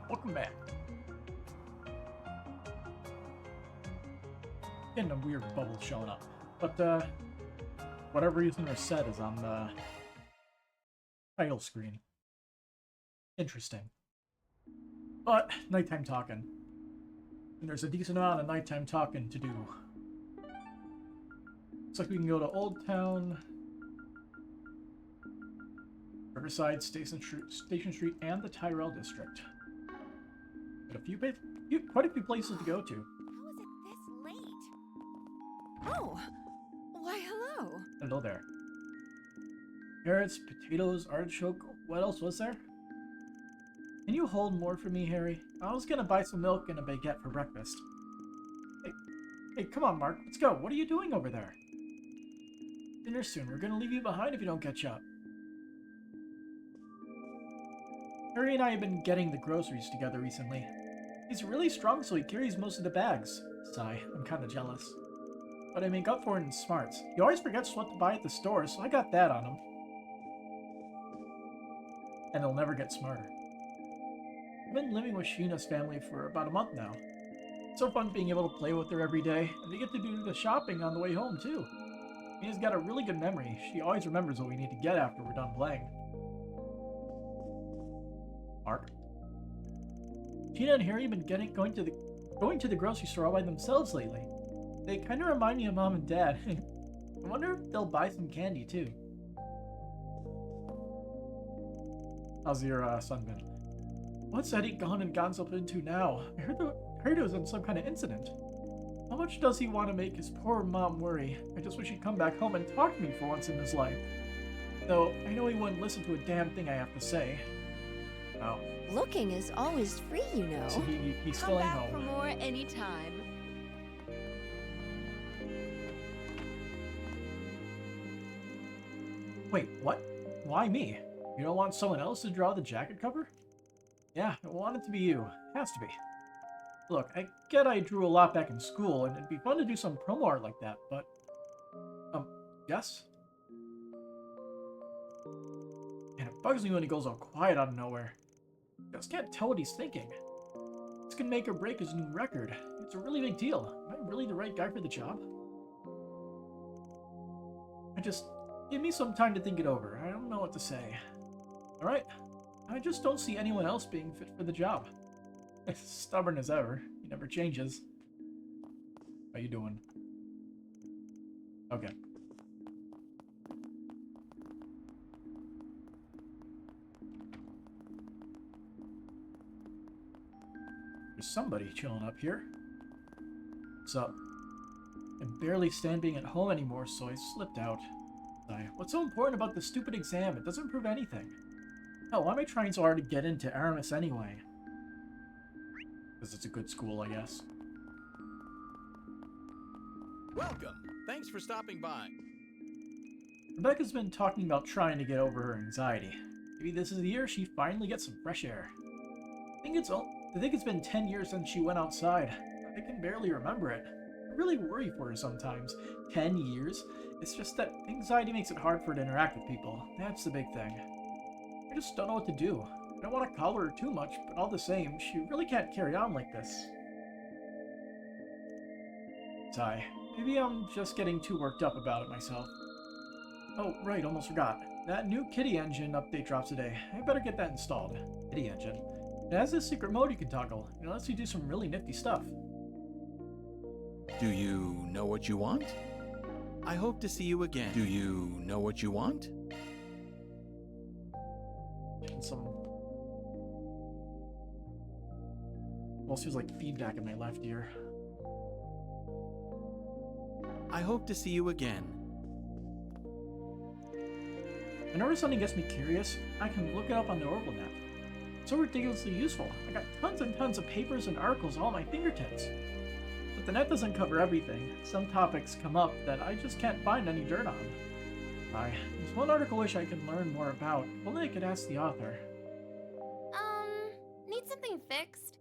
Welcome back. Getting a weird bubble showing up. But, whatever reason they're set is on the title screen. Interesting. But, nighttime talking. And there's a decent amount of nighttime talking to do. Looks like we can go to Old Town, Riverside, Station Street, and the Tyrell District. But quite a few places to go to. How is it this late? Oh, why hello. Hello there. Carrots, potatoes, artichoke. What else was there? Can you hold more for me, Harry? I was gonna buy some milk and a baguette for breakfast. Hey, come on, Mark. Let's go. What are you doing over there? Dinner soon. We're gonna leave you behind if you don't catch up. Harry and I have been getting the groceries together recently. He's really strong, so he carries most of the bags. Sigh. I'm kinda jealous. But I make up for it in smarts. He always forgets what to buy at the store, so I got that on him. And he'll never get smarter. I've been living with Sheena's family for about a month now. It's so fun being able to play with her every day, and they get to do the shopping on the way home, too. Sheena's got a really good memory. She always remembers what we need to get after we're done playing. Mark? Sheena and Harry have been going to the grocery store all by themselves lately. They kind of remind me of Mom and Dad. I wonder if they'll buy some candy, too. How's your son been? What's Eddie gone and gotten up into now? I heard it was in some kind of incident. How much does he want to make his poor mom worry? I just wish he'd come back home and talk to me for once in his life. Though, I know he wouldn't listen to a damn thing I have to say. Oh. Looking is always free, you know. So he's still at home. Come back for more anytime. Wait, what? Why me? You don't want someone else to draw the jacket cover? Yeah, I want it to be you. Has to be. Look, I get I drew a lot back in school, and it'd be fun to do some promo art like that, but... yes? And it bugs me when he goes all quiet out of nowhere. Just can't tell what he's thinking. This could make or break his new record. It's a really big deal. Am I really the right guy for the job? Give me some time to think it over. I don't know what to say. Alright? I just don't see anyone else being fit for the job. As stubborn as ever. He never changes. How you doing? Okay. There's somebody chilling up here. What's up? I barely stand being at home anymore, so I slipped out. What's so important about this stupid exam? It doesn't prove anything. Hell, why am I trying so hard to get into Aramis anyway? Because it's a good school, I guess. Welcome! Thanks for stopping by. Rebecca's been talking about trying to get over her anxiety. Maybe this is the year she finally gets some fresh air. I think it's been 10 years since she went outside. I can barely remember it. I really worry for her sometimes. 10 years? It's just that anxiety makes it hard for her to interact with people. That's the big thing. I just don't know what to do. I don't want to collar her too much, but all the same, she really can't carry on like this. Sigh. Maybe I'm just getting too worked up about it myself. Oh, right, almost forgot. That new Kitty engine update drops today. I better get that installed. Kitty engine. It has this secret mode you can toggle. It lets you do some really nifty stuff. Do you know what you want? I hope to see you again. Do you know what you want? And some... Almost feels like feedback in my left ear. I hope to see you again. Whenever something gets me curious, I can look it up on the Oracle Net. It's so ridiculously useful. I got tons and tons of papers and articles all at my fingertips. But the net doesn't cover everything. Some topics come up that I just can't find any dirt on. There's one article I wish I could learn more about. If only I could ask the author. Need something fixed?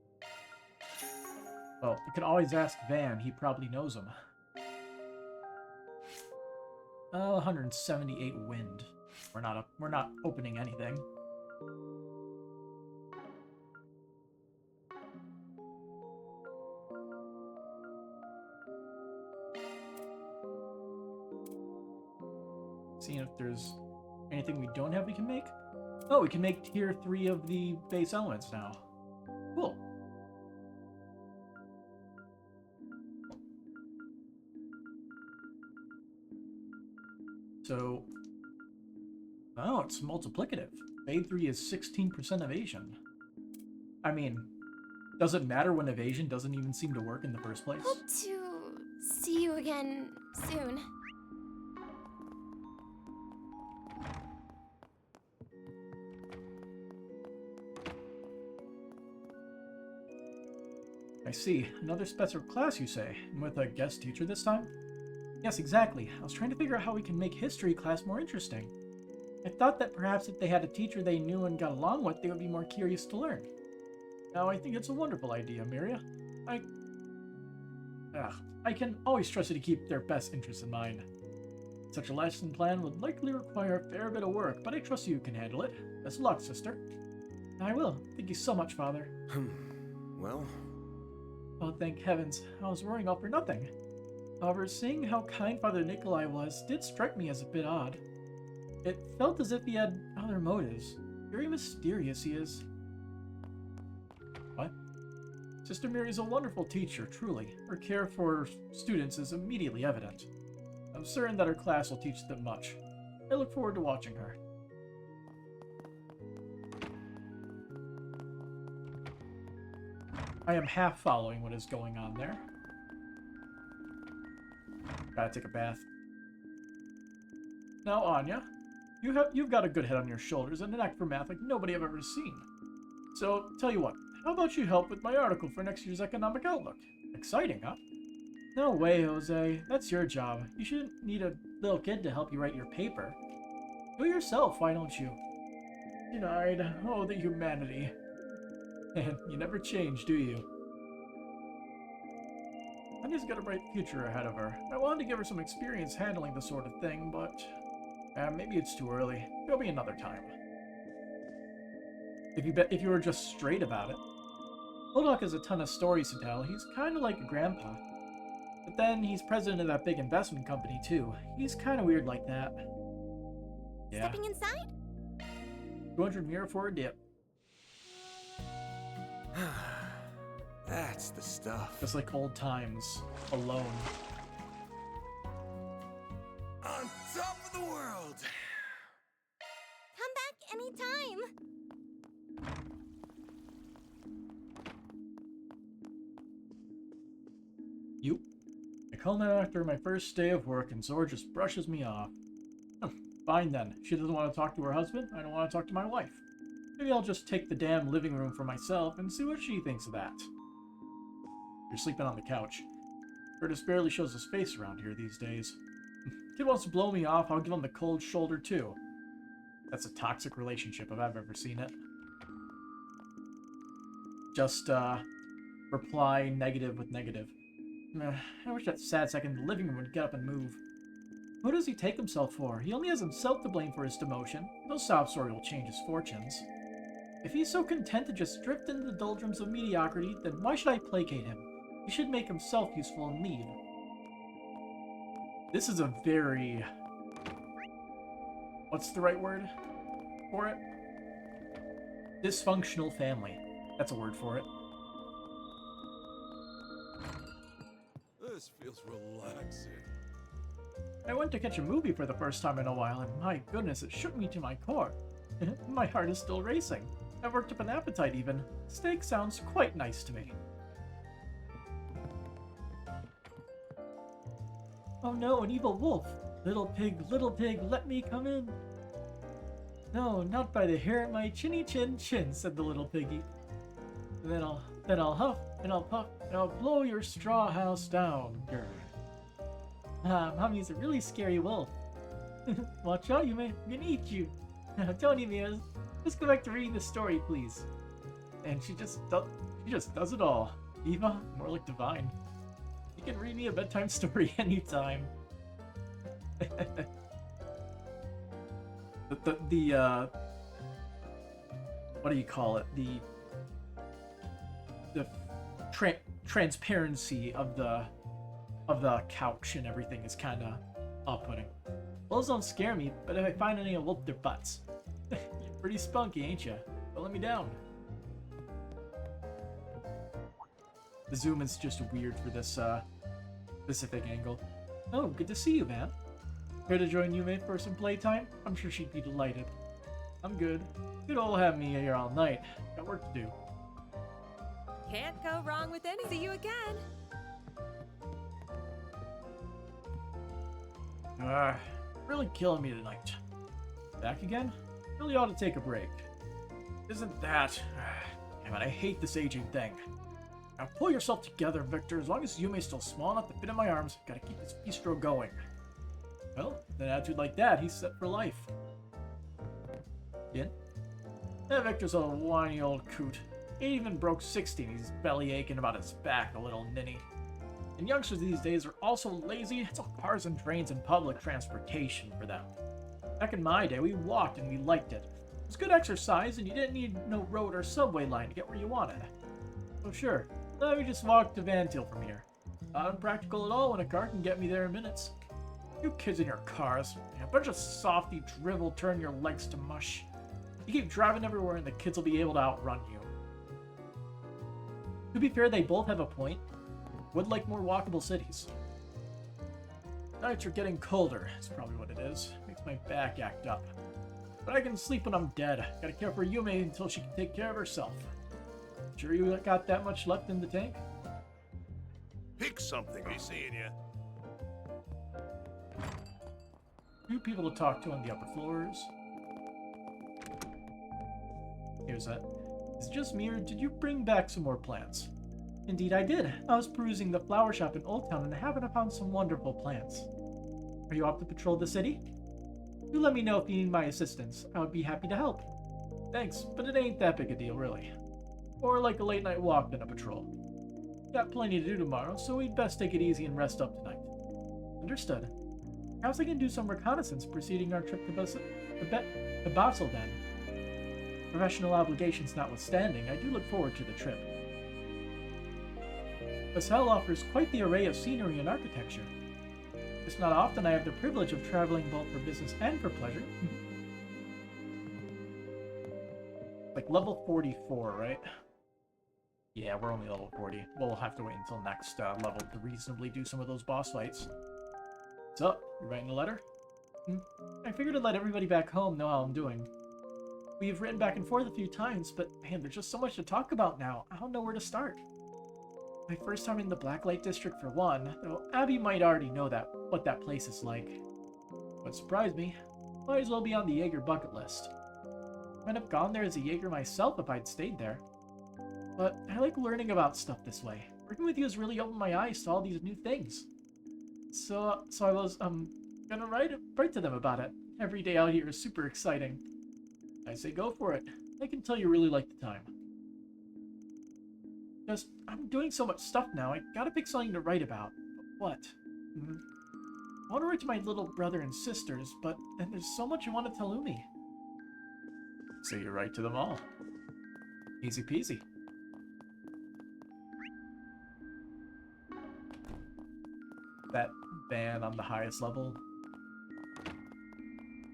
Well, you can always ask Van. He probably knows him. 178 wind. We're not opening anything. Seeing if there's anything we don't have we can make. Oh, we can make tier 3 of the base elements now. Cool. So, oh, it's multiplicative. Evade 3 is 16% evasion. I mean, does it matter when evasion doesn't even seem to work in the first place? Hope to see you again soon. I see. Another special class, you say? And with a guest teacher this time? Yes, exactly. I was trying to figure out how we can make history class more interesting. I thought that perhaps if they had a teacher they knew and got along with, they would be more curious to learn. Now, I think it's a wonderful idea, Miria. I can always trust you to keep their best interests in mind. Such a lesson plan would likely require a fair bit of work, but I trust you can handle it. Best of luck, sister. I will. Thank you so much, Father. Well... Oh, thank heavens. I was worrying all for nothing. However, seeing how kind Father Nikolai was did strike me as a bit odd. It felt as if he had other motives. Very mysterious he is. What? Sister Miri is a wonderful teacher, truly. Her care for students is immediately evident. I'm certain that her class will teach them much. I look forward to watching her. I am half following what is going on there. Gotta take a bath. Now, Anya, you've got a good head on your shoulders and a knack for math like nobody I've ever seen. So, tell you what, how about you help with my article for next year's economic outlook? Exciting, huh? No way, Jose. That's your job. You shouldn't need a little kid to help you write your paper. Do it yourself, why don't you? Denied. Oh, the humanity. And you never change, do you? Anya's got a bright future ahead of her. I wanted to give her some experience handling this sort of thing, but... maybe it's too early. There'll be another time. If you were just straight about it. Bulldog has a ton of stories to tell. He's kind of like a grandpa. But then he's president of that big investment company, too. He's kind of weird like that. Yeah. Stepping inside? 200 mirror for a dip. That's the stuff. Just like old times. Alone. On top of the world! Come back anytime. You. I call home after my first day of work and Zora just brushes me off. Fine then. She doesn't want to talk to her husband. I don't want to talk to my wife. Maybe I'll just take the damn living room for myself and see what she thinks of that. You're sleeping on the couch. Curtis barely shows his face around here these days. Kid wants to blow me off, I'll give him the cold shoulder too. That's a toxic relationship if I've ever seen it. Just, reply negative with negative. I wish that sad sack in the living room would get up and move. Who does he take himself for? He only has himself to blame for his demotion. No sob story will change his fortunes. If he's so content to just drift into the doldrums of mediocrity, then why should I placate him? He should make himself useful and leave. This is a very... What's the right word for it? Dysfunctional family. That's a word for it. This feels relaxing. I went to catch a movie for the first time in a while, and my goodness, it shook me to my core. My heart is still racing. I've worked up an appetite even. Steak sounds quite nice to me. Oh no, an evil wolf! Little pig, let me come in! No, not by the hair at my chinny chin chin, said the little piggy. Then I'll huff, and I'll puff, and I'll blow your straw house down, grr. Mommy's a really scary wolf. Watch out, I'm gonna eat you. Don't eat me, just go back to reading the story, please. And she just does it all. Eva, more like divine. You can read me a bedtime story anytime. the what do you call it? The transparency of the couch and everything is kind of off-putting. Wolves don't scare me, but if I find any, I'll whoop their butts. You're pretty spunky, ain't ya? Don't let me down. The zoom is just weird for this specific angle. Oh, good to see you, man. Care to join Yume for some playtime? I'm sure she'd be delighted. I'm good. You'd all have me here all night. Got work to do. Can't go wrong with any. See you again. Really killing me tonight. Back again? Really ought to take a break. Isn't that... Damn it, I hate this aging thing. Now pull yourself together, Victor. As long as Yume's still small enough to fit in my arms, gotta keep this bistro going. Well, with an attitude like that, he's set for life. Yin? That Victor's a whiny old coot. He even broke 60 and he's belly aching about his back, a little ninny. And youngsters these days are also lazy. It's all cars and trains and public transportation for them. Back in my day, we walked and we liked it. It was good exercise and you didn't need no road or subway line to get where you wanted. So sure, let me just walk to Van Til from here. Not impractical at all when a car can get me there in minutes. You kids in your cars, a bunch of softy drivel turn your legs to mush. You keep driving everywhere and the kids will be able to outrun you. To be fair, they both have a point. Would like more walkable cities. Nights are getting colder, is probably what it is. Makes my back act up. But I can sleep when I'm dead. Gotta care for Yume until she can take care of herself. Sure you got that much left in the tank? Pick something, be seeing ya. Few people to talk to on the upper floors. Here's that. Is it just me or did you bring back some more plants? Indeed I did. I was perusing the flower shop in Old Town and I happened upon some wonderful plants. Are you off to patrol the city? Do let me know if you need my assistance. I would be happy to help. Thanks, but it ain't that big a deal, really. Or like a late night walk than a patrol. Got plenty to do tomorrow, so we'd best take it easy and rest up tonight. Understood. Perhaps I can do some reconnaissance preceding our trip to Basel then. Professional obligations notwithstanding, I do look forward to the trip. Basel offers quite the array of scenery and architecture. It's not often I have the privilege of traveling both for business and for pleasure. Like level 44, right? Yeah, we're only level 40. We'll have to wait until next level to reasonably do some of those boss fights. What's up? You writing a letter? I figured to let everybody back home know how I'm doing. We've written back and forth a few times, but man, there's just so much to talk about now. I don't know where to start. My first time in the Blacklight District for one, though Abby might already know what that place is like. What surprised me, might as well be on the Jaeger bucket list. I'd have gone there as a Jaeger myself if I'd stayed there. But I like learning about stuff this way. Working with you has really opened my eyes to all these new things. So I was, gonna write to them about it. Every day out here is super exciting. I say go for it. I can tell you really like the time. Just, I'm doing so much stuff now, I gotta pick something to write about. But what? I want to write to my little brother and sisters, but then there's so much I want to tell Umi. So you write to them all. Easy peasy. That van on the highest level.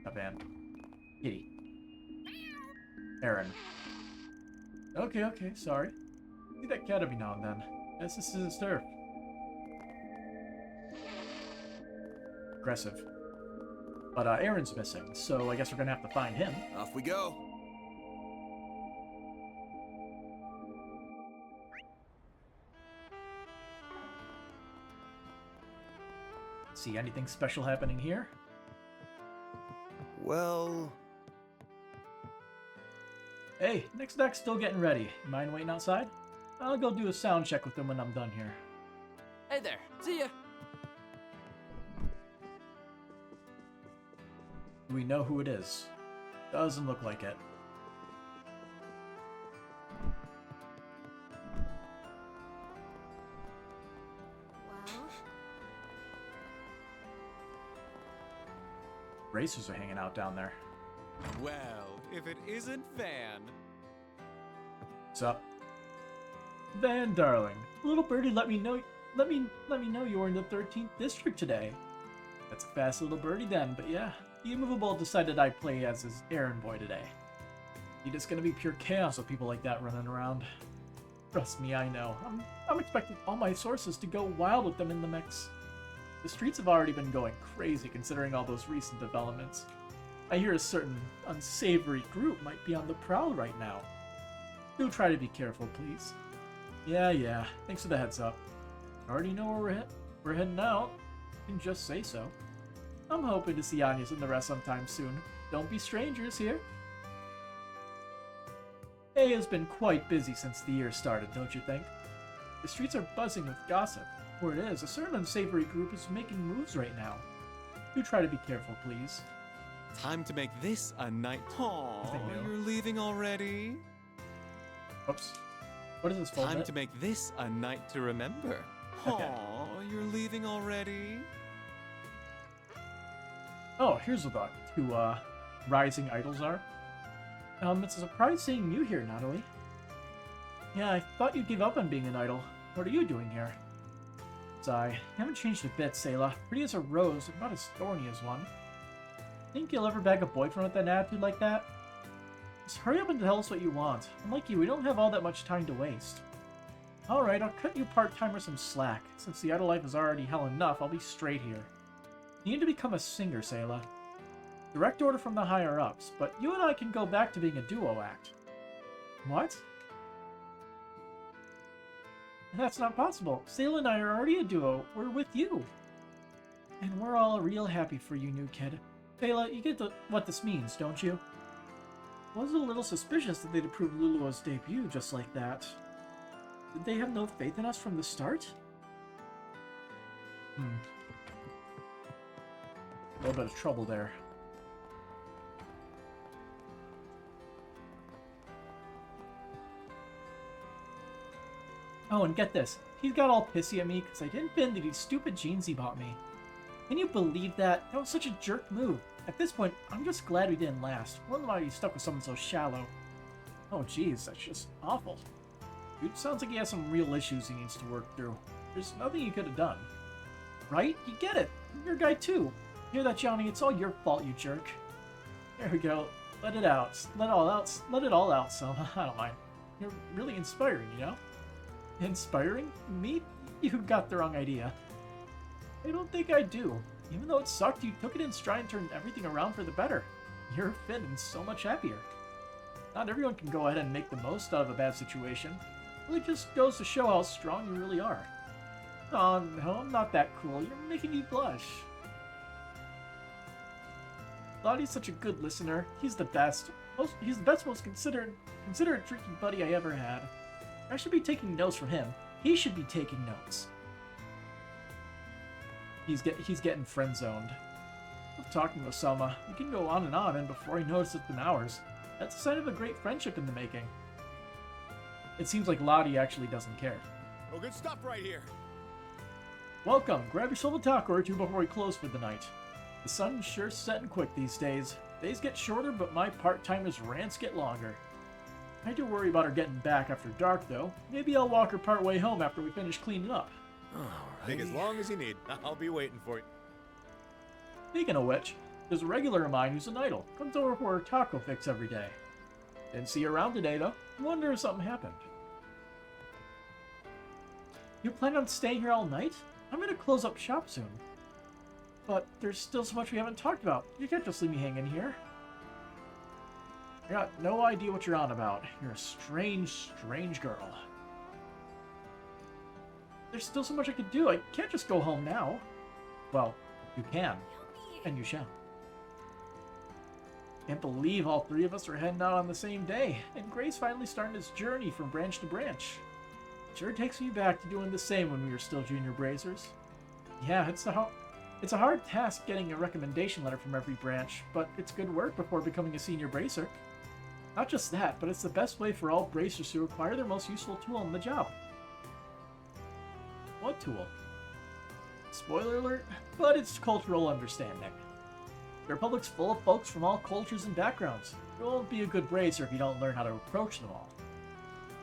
That van. Kitty. Aaron. Okay, sorry. See that cat every now and then. Guess this is his turf. Aggressive. But Aaron's missing, so I guess we're gonna have to find him. Off we go. See anything special happening here? Well... Hey, next deck's still getting ready. Mind waiting outside? I'll go do a sound check with them when I'm done here. Hey there, see ya! Do we know who it is? Doesn't look like it. Well, Racers are hanging out down there. Well, if it isn't Van. What's up? Van, darling. Little birdie let me know you were in the 13th district today. That's a fast little birdie then, but yeah. The Immovable decided I'd play as his errand boy today. It's just gonna be pure chaos with people like that running around. Trust me, I know. I'm expecting all my sources to go wild with them in the mix. The streets have already been going crazy considering all those recent developments. I hear a certain unsavory group might be on the prowl right now. Do try to be careful, please. Yeah. Thanks for the heads up. I already know where we're heading out. You can just say so. I'm hoping to see Anya's and the rest sometime soon. Don't be strangers here. A has been quite busy since the year started, don't you think? The streets are buzzing with gossip. Where it is, a certain unsavory group is making moves right now. Do try to be careful, please. Time to make this a night. Aww, Nothing new. you're leaving already? Oops. What is this full Time bit? to make this a night to remember. Okay. Aww, you're leaving already? Oh, here's what the two rising idols are. It's a surprise seeing you here, Natalie. Yeah, I thought you'd give up on being an idol. What are you doing here? Sigh. Haven't changed a bit, Sayla. Pretty as a rose, but not as thorny as one. Think you'll ever bag a boyfriend with an attitude like that? Just hurry up and tell us what you want. Unlike you, we don't have all that much time to waste. Alright, I'll cut you part-timer some slack. Since the idol life is already hell enough, I'll be straight here. You need to become a singer, Sayla. Direct order from the higher-ups, but you and I can go back to being a duo act. What? That's not possible. Sayla and I are already a duo. We're with you. And we're all real happy for you, new kid. Sayla, you get what this means, don't you? Was a little suspicious that they'd approve Lulua's debut just like that. Did they have no faith in us from the start? A little bit of trouble there. Oh, and get this. He got all pissy at me because I didn't pin these stupid jeans he bought me. Can you believe that? That was such a jerk move. At this point, I'm just glad we didn't last. Wonder why you stuck with someone so shallow. Oh jeez, that's just awful. Dude sounds like he has some real issues he needs to work through. There's nothing you could have done. Right? You get it. You're a guy too. Hear that, Johnny? It's all your fault, you jerk. There we go. Let it out. Let it all out, Selma. I don't mind. You're really inspiring, you know? Inspiring? Me? You got the wrong idea. I don't think I do. Even though it sucked, you took it in stride and turned everything around for the better. You're fit and so much happier. Not everyone can go ahead and make the most out of a bad situation. It really just goes to show how strong you really are. Oh no, I'm not that cool. You're making me blush. Lottie's such a good listener. He's the best. He's the best, most considerate drinking buddy I ever had. I should be taking notes from him. He should be taking notes. He's getting friend-zoned. I'm talking with Selma. We can go on, and before I notice it's been hours. That's a sign of a great friendship in the making. It seems like Lottie actually doesn't care. Oh, good stuff right here. Welcome. Grab yourself a taco or two before we close for the night. The sun's sure setting quick these days. Days get shorter, but my part-timers' rants get longer. I do worry about her getting back after dark, though. Maybe I'll walk her part way home after we finish cleaning up. Take as long as you need. I'll be waiting for you. Speaking of which, there's a regular of mine who's an idol. Comes over for her taco fix every day. Didn't see her around today, though. Wonder if something happened. You plan on staying here all night? I'm gonna close up shop soon. But there's still so much we haven't talked about. You can't just leave me hanging here. I got no idea what you're on about. You're a strange, strange girl. There's still so much I could do. I can't just go home now. Well, you can. And you shall. Can't believe all three of us are heading out on the same day. And Gray's finally starting his journey from branch to branch. Sure takes me back to doing the same when we were still junior bracers. Yeah, it's a hard task getting a recommendation letter from every branch, but it's good work before becoming a senior bracer. Not just that, but it's the best way for all bracers to acquire their most useful tool on the job. What tool? Spoiler alert, but it's cultural understanding. The Republic's full of folks from all cultures and backgrounds. You won't be a good bracer if you don't learn how to approach them all.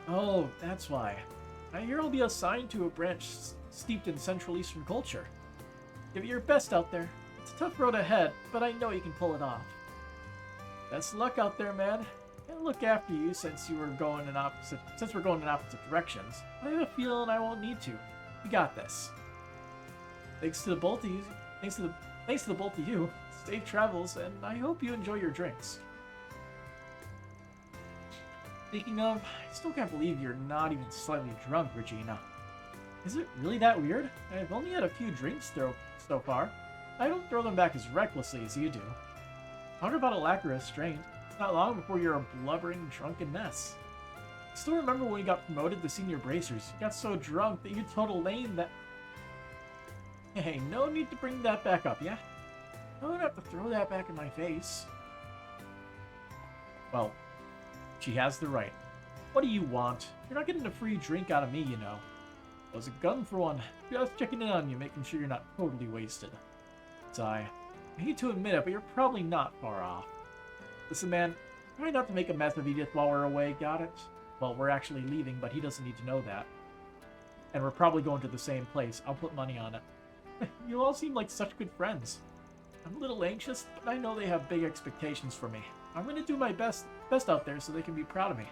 Oh, that's why. I hear I'll be assigned to a branch steeped in Central Eastern culture. Give it your best out there. It's a tough road ahead, but I know you can pull it off. Best luck out there, man. I'll look after you since we're going in opposite directions. I have a feeling I won't need to. We got this. Thanks to the both of you. Thanks to the both of you. Safe travels, and I hope you enjoy your drinks. Speaking of, I still can't believe you're not even slightly drunk, Regina. Is it really that weird? I've only had a few drinks so far. I don't throw them back as recklessly as you do. Talk about a lack of restraint. It's not long before you're a blubbering, drunken mess. I still remember when you got promoted to senior bracers. You got so drunk that you told Elaine that... Hey, no need to bring that back up, yeah? I don't have to throw that back in my face. Well, she has the right. What do you want? You're not getting a free drink out of me, you know. That was a gun for one. Just checking in on you, making sure you're not totally wasted. Sigh. I hate to admit it, but you're probably not far off. Listen, man, try not to make a mess of Edith while we're away, got it? Well, we're actually leaving, but he doesn't need to know that. And we're probably going to the same place. I'll put money on it. You all seem like such good friends. I'm a little anxious, but I know they have big expectations for me. I'm going to do my best out there so they can be proud of me.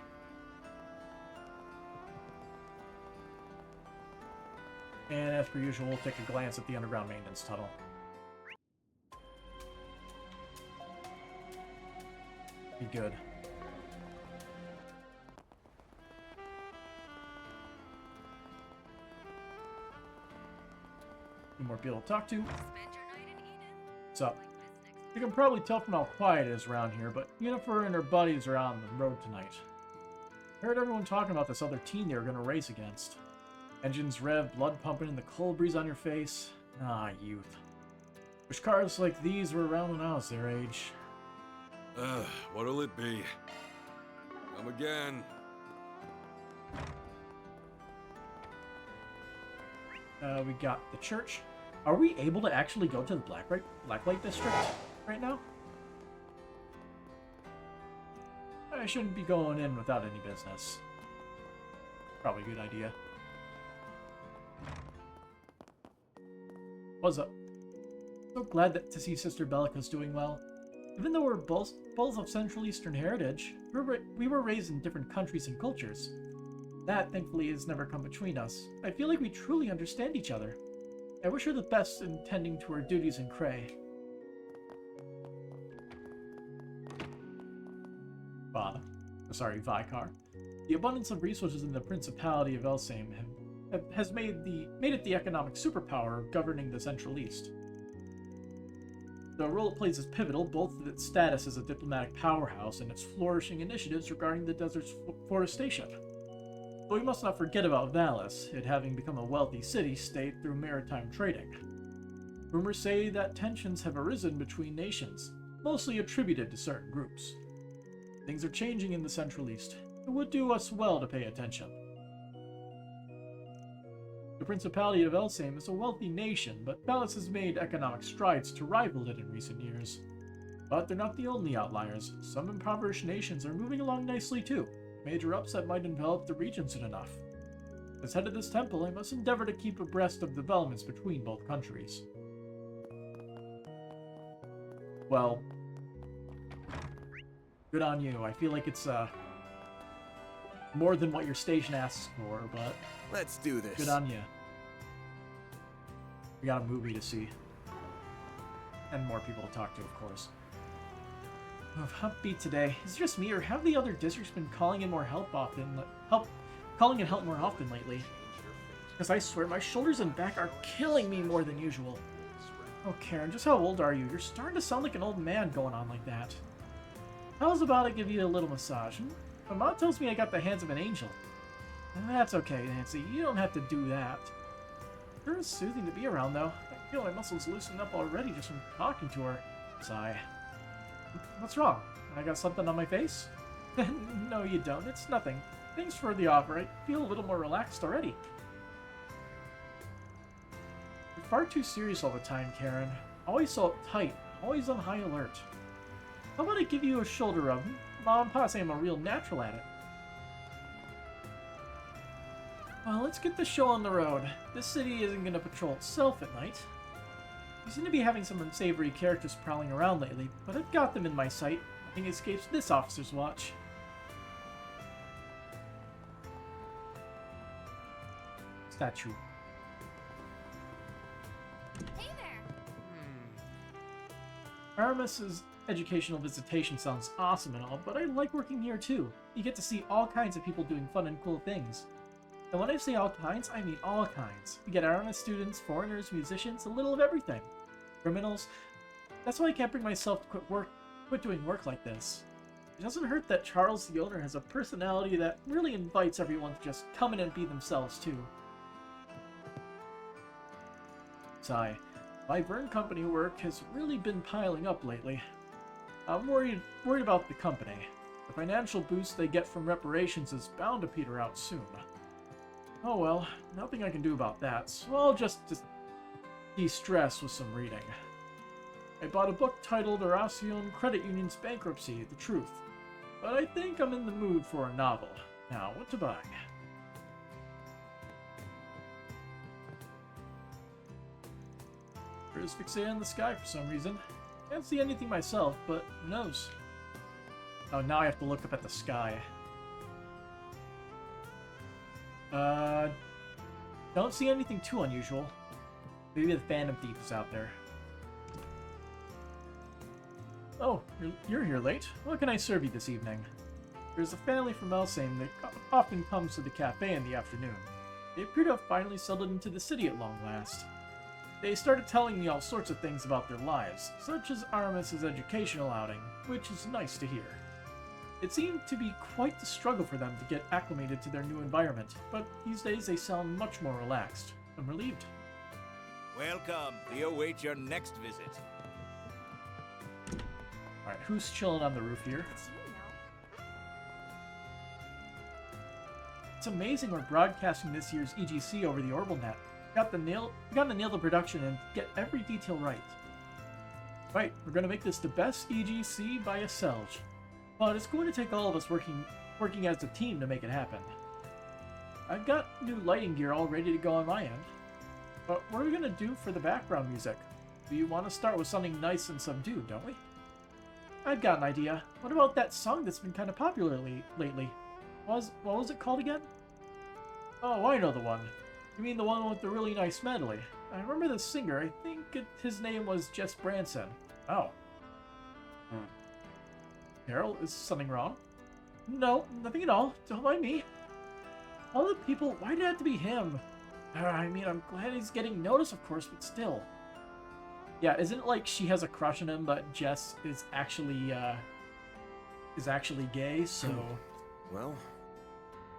And as per usual, we'll take a glance at the underground maintenance tunnel. Be good. Few more people to talk to. Spend your night in Eden. What's up? Like this next You can probably tell from how quiet it is around here, but Yennefer and her buddies are out on the road tonight. I heard everyone talking about this other team they were going to race against. Engines rev, blood pumping, and the cold breeze on your face. Ah, youth. Wish cars like these were around when I was their age. What'll it be? Come again. We got the church. Are we able to actually go to the Blacklight District right now? I shouldn't be going in without any business. Probably a good idea. What's up? So glad to see Sister Bellica's doing well. Even though we're both of Central Eastern heritage, we were raised in different countries and cultures. That, thankfully, has never come between us. I feel like we truly understand each other. I wish her the best in tending to her duties in Cray. Vicar. The abundance of resources in the Principality of Elsame has made it the economic superpower governing the Central East. The role it plays is pivotal, both in its status as a diplomatic powerhouse and its flourishing initiatives regarding the desert's forestation. But we must not forget about Valis, it having become a wealthy city-state through maritime trading. Rumors say that tensions have arisen between nations, mostly attributed to certain groups. Things are changing in the Central East. It would do us well to pay attention. The Principality of Elsame is a wealthy nation, but Valis has made economic strides to rival it in recent years. But they're not the only outliers. Some impoverished nations are moving along nicely too. A major upset might envelop the region soon enough. As head of this temple, I must endeavor to keep abreast of developments between both countries. Well, good on you. I feel like it's more than what your station asks for, but Let's do this. good on you. We got a movie to see. And more people to talk to, of course. Oh, hump beat today. Is it just me, or have the other districts been calling in more help more often lately? Because I swear, my shoulders and back are killing me more than usual. Oh, Karen, just how old are you? You're starting to sound like an old man going on like that. How's about I give you a little massage? My mom tells me I got the hands of an angel. That's okay, Nancy. You don't have to do that. Sure is soothing to be around, though. I feel my muscles loosen up already just from talking to her. Sigh. What's wrong? I got something on my face? No, you don't. It's nothing. Thanks for the offer. I feel a little more relaxed already. You're far too serious all the time, Karen. Always so uptight. Always on high alert. How about I give you a shoulder rub? Mom and Pa say I'm a real natural at it. Well, let's get the show on the road. This city isn't going to patrol itself at night. We seem to be having some unsavory characters prowling around lately, but I've got them in my sight. Nothing escapes this officer's watch. Statue. Hey there. Aramis's educational visitation sounds awesome and all, but I like working here too. You get to see all kinds of people doing fun and cool things. And when I say all kinds, I mean all kinds. You get Aramis students, foreigners, musicians, a little of everything. Criminals. That's why I can't bring myself to quit doing work like this. It doesn't hurt that Charles, the owner, has a personality that really invites everyone to just come in and be themselves too. Sigh. My Vern Company work has really been piling up lately. I'm worried about the company. The financial boost they get from reparations is bound to peter out soon. Oh well, nothing I can do about that, so I'll just de-stress with some reading. I bought a book titled Horacion Credit Union's Bankruptcy, The Truth. But I think I'm in the mood for a novel. Now, what to buy? There's fixated on the sky for some reason. Can't see anything myself, but who knows? Oh, now I have to look up at the sky. Don't see anything too unusual. Maybe the Phantom Thief is out there. Oh, you're here late. What can I serve you this evening? There's a family from Elsame that often comes to the cafe in the afternoon. They appear to have finally settled into the city at long last. They started telling me all sorts of things about their lives, such as Aramis's educational outing, which is nice to hear. It seemed to be quite the struggle for them to get acclimated to their new environment, but these days they sound much more relaxed. I'm relieved. Welcome. We await your next visit. Alright, who's chilling on the roof here? Did you know? It's amazing we're broadcasting this year's EGC over the OrbitalNet. We got to nail the production and get every detail right. Right, we're gonna make this the best EGC by a selge. But it's going to take all of us working as a team to make it happen. I've got new lighting gear all ready to go on my end. But what are we gonna do for the background music? We want to start with something nice and subdued, don't we? I've got an idea. What about that song that's been kind of popular lately? What was it called again? Oh, I know the one. You mean the one with the really nice medley? I remember the singer. I think his name was Jess Branson. Oh. Carol, is something wrong? No, nothing at all. Don't mind me. All the people, why did it have to be him? I mean, I'm glad he's getting noticed, of course, but still. Yeah, isn't it like she has a crush on him, but Jess is actually gay, so... Well,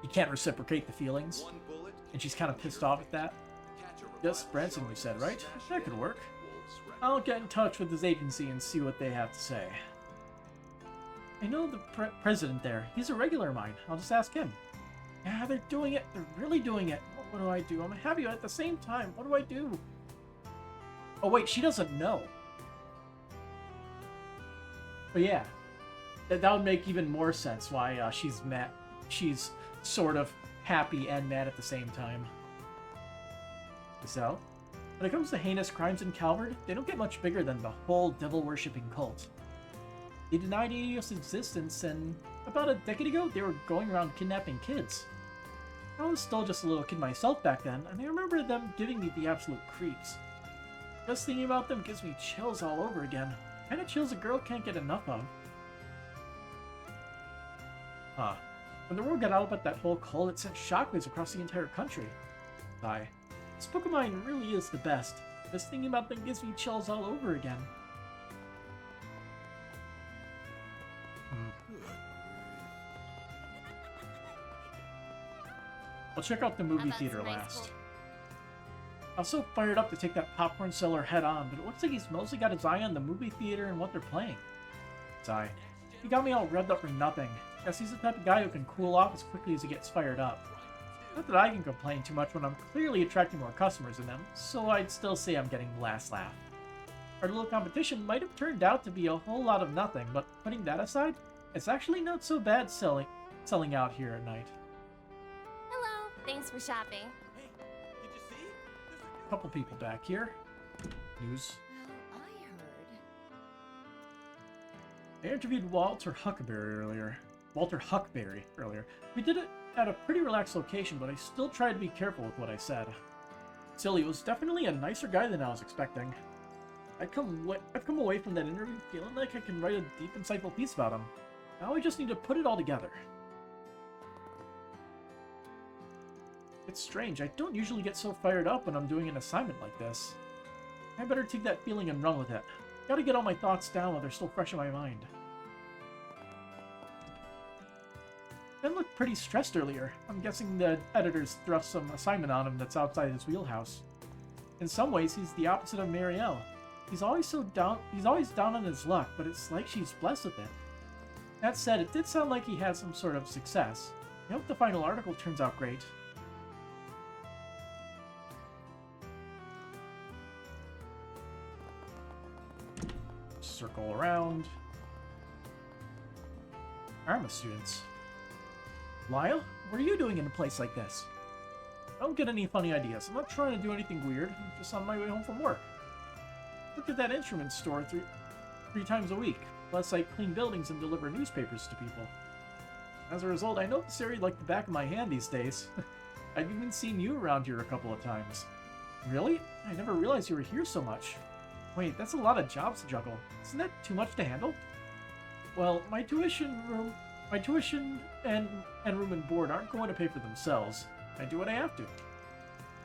he can't reciprocate the feelings. And she's kind of pissed off at that. Jess Branson, you said, right? That could work. I'll get in touch with his agency and see what they have to say. I know the president there. He's a regular of mine. I'll just ask him. Yeah, they're doing it. They're really doing it. What do I do? I'm happy at the same time. What do I do? Oh, wait. She doesn't know. But yeah. That would make even more sense why she's mad. She's sort of happy and mad at the same time. So, when it comes to heinous crimes in Calvard, they don't get much bigger than the whole devil-worshipping cult. They denied EOS existence, and about a decade ago, they were going around kidnapping kids. I was still just a little kid myself back then, and I remember them giving me the absolute creeps. Just thinking about them gives me chills all over again. Kinda chills a girl can't get enough of. Huh. When the word got out about that whole cult, it sent shockwaves across the entire country. This book of mine really is the best. Just thinking about them gives me chills all over again. I'll check out the movie theater last. I was so fired up to take that popcorn seller head on, but it looks like he's mostly got his eye on the movie theater and what they're playing. Sigh. He got me all revved up for nothing. Guess he's the type of guy who can cool off as quickly as he gets fired up. Not that I can complain too much when I'm clearly attracting more customers than them, so I'd still say I'm getting the last laugh. Our little competition might have turned out to be a whole lot of nothing, but putting that aside, it's actually not so bad selling out here at night. Hello. Thanks for shopping. Hey, did you see? Couple people back here. News. I interviewed Walter Huckberry earlier. We did it at a pretty relaxed location, but I still tried to be careful with what I said. Still, he was definitely a nicer guy than I was expecting. I've come away from that interview feeling like I can write a deep, insightful piece about him. Now I just need to put it all together. It's strange, I don't usually get so fired up when I'm doing an assignment like this. I better take that feeling and run with it. Gotta get all my thoughts down while they're still fresh in my mind. Ben looked pretty stressed earlier. I'm guessing the editors thrust some assignment on him that's outside his wheelhouse. In some ways, he's the opposite of Marielle. He's always down on his luck, but it's like she's blessed with it. That said, it did sound like he had some sort of success. I hope the final article turns out great. Circle around. Arma students. Lyle, what are you doing in a place like this? Don't get any funny ideas. I'm not trying to do anything weird. I'm just on my way home from work. I work at that instrument store three times a week. Plus, I clean buildings and deliver newspapers to people. As a result, I know this area like the back of my hand these days. I've even seen you around here a couple of times. Really? I never realized you were here so much. Wait, that's a lot of jobs to juggle. Isn't that too much to handle? Well, my tuition and room and board aren't going to pay for themselves. I do what I have to.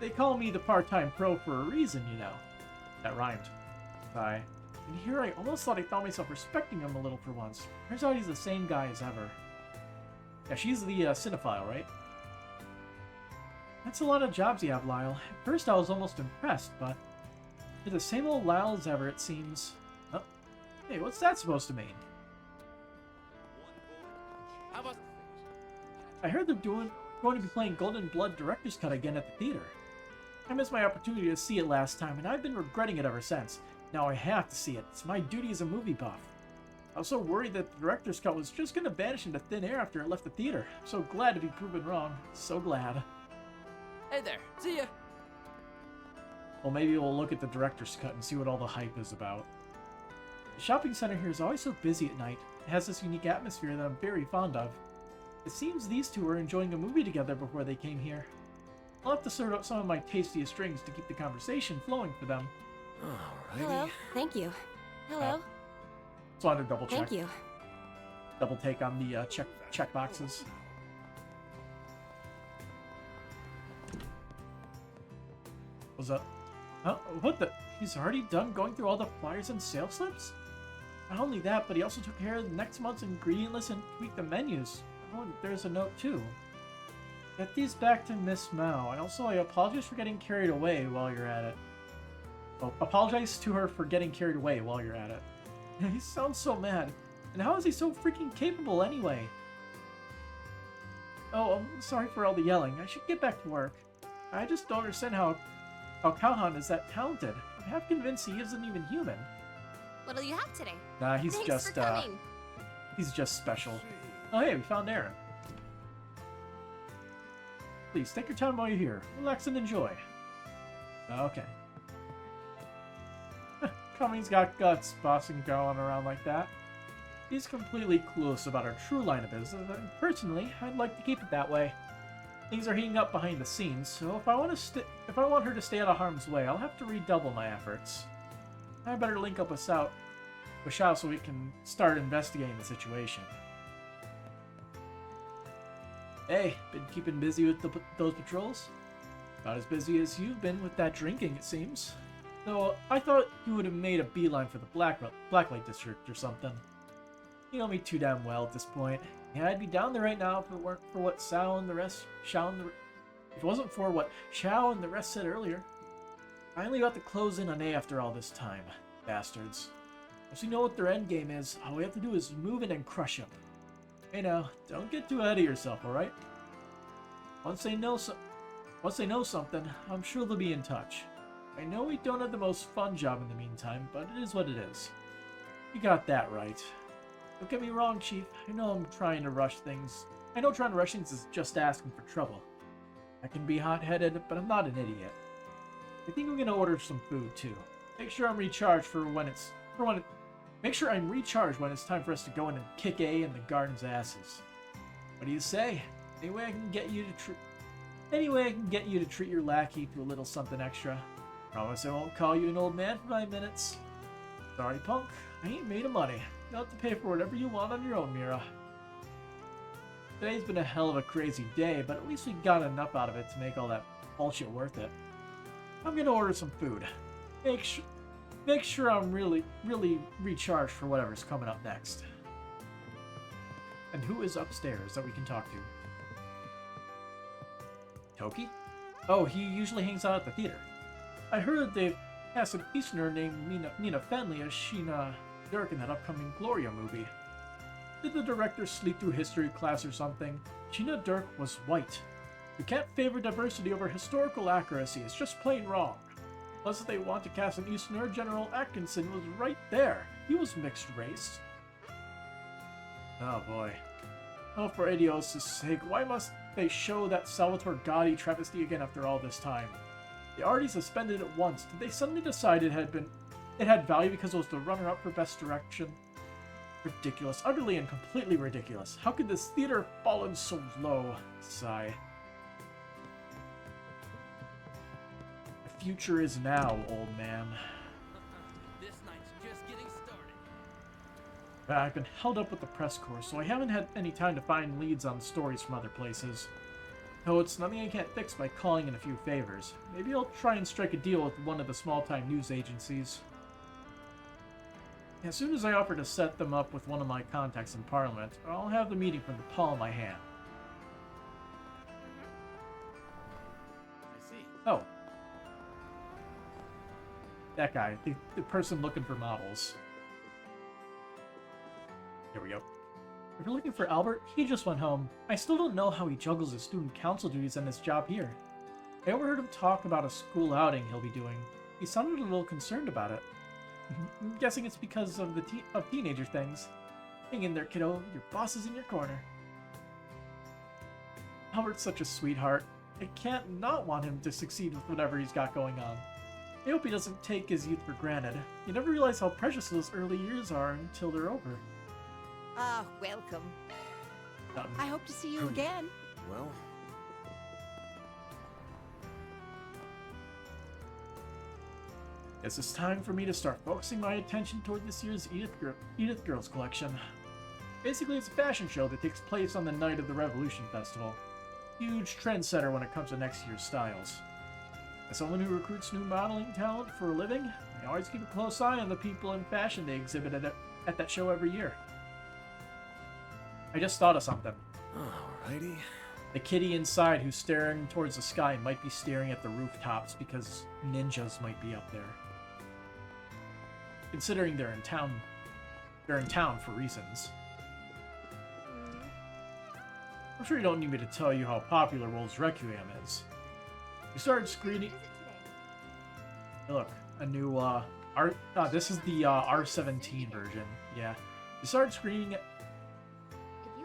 They call me the part-time pro for a reason, you know. That rhymed. Sigh. And here I almost thought I found myself respecting him a little for once. Turns out he's the same guy as ever. Yeah, she's the cinephile, right? That's a lot of jobs you have, Lyle. At first I was almost impressed, but you're the same old Lyle as ever, it seems. Oh. Hey, what's that supposed to mean? How about I heard they're going to be playing Golden Blood Director's Cut again at the theater. I missed my opportunity to see it last time, and I've been regretting it ever since. Now I have to see it. It's my duty as a movie buff. I was so worried that the Director's Cut was just going to vanish into thin air after it left the theater. I'm so glad to be proven wrong. So glad. Hey there, see ya. Well, maybe we'll look at the Director's Cut and see what all the hype is about. The shopping center here is always so busy at night. It has this unique atmosphere that I'm very fond of. It seems these two were enjoying a movie together before they came here. I'll have to sort out some of my tastiest drinks to keep the conversation flowing for them. Alrighty. Hello. Thank you. Hello. Just wanted to double check. Thank you. Double take on the check boxes. What's up? Huh? What the? He's already done going through all the flyers and sales slips? Not only that, but he also took care of next month's ingredient list and tweaked the menus. Oh, and there's a note too. Get these back to Miss Mao. And also, I apologize for getting carried away while you're at it. Oh, apologize to her for getting carried away while you're at it. He sounds so mad. And how is he so freaking capable anyway? Oh, I'm sorry for all the yelling. I should get back to work. I just don't understand how Calhoun is that talented. I'm half convinced he isn't even human. What'll you have today? Nah, he's Thanks just for coming. he's just special. Oh hey, we found Aaron. Please take your time while you're here. Relax and enjoy. Okay. Cummings got guts bossing going around like that. He's completely clueless about our true line of business, and personally, I'd like to keep it that way. Things are heating up behind the scenes, so if I want her to stay out of harm's way, I'll have to redouble my efforts. I better link up with Xiao so we can start investigating the situation. Hey, been keeping busy with those patrols? Not as busy as you've been with that drinking, it seems. Though I thought you would have made a beeline for the Blacklight District or something. You know me too damn well at this point. Yeah, I'd be down there right now if it weren't for what if it wasn't for what Xiao and the rest said earlier. Finally got to close in on A after all this time. Bastards. Once we know what their endgame is, all we have to do is move in and crush them. Hey now, don't get too ahead of yourself, alright? Once they know something, I'm sure they'll be in touch. I know we don't have the most fun job in the meantime, but it is what it is. You got that right. Don't get me wrong, Chief. I know trying to rush things is just asking for trouble. I can be hot-headed, but I'm not an idiot. I think I'm gonna order some food too. Make sure I'm recharged for when Make sure I'm recharged when it's time for us to go in and kick A in the garden's asses. What do you say? Anyway, I can get you to treat your lackey to a little something extra. Promise I won't call you an old man for 5 minutes. Sorry, punk. I ain't made of money. You'll have to pay for whatever you want on your own, Mira. Today's been a hell of a crazy day, but at least we got enough out of it to make all that bullshit worth it. I'm gonna order some food. Make sure I'm really recharged for whatever's coming up next. And who is upstairs that we can talk to? Toki? Oh, he usually hangs out at the theater. I heard they've cast an Easterner named Nina Fenley as Sheena Dirk in that upcoming Gloria movie. Did the director sleep through history class or something? Sheena Dirk was white. You can't favor diversity over historical accuracy, it's just plain wrong. Plus, if they want to cast an Easterner, General Atkinson was right there. He was mixed race. Oh boy. Oh, for Idios' sake, why must they show that Salvatore Gotti travesty again after all this time? They already suspended it once. Did they suddenly decide it had value because it was the runner-up for Best Direction? Ridiculous. Utterly and completely ridiculous. How could this theater have fallen so low? Sigh. The future is now, old man. This night's just getting started. I've been held up with the press corps, so I haven't had any time to find leads on stories from other places. Though it's nothing I can't fix by calling in a few favors. Maybe I'll try and strike a deal with one of the small-time news agencies. As soon as I offer to set them up with one of my contacts in Parliament, I'll have the meeting from the palm of my hand. I see. Oh. That guy, the person looking for models. Here we go. If you're looking for Albert, he just went home. I still don't know how he juggles his student council duties and his job here. I overheard him talk about a school outing he'll be doing. He sounded a little concerned about it. I'm guessing it's because of the teenager things. Hang in there, kiddo. Your boss is in your corner. Albert's such a sweetheart. I can't not want him to succeed with whatever he's got going on. I hope he doesn't take his youth for granted. You never realize how precious those early years are until they're over. Ah, welcome. I hope to see you again. Well, Guess it's time for me to start focusing my attention toward this year's Edith Girls collection. Basically, it's a fashion show that takes place on the night of the Revolution Festival. Huge trendsetter when it comes to next year's styles. As someone who recruits new modeling talent for a living, I always keep a close eye on the people in fashion they exhibit at that show every year. I just thought of something. alrighty. The kitty inside who's staring towards the sky might be staring at the rooftops because ninjas might be up there. Considering they're in town for reasons. I'm sure you don't need me to tell you how popular Wolves Requiem is. We started screening... Hey, look, a new, this is the, R17 version. Yeah. We started screening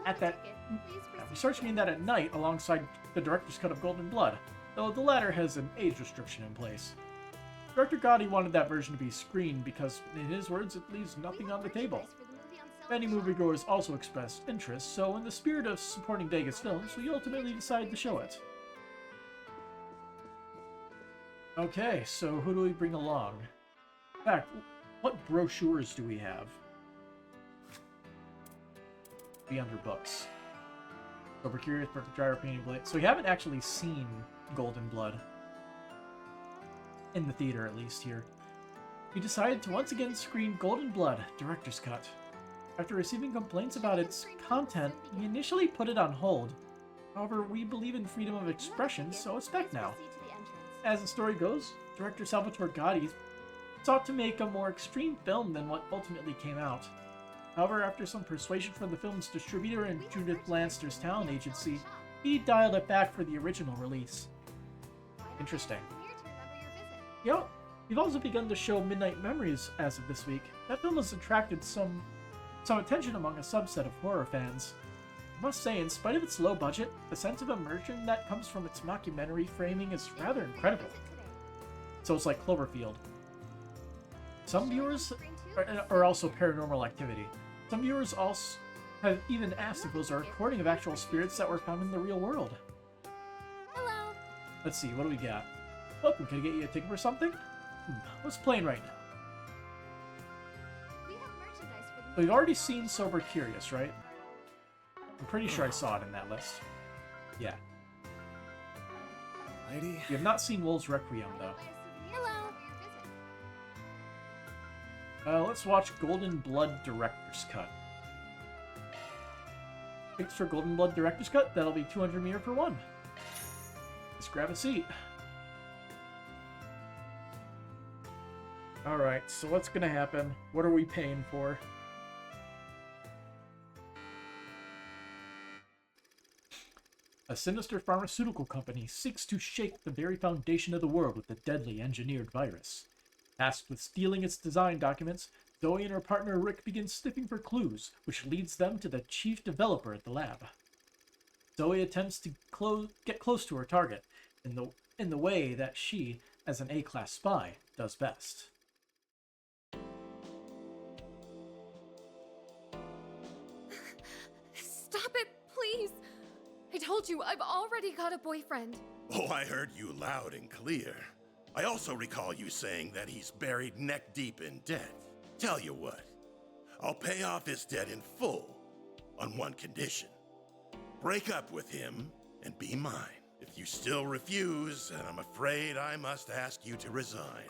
we started screening that at night alongside the director's cut of Golden Blood, though the latter has an age restriction in place. Director Gotti wanted that version to be screened because, in his words, it leaves nothing on the table. Many moviegoers also expressed interest, so in the spirit of supporting Vegas films, we ultimately decided to show it. Okay, so who do we bring along? In fact, what brochures do we have? Be under books. Sober Curious, Perfect Driver, Painting Blade. So we haven't actually seen Golden Blood. In the theater, at least, here. We decided to once again screen Golden Blood, Director's Cut. After receiving complaints about its content, we initially put it on hold. However, we believe in freedom of expression, so it's back now. As the story goes, director Salvatore Gotti sought to make a more extreme film than what ultimately came out. However, after some persuasion from the film's distributor and Judith Lanster's talent agency, he dialed it back for the original release. Interesting. Yo, we've also begun to show Midnight Memories as of this week. That film has attracted some attention among a subset of horror fans. I must say, in spite of its low budget, the sense of immersion that comes from its mockumentary framing is rather incredible. So it's like Cloverfield. Some viewers are also paranormal activity. Some viewers also have even asked if those are a recording of actual spirits that were found in the real world. Hello. Let's see, what do we got? Welcome, can I get you a ticket for something? What's playing right now? We have merchandise for the We've already seen Sober Curious, right? I'm pretty sure I saw it in that list. Yeah. Lady? We have not seen Wolves Requiem, though. Hello. Let's watch Golden Blood Director's Cut. Thanks for Golden Blood Director's Cut. That'll be 200 meter for one. Let's grab a seat. Alright, so what's gonna happen? What are we paying for? A sinister pharmaceutical company seeks to shake the very foundation of the world with a deadly engineered virus. Tasked with stealing its design documents, Zoe and her partner Rick begin sniffing for clues, which leads them to the chief developer at the lab. Zoe attempts to get close to her target, in the way that she, as an A-class spy, does best. Stop it, please! I told you, I've already got a boyfriend. Oh, I heard you loud and clear. I also recall you saying that he's buried neck deep in debt. Tell you what, I'll pay off his debt in full on one condition. Break up with him and be mine. If you still refuse, then I'm afraid I must ask you to resign.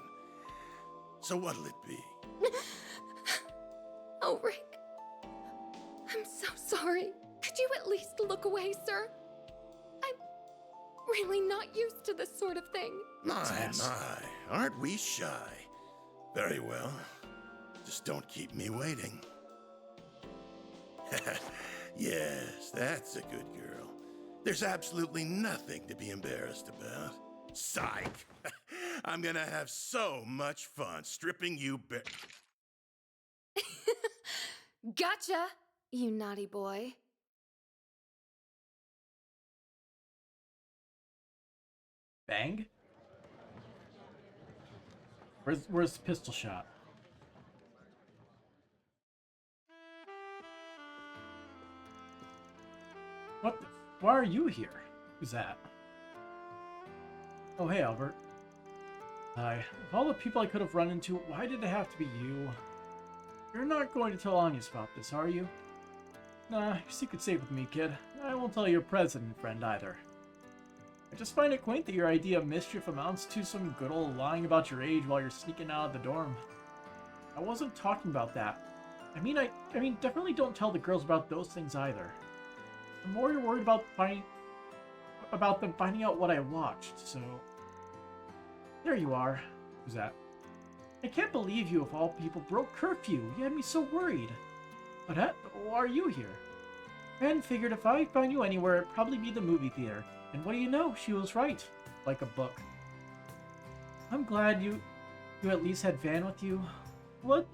So what'll it be? Oh, Rick. I'm so sorry. Could you at least look away, sir? I'm really not used to this sort of thing. My, aren't we shy? Very well. Just don't keep me waiting. Yes, that's a good girl. There's absolutely nothing to be embarrassed about. Psych! I'm gonna have so much fun stripping you bare. Gotcha, you naughty boy. Bang? Where's the pistol shot? Why are you here? Who's that? Oh, hey, Albert. Hi. Of all the people I could have run into, why did it have to be you? You're not going to tell Agnes about this, are you? Nah, your secret's safe with me, kid. I won't tell your president friend either. I just find it quaint that your idea of mischief amounts to some good old lying about your age while you're sneaking out of the dorm. I wasn't talking about that. I mean, definitely don't tell the girls about those things either. I'm more worried about them finding out what I watched, so... There you are. Who's that? I can't believe you, of all people, broke curfew. You had me so worried. But why are you here? Ben figured if I found you anywhere, it'd probably be the movie theater. And what do you know? She was right. Like a book. I'm glad you at least had Van with you. What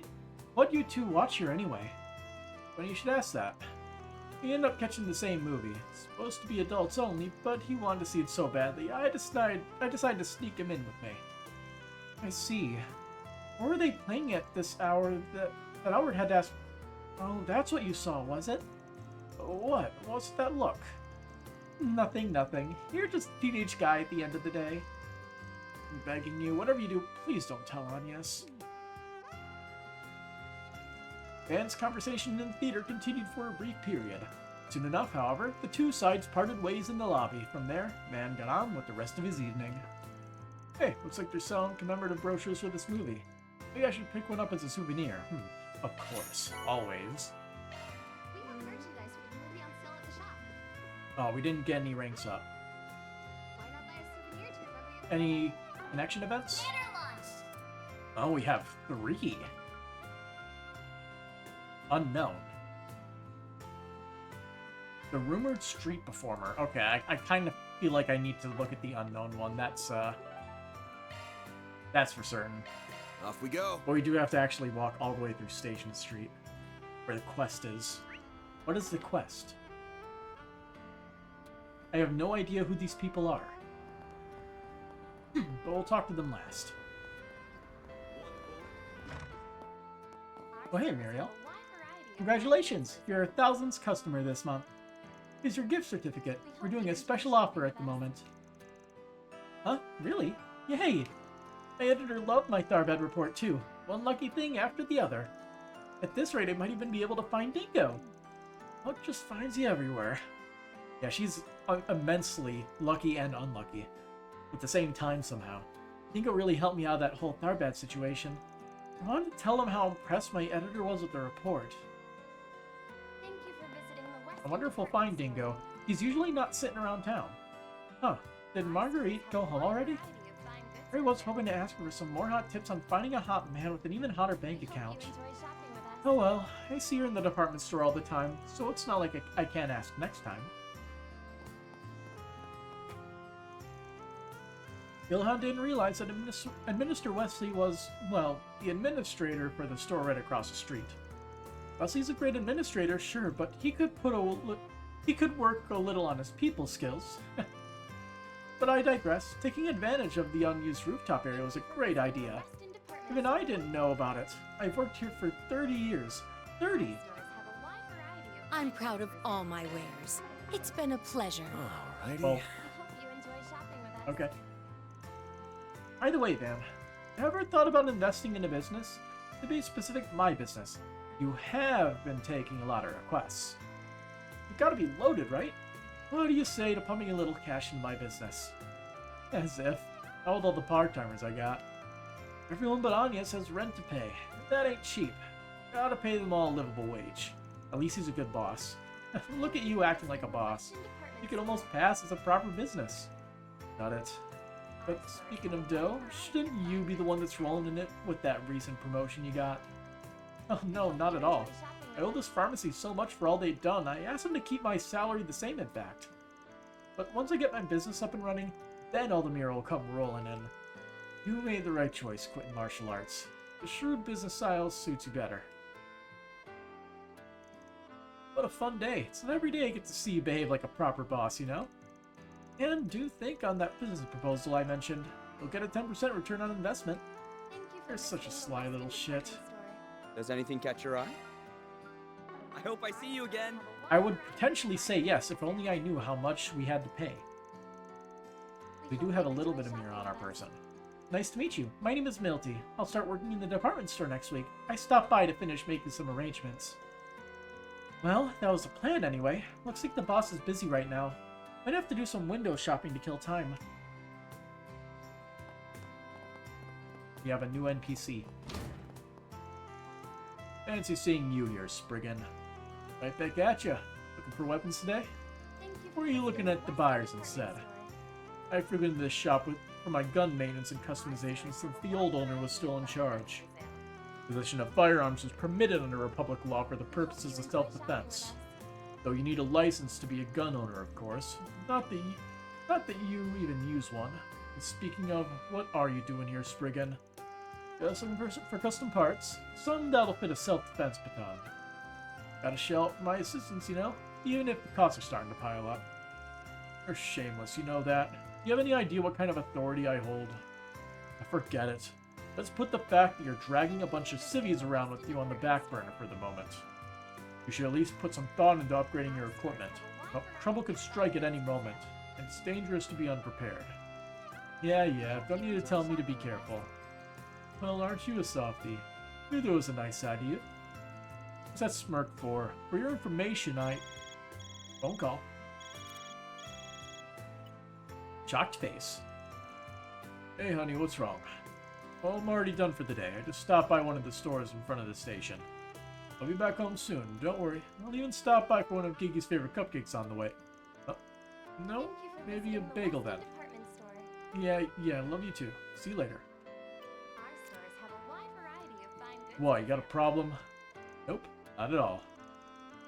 you two watch here anyway? Well, you should ask that. We end up catching the same movie. It's supposed to be adults only, but he wanted to see it so badly, I decided to sneak him in with me. I see. Where were they playing at this hour that Albert had to ask? Oh, that's what you saw, was it? What? What's that look? Nothing. You're just a teenage guy at the end of the day. I'm begging you, whatever you do, please don't tell Agnes. Van's conversation in the theater continued for a brief period. Soon enough, however, the two sides parted ways in the lobby. From there, Van got on with the rest of his evening. Hey, looks like they're selling commemorative brochures for this movie. Maybe I should pick one up as a souvenir. Of course. Always. We have merchandise for the movie on sale at the shop. Oh, we didn't get any ranks up. Why not buy a souvenir to remember your Any connection events? banner launch? Oh, we have 3. Unknown. The rumored street performer. Okay, I kind of feel like I need to look at the unknown one. That's for certain. Off we go. But we do have to actually walk all the way through Station Street, where the quest is. What is the quest? I have no idea who these people are. But we'll talk to them last. Oh, hey, Muriel. Congratulations! You're our 1000th customer this month. Here's your gift certificate. We're doing a special offer at the moment. Huh? Really? Yay! My editor loved my Tharbad report too. One lucky thing after the other. At this rate, I might even be able to find Dingo. Luck just finds you everywhere. Yeah, she's immensely lucky and unlucky at the same time somehow. Dingo really helped me out of that whole Tharbad situation. I wanted to tell him how impressed my editor was with the report. Thank you for visiting the West. I wonder if we'll find Dingo. He's usually not sitting around town. Huh. Did Marguerite go home already? I was hoping to ask her for some more hot tips on finding a hot man with an even hotter bank account. Oh well, I see her in the department store all the time, so it's not like I can't ask next time. Ilhan didn't realize that Administrator Wesley was, well, the administrator for the store right across the street. Wesley's a great administrator, sure, but he could work a little on his people skills. But I digress. Taking advantage of the unused rooftop area was a great idea. Even I didn't know about it. I've worked here for 30 years. 30! I'm proud of all my wares. It's been a pleasure. Alrighty. Well, I hope you enjoy shopping with us. okay. Either way, Van, have you ever thought about investing in a business? To be specific, my business. You have been taking a lot of requests. You've got to be loaded, right? What do you say to pumping a little cash in my business? As if. How with all the part-timers I got. Everyone but Anya has rent to pay. That ain't cheap. Gotta pay them all a livable wage. At least he's a good boss. Look at you acting like a boss. You could almost pass as a proper business. Got it. But speaking of dough, shouldn't you be the one that's rolling in it with that recent promotion you got? Oh no, not at all. I owe this pharmacy so much for all they've done, I asked them to keep my salary the same in fact. But once I get my business up and running, then all the mirror will come rolling in. You made the right choice quitting martial arts. The shrewd business style suits you better. What a fun day. It's not every day I get to see you behave like a proper boss, you know? And do think on that business proposal I mentioned. You'll get a 10% return on investment. You're such a sly little shit. Does anything catch your eye? I hope I see you again. I would potentially say yes if only I knew how much we had to pay. We do have a little bit of mirror on our person. Nice to meet you. My name is Milty. I'll start working in the department store next week. I stopped by to finish making some arrangements. Well, that was the plan anyway. Looks like the boss is busy right now. Might have to do some window shopping to kill time. We have a new NPC. Fancy seeing you here, Spriggan. Right back at ya. Looking for weapons today? Or are you looking at the buyers instead? I frequented this shop for my gun maintenance and customization since the old owner was still in charge. Possession of firearms is permitted under Republic law for the purposes of self-defense. Though you need a license to be a gun owner, of course. Not that you even use one. And speaking of, what are you doing here, Spriggan? Just looking for custom parts. Some that'll fit a self-defense baton. Gotta shell out for my assistance, you know? Even if the costs are starting to pile up. You're shameless, you know that. Do you have any idea what kind of authority I hold? Forget it. Let's put the fact that you're dragging a bunch of civvies around with you on the back burner for the moment. You should at least put some thought into upgrading your equipment. Trouble could strike at any moment, and it's dangerous to be unprepared. Yeah, don't need to tell me to be careful. Well, aren't you a softie? Knew there was a nice side to you. What's that smirk for? For your information, Phone call. Shocked face. Hey, honey, what's wrong? Well, I'm already done for the day. I just stopped by one of the stores in front of the station. I'll be back home soon, don't worry. I'll even stop by for one of Gigi's favorite cupcakes on the way. No? Maybe a bagel then. Yeah, love you too. See you later. What, you got a problem? Nope, not at all.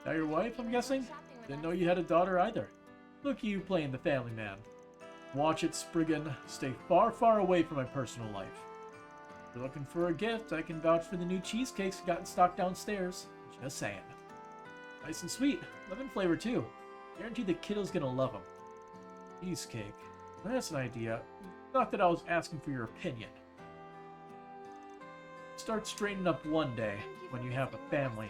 Now your wife, I'm guessing? Didn't know you had a daughter either. Look at you playing the family man. Watch it, Spriggan. Stay far, far away from my personal life. If you're looking for a gift, I can vouch for the new cheesecakes you got in stock downstairs. Just saying. Nice and sweet. Lemon flavor too. Guarantee the kiddo's gonna love them. Cheesecake. That's an idea. Not that I was asking for your opinion. start straightening up one day when you have a family.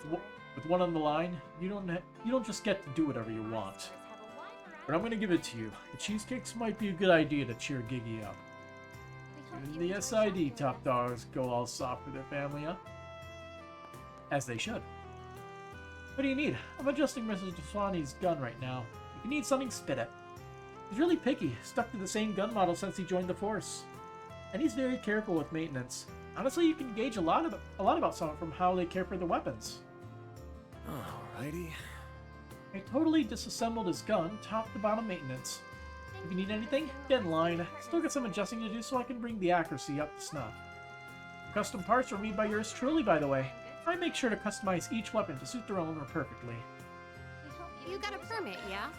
With one on the line, you don't just get to do whatever you want. But I'm gonna give it to you. The cheesecakes might be a good idea to cheer Giggy up. Even the SID top dogs go all soft for their family, huh? As they should. What do you need? I'm adjusting Mrs. Daswani's gun right now. If you need something, spit it. He's really picky, stuck to the same gun model since he joined the force. And he's very careful with maintenance. Honestly, you can gauge a lot about someone from how they care for their weapons. Alrighty. I totally disassembled his gun, top to bottom maintenance. If you need anything, get in line. Still got some adjusting to do so I can bring the accuracy up to snuff. Custom parts were made by yours truly, by the way. I make sure to customize each weapon to suit their owner perfectly. You got a permit, yeah?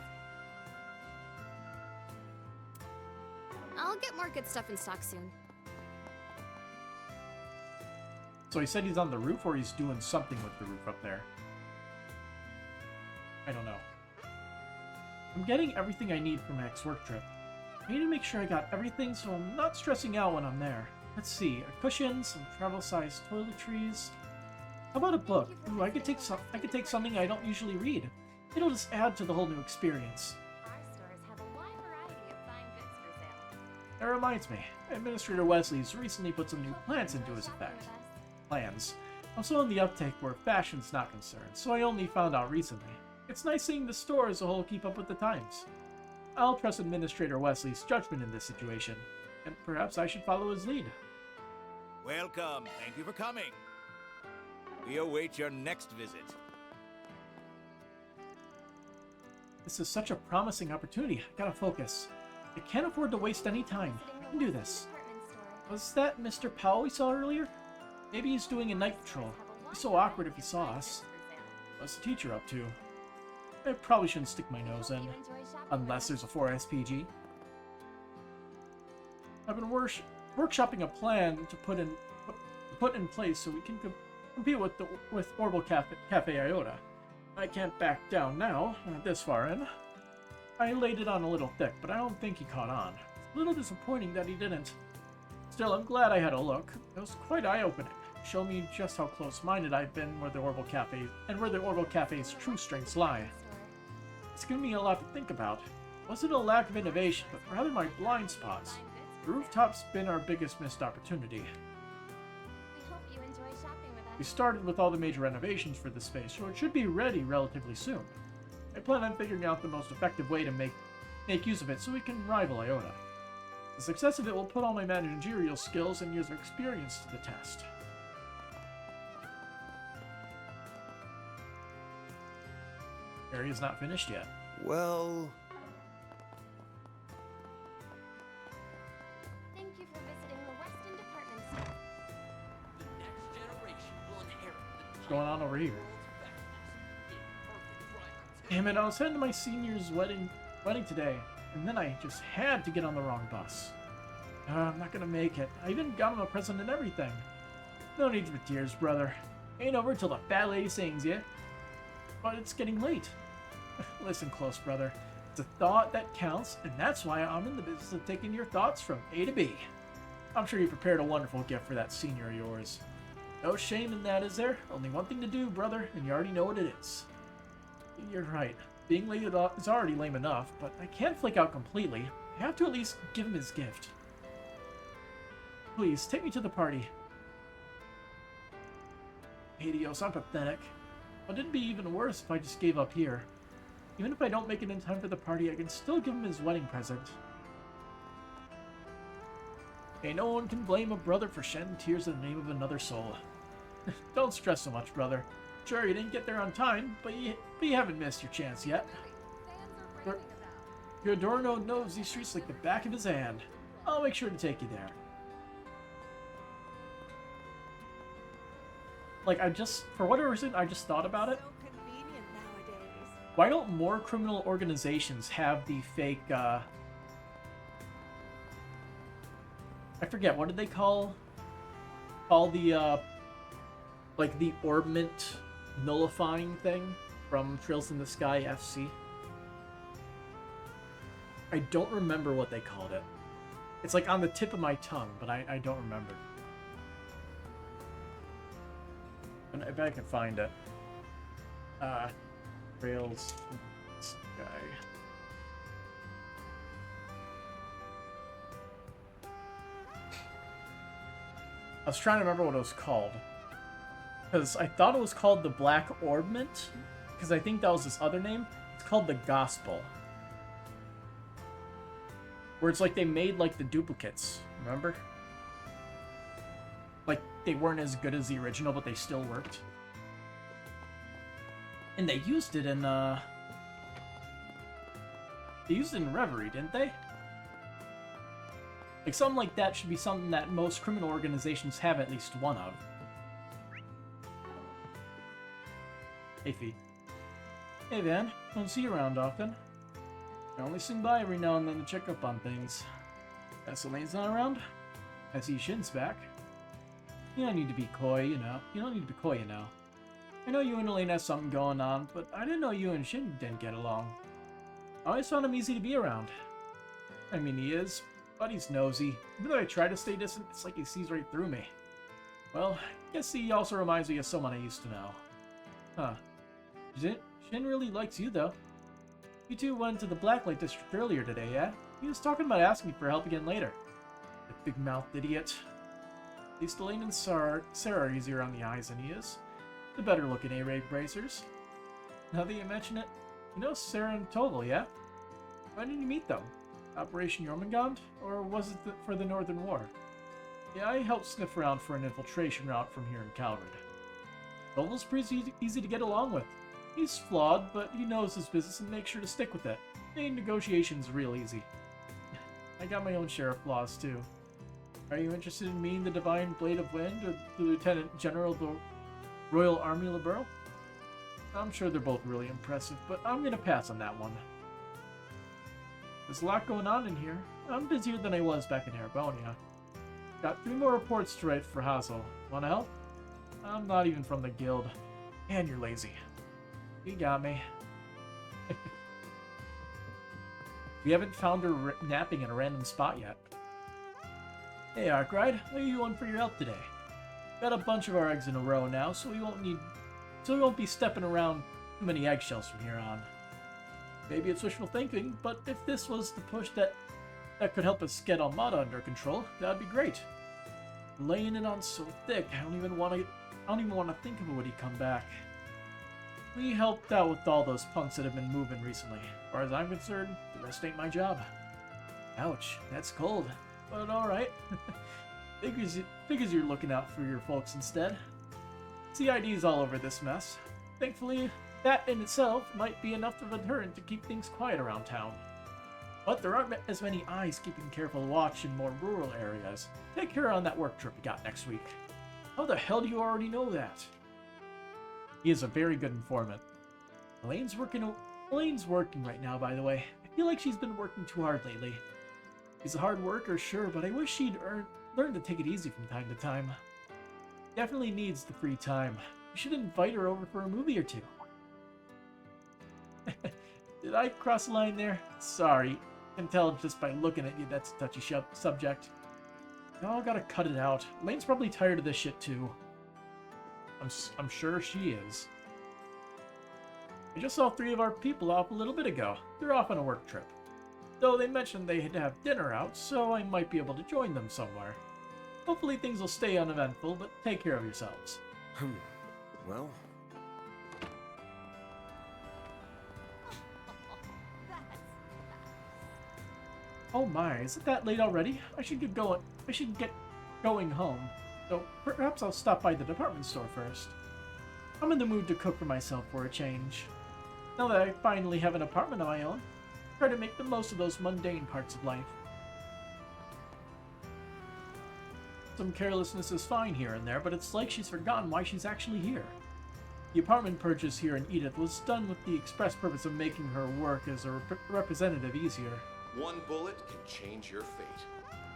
I'll get more good stuff in stock soon. So he said he's on the roof, or he's doing something with the roof up there? I don't know. I'm getting everything I need for my next work trip. I need to make sure I got everything so I'm not stressing out when I'm there. Let's see, a cushion, some travel-sized toiletries. How about a book? Ooh, I could take something I don't usually read. It'll just add to the whole new experience. Our stores have a wide variety of fine goods for sale. That reminds me, Administrator Wesley's recently put some new plans into his effect. Plans. I'm still in the uptake where fashion's not concerned, so I only found out recently. It's nice seeing the store as a whole keep up with the times. I'll trust Administrator Wesley's judgment in this situation, and perhaps I should follow his lead. Welcome. Thank you for coming. We await your next visit. This is such a promising opportunity. I gotta focus. I can't afford to waste any time. I can do this. Was that Mr. Powell we saw earlier? Maybe he's doing a night patrol. It'd be so awkward if he saw us. What's the teacher up to? I probably shouldn't stick my nose in. Unless there's a 4S PG. I've been workshopping a plan to put in place so we can compete with Orbital Cafe Iota. I can't back down now, not this far in. I laid it on a little thick, but I don't think he caught on. It's a little disappointing that he didn't. Still, I'm glad I had a look. It was quite eye-opening. Showed me just how close-minded I've been where the Orbital Cafe's true strengths lie. It's given me a lot to think about. It wasn't a lack of innovation, but rather my blind spots. The rooftop's been our biggest missed opportunity. We hope you enjoy shopping with us. We started with all the major renovations for the space, so it should be ready relatively soon. I plan on figuring out the most effective way to make use of it so we can rival Iota. The success of it will put all my managerial skills and years of experience to the test. Area's not finished yet. Well, Thank you for visiting the Weston Department Store. The next generation will inherit the What's going on over here? Damn it, I was heading to my senior's wedding today, and then I just had to get on the wrong bus. I'm not gonna make it. I even got him a present and everything. No need for tears, brother. Ain't over till the fat lady sings, yeah? But it's getting late. Listen close, brother. It's a thought that counts, and that's why I'm in the business of taking your thoughts from A to B. I'm sure you prepared a wonderful gift for that senior of yours. No shame in that, is there? Only one thing to do, brother, and you already know what it is. You're right. Being late is already lame enough, but I can't flake out completely. I have to at least give him his gift. Please, take me to the party. Adios, I'm pathetic. But it'd be even worse if I just gave up here. Even if I don't make it in time for the party, I can still give him his wedding present. Hey, no one can blame a brother for shedding tears in the name of another soul. Don't stress so much, brother. Sure, you didn't get there on time, but you haven't missed your chance yet. Your Adorno knows these streets like the back of his hand. I'll make sure to take you there. Like, for whatever reason, I just thought about it. So convenient nowadays. Why don't more criminal organizations have the fake, I forget, what did they call the, like, the orbment nullifying thing from Trails in the Sky FC? I don't remember what they called it. It's, like, on the tip of my tongue, but I don't remember. I bet I can find it. Trails. This guy. I was trying to remember what it was called. Because I thought it was called the Black Orbment. Because I think that was his other name. It's called the Gospel. Where it's like they made like the duplicates. Remember? Like they weren't as good as the original, but they still worked. And they used it in Reverie, didn't they? Like something like that should be something that most criminal organizations have at least one of. Hey, Fee. Hey, Van. Don't see you around often. I only swing by every now and then to check up on things. Elaine's not around? I see Shin's back. You don't need to be coy, you know. I know you and Elaine have something going on, but I didn't know you and Shin didn't get along. I always found him easy to be around. I mean, he is, but he's nosy. Even though I try to stay distant, it's like he sees right through me. Well, I guess he also reminds me of someone I used to know. Huh. Shin really likes you, though. You two went to the Blacklight District earlier today, yeah? He was talking about asking for help again later. That big-mouthed idiot. At least Elaine and Sarah are easier on the eyes than he is. The better-looking A-Raid bracers. Now that you mention it, you know Sarah and Toval, yeah? When did you meet them? Operation Jormungand? Or was it for the Northern War? Yeah, I helped sniff around for an infiltration route from here in Calvard. Toval's pretty easy to get along with. He's flawed, but he knows his business and makes sure to stick with it. Making negotiations real easy. I got my own share of flaws, too. Are you interested in meeting the Divine Blade of Wind or the Lieutenant General of the Royal Army Liberal? I'm sure they're both really impressive, but I'm gonna pass on that one. There's a lot going on in here. I'm busier than I was back in Arabonia. Got 3 more reports to write for Hazel. Wanna help? I'm not even from the guild. And you're lazy. You got me. We haven't found her napping in a random spot yet. Hey, Arkride, what are you on for your help today? Got a bunch of our eggs in a row now, so we won't be stepping around too many eggshells from here on. Maybe it's wishful thinking, but if this was the push that could help us get Almada under control, that'd be great. Laying it on so thick, I don't even want to think of it when he come back. We helped out with all those punks that have been moving recently. As far as I'm concerned, the rest ain't my job. Ouch, that's cold. But alright. Figures you're looking out for your folks instead. CID's all over this mess. Thankfully, that in itself might be enough of a deterrent to keep things quiet around town. But there aren't as many eyes keeping careful watch in more rural areas. Take care on that work trip we got next week. How the hell do you already know that? He is a very good informant. Elaine's working right now, by the way. I feel like she's been working too hard lately. She's a hard worker, sure, but I wish she'd learn to take it easy from time to time. Definitely needs the free time. We should invite her over for a movie or two. Did I cross the line there? Sorry. I can tell just by looking at you that's a touchy subject. Y'all gotta cut it out. Elaine's probably tired of this shit too. I'm sure she is. I just saw 3 of our people off a little bit ago. They're off on a work trip. Though they mentioned they had to have dinner out, so I might be able to join them somewhere. Hopefully things will stay uneventful, but take care of yourselves. Well, Oh my, is it that late already? I should get going home. So perhaps I'll stop by the department store first. I'm in the mood to cook for myself for a change. Now that I finally have an apartment of my own, try to make the most of those mundane parts of life. Some carelessness is fine here and there, but it's like she's forgotten why she's actually here. The apartment purchase here in Edith was done with the express purpose of making her work as a representative easier. One bullet can change your fate.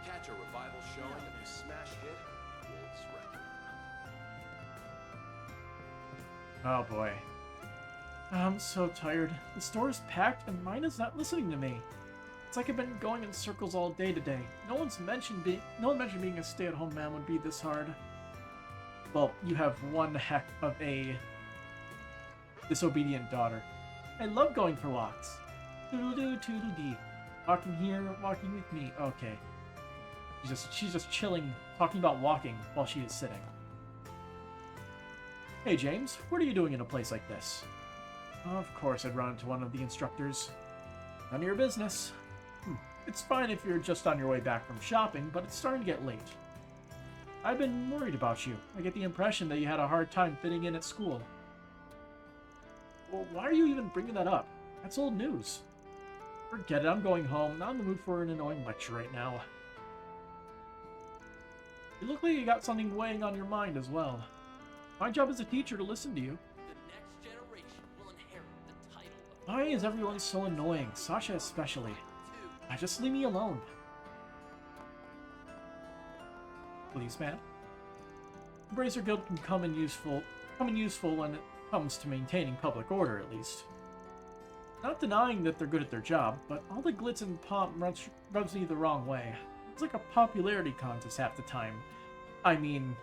Catch a revival showing of his smash hit, Wolf's Requiem. Oh boy. I'm so tired. The store's packed and mine is not listening to me. It's like I've been going in circles all day today. No one mentioned being a stay-at-home man would be this hard. Well, you have one heck of a disobedient daughter. I love going for walks. Toodle-doo, toodle-dee. Walking here, walking with me. Okay. She's just chilling, talking about walking while she is sitting. Hey, James, what are you doing in a place like this? Of course I'd run into one of the instructors. None of your business. It's fine if you're just on your way back from shopping, but it's starting to get late. I've been worried about you. I get the impression that you had a hard time fitting in at school. Well, why are you even bringing that up? That's old news. Forget it, I'm going home. Not in the mood for an annoying lecture right now. You look like you got something weighing on your mind as well. My job as a teacher to listen to you. The next generation will inherit the title of Why is everyone so annoying? Sasha especially. Just leave me alone. Please, man. The Bracer Guild can come in useful when it comes to maintaining public order, at least. Not denying that they're good at their job, but all the glitz and pomp rubs me the wrong way. It's like a popularity contest half the time. I mean,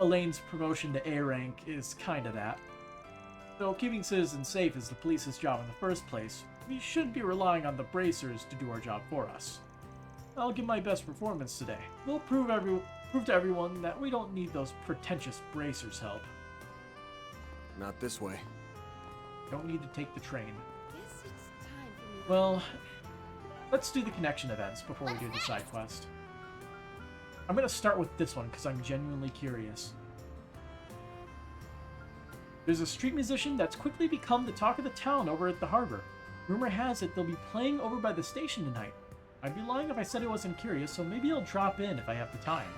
Elaine's promotion to A rank is kinda that. Though keeping citizens safe is the police's job in the first place, we shouldn't be relying on the bracers to do our job for us. I'll give my best performance today. We'll prove to everyone that we don't need those pretentious bracers' help. Not this way. Don't need to take the train. Guess it's time for me. Well, let's do the connection events before we do the side quest. I'm gonna start with this one because I'm genuinely curious. There's a street musician that's quickly become the talk of the town over at the harbor. Rumor has it they'll be playing over by the station tonight. I'd be lying if I said I wasn't curious, so maybe I'll drop in if I have the time.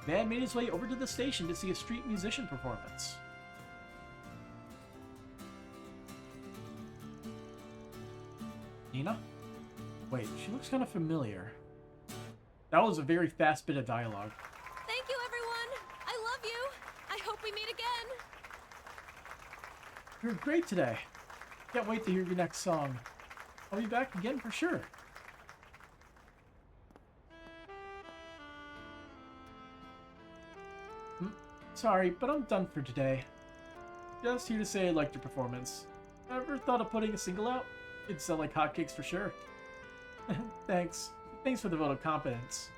Man made his way over to the station to see a street musician performance. Nina? Wait, she looks kind of familiar. That was a very fast bit of dialogue. Thank you, everyone. I love you. I hope we meet again. You're great today. Can't wait to hear your next song. I'll be back again for sure. Sorry, but I'm done for today. Just here to say I liked your performance. Ever thought of putting a single out? It'd sell like hotcakes for sure. Thanks. Thanks for the vote of confidence.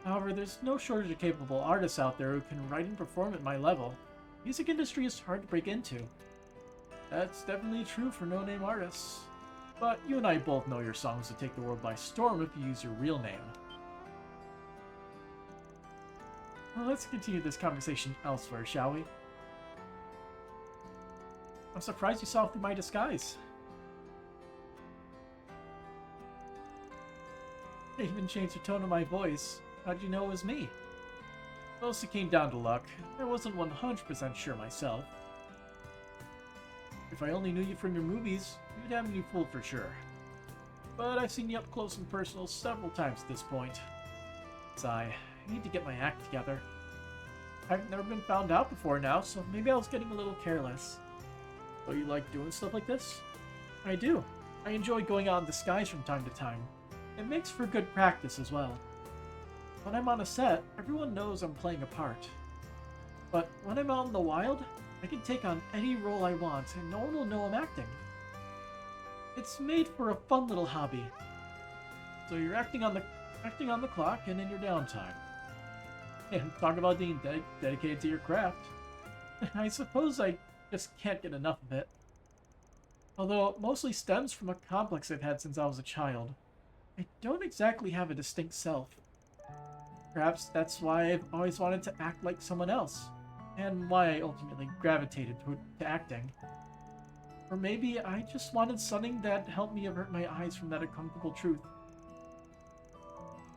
However, there's no shortage of capable artists out there who can write and perform at my level. Music industry is hard to break into. That's definitely true for no-name artists. But you and I both know your songs would take the world by storm if you use your real name. Well, let's continue this conversation elsewhere, shall we? I'm surprised you saw through my disguise. I even changed the tone of my voice. How'd you know it was me? Mostly came down to luck. I wasn't 100% sure myself. If I only knew you from your movies, you'd have me fooled for sure. But I've seen you up close and personal several times at this point. I need to get my act together. I've never been found out before now, so maybe I was getting a little careless. So you like doing stuff like this? I do. I enjoy going out in disguise from time to time. It makes for good practice as well. When I'm on a set, everyone knows I'm playing a part. But when I'm out in the wild, I can take on any role I want and no one will know I'm acting. It's made for a fun little hobby. So you're acting on the clock and in your downtime. And talk about being dedicated to your craft. I suppose I just can't get enough of it. Although it mostly stems from a complex I've had since I was a child. I don't exactly have a distinct self. Perhaps that's why I've always wanted to act like someone else, and why I ultimately gravitated to acting. Or maybe I just wanted something that helped me avert my eyes from that uncomfortable truth.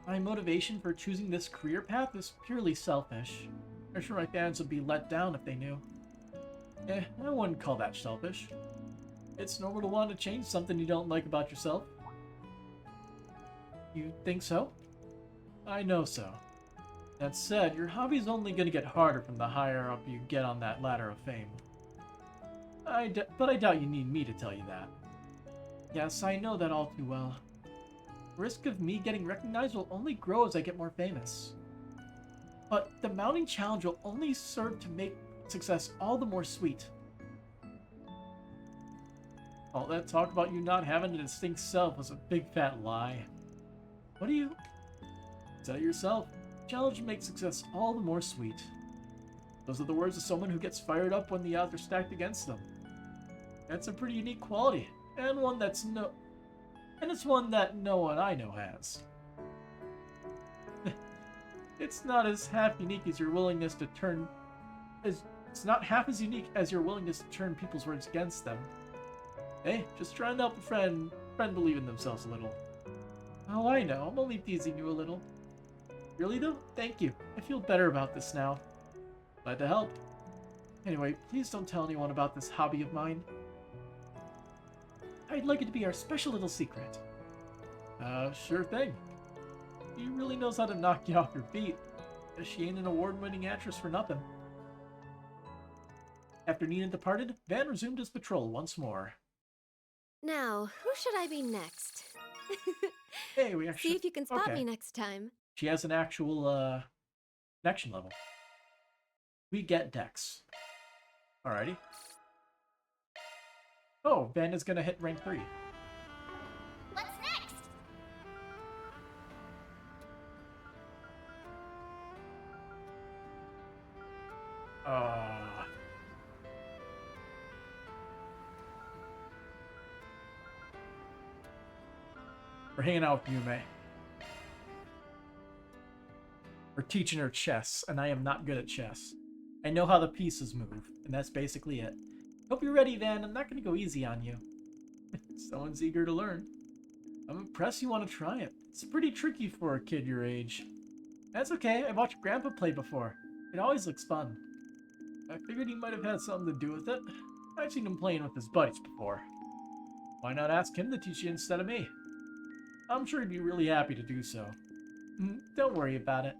My motivation for choosing this career path is purely selfish. I'm sure my fans would be let down if they knew. I wouldn't call that selfish. It's normal to want to change something you don't like about yourself. You think so? I know so. That said, your hobby's only going to get harder from the higher up you get on that ladder of fame. But I doubt you need me to tell you that. Yes, I know that all too well. The risk of me getting recognized will only grow as I get more famous. But the mounting challenge will only serve to make success all the more sweet. All that talk about you not having a distinct self was a big fat lie. What do you... Said it yourself. Challenge will make success all the more sweet. Those are the words of someone who gets fired up when the odds are stacked against them. That's a pretty unique quality, and one that's it's one that no one I know has. It's not as half unique as your willingness to turn... It's not half as unique as your willingness to turn people's words against them. Hey, just trying to help a friend believe in themselves a little. Oh, I know. I'm only teasing you a little. Really, though? Thank you. I feel better about this now. Glad to help. Anyway, please don't tell anyone about this hobby of mine. I'd like it to be our special little secret. Sure thing. She really knows how to knock you off your feet. She ain't an award-winning actress for nothing. After Nina departed, Van resumed his patrol once more. Now, who should I be next? Hey, we actually... See if you can spot me next time. She has an actual, connection level. We get Dex. Alrighty. Oh, Van is gonna hit rank 3. What's next? We're hanging out with Yume. We're teaching her chess, and I am not good at chess. I know how the pieces move, and that's basically it. Hope you're ready, Van. I'm not going to go easy on you. Someone's eager to learn. I'm impressed you want to try it. It's pretty tricky for a kid your age. That's okay. I watched Grandpa play before. It always looks fun. I figured he might have had something to do with it. I've seen him playing with his buddies before. Why not ask him to teach you instead of me? I'm sure he'd be really happy to do so. Don't worry about it.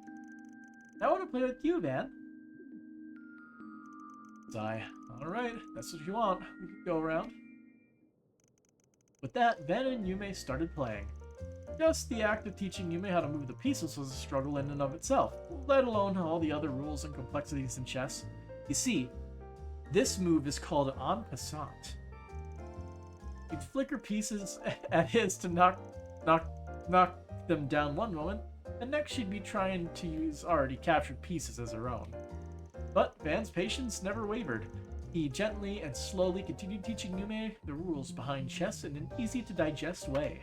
I want to play with you, Van. Sigh. Alright, that's what you want. We can go around. With that, Van and Yume started playing. Just the act of teaching Yume how to move the pieces was a struggle in and of itself, let alone all the other rules and complexities in chess. You see, this move is called en passant. You'd flicker pieces at his to knock them down one moment, and next she'd be trying to use already captured pieces as her own. But Van's patience never wavered. He gently and slowly continued teaching Yume the rules behind chess in an easy-to-digest way.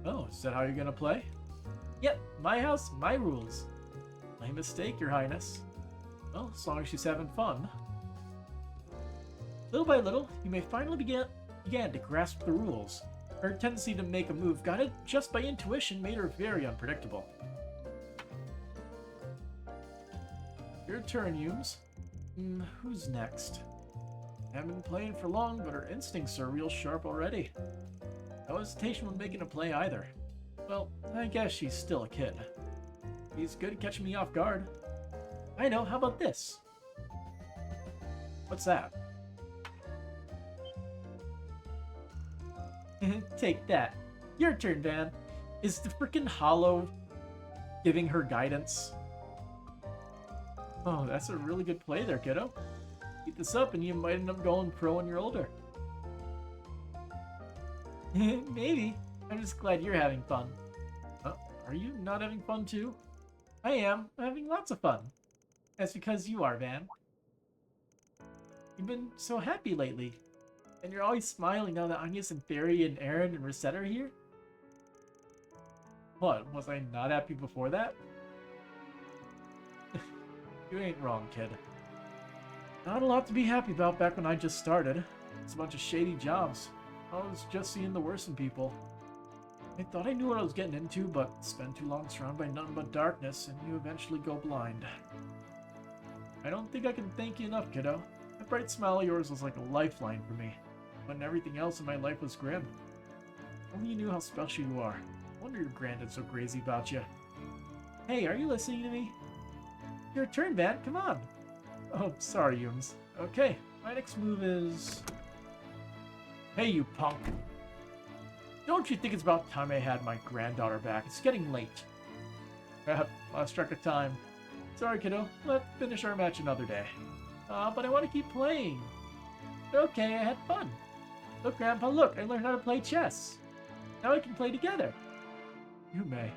Oh, is that how you're gonna play? Yep, my house, my rules. My mistake, Your Highness. Well, as long as she's having fun. Little by little, Yume finally began to grasp the rules. Her tendency to make a move guided just by intuition made her very unpredictable. Your turn, Yumes. Who's next? Haven't been playing for long, but her instincts are real sharp already. No hesitation when making a play either. Well, I guess she's still a kid. She's good at catching me off guard. I know, how about this? What's that? Take that. Your turn, Van. Is the frickin' Hollow giving her guidance? Oh, that's a really good play there, kiddo. Keep this up and you might end up going pro when you're older. Maybe. I'm just glad you're having fun. Are you not having fun too? I am. I'm having lots of fun. That's because you are, Van. You've been so happy lately. And you're always smiling now that Agnes and Barry and Aaron and Rosetta are here? What, was I not happy before that? You ain't wrong, kid. Not a lot to be happy about back when I just started. It's a bunch of shady jobs. I was just seeing the worst in people. I thought I knew what I was getting into, but spend too long surrounded by nothing but darkness, and you eventually go blind. I don't think I can thank you enough, kiddo. That bright smile of yours was like a lifeline for me, when everything else in my life was grim. Only you knew how special you are. No wonder your granddad's so crazy about you. Hey, are you listening to me? Your turn, Van. Come on. Oh, sorry, Yumes. Okay, my next move is... Hey, you punk. Don't you think it's about time I had my granddaughter back? It's getting late. Crap, lost track of time. Sorry, kiddo. Let's finish our match another day. But I want to keep playing. Okay, I had fun. Look, Grandpa, look, I learned how to play chess. Now we can play together. You may.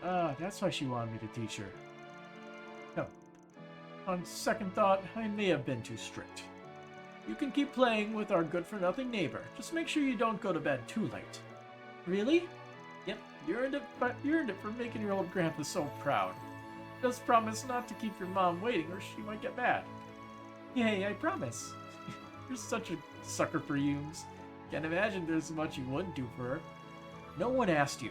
That's why she wanted me to teach her. No. On second thought, I may have been too strict. You can keep playing with our good-for-nothing neighbor. Just make sure you don't go to bed too late. Really? Yep, you earned it for making your old grandpa so proud. Just promise not to keep your mom waiting or she might get mad. Yay, I promise. You're such a sucker for Yumes. Can't imagine there's much you wouldn't do for her. No one asked you.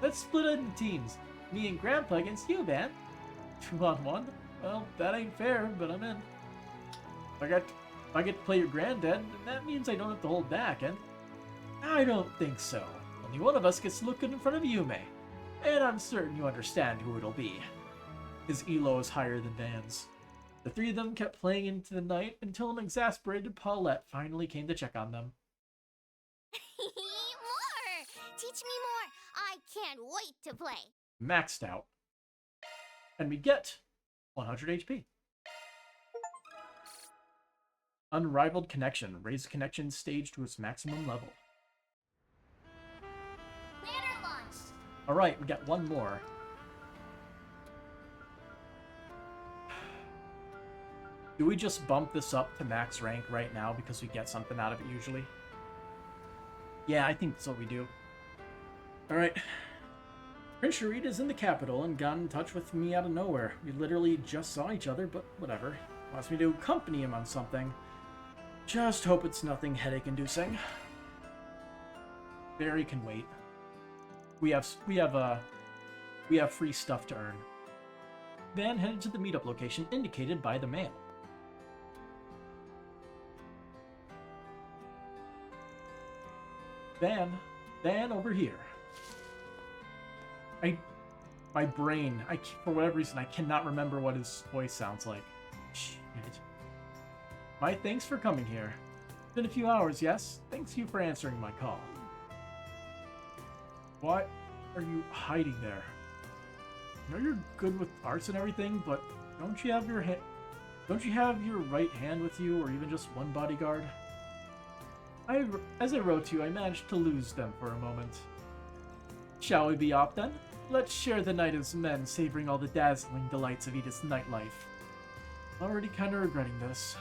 Let's split it into teams. Me and Grandpa against you, man. 2-on-1? Well, that ain't fair, but I'm in. If I get to play your granddad, then that means I don't have to hold back, and I don't think so. Only one of us gets to look good in front of Yume. And I'm certain you understand who it'll be. His elo is higher than Van's. The three of them kept playing into the night until an exasperated Paulette finally came to check on them. More! Teach me more! I can't wait to play! Maxed out. And we get 100 HP. Unrivaled connection. Raise the connection stage to its maximum level. Banner launch! Alright, we got one more. Do we just bump this up to max rank right now because we get something out of it usually? Yeah, I think that's what we do. Alright. Prince Sharita's in the capital and got in touch with me out of nowhere. We literally just saw each other, but whatever. Wants me to accompany him on something. Just hope it's nothing headache-inducing. Barry can wait. We have free stuff to earn. Van headed to the meetup location indicated by the mail. Van over here. My brain, for whatever reason, I cannot remember what his voice sounds like. Shit. My thanks for coming here. It's been a few hours, yes? Thanks you for answering my call. What are you hiding there? I know you're good with arts and everything, but don't you have your right hand with you, or even just one bodyguard? As I wrote to you, I managed to lose them for a moment. Shall we be off then? Let's share the night as men, savoring all the dazzling delights of Edith's nightlife. Already kinda regretting this.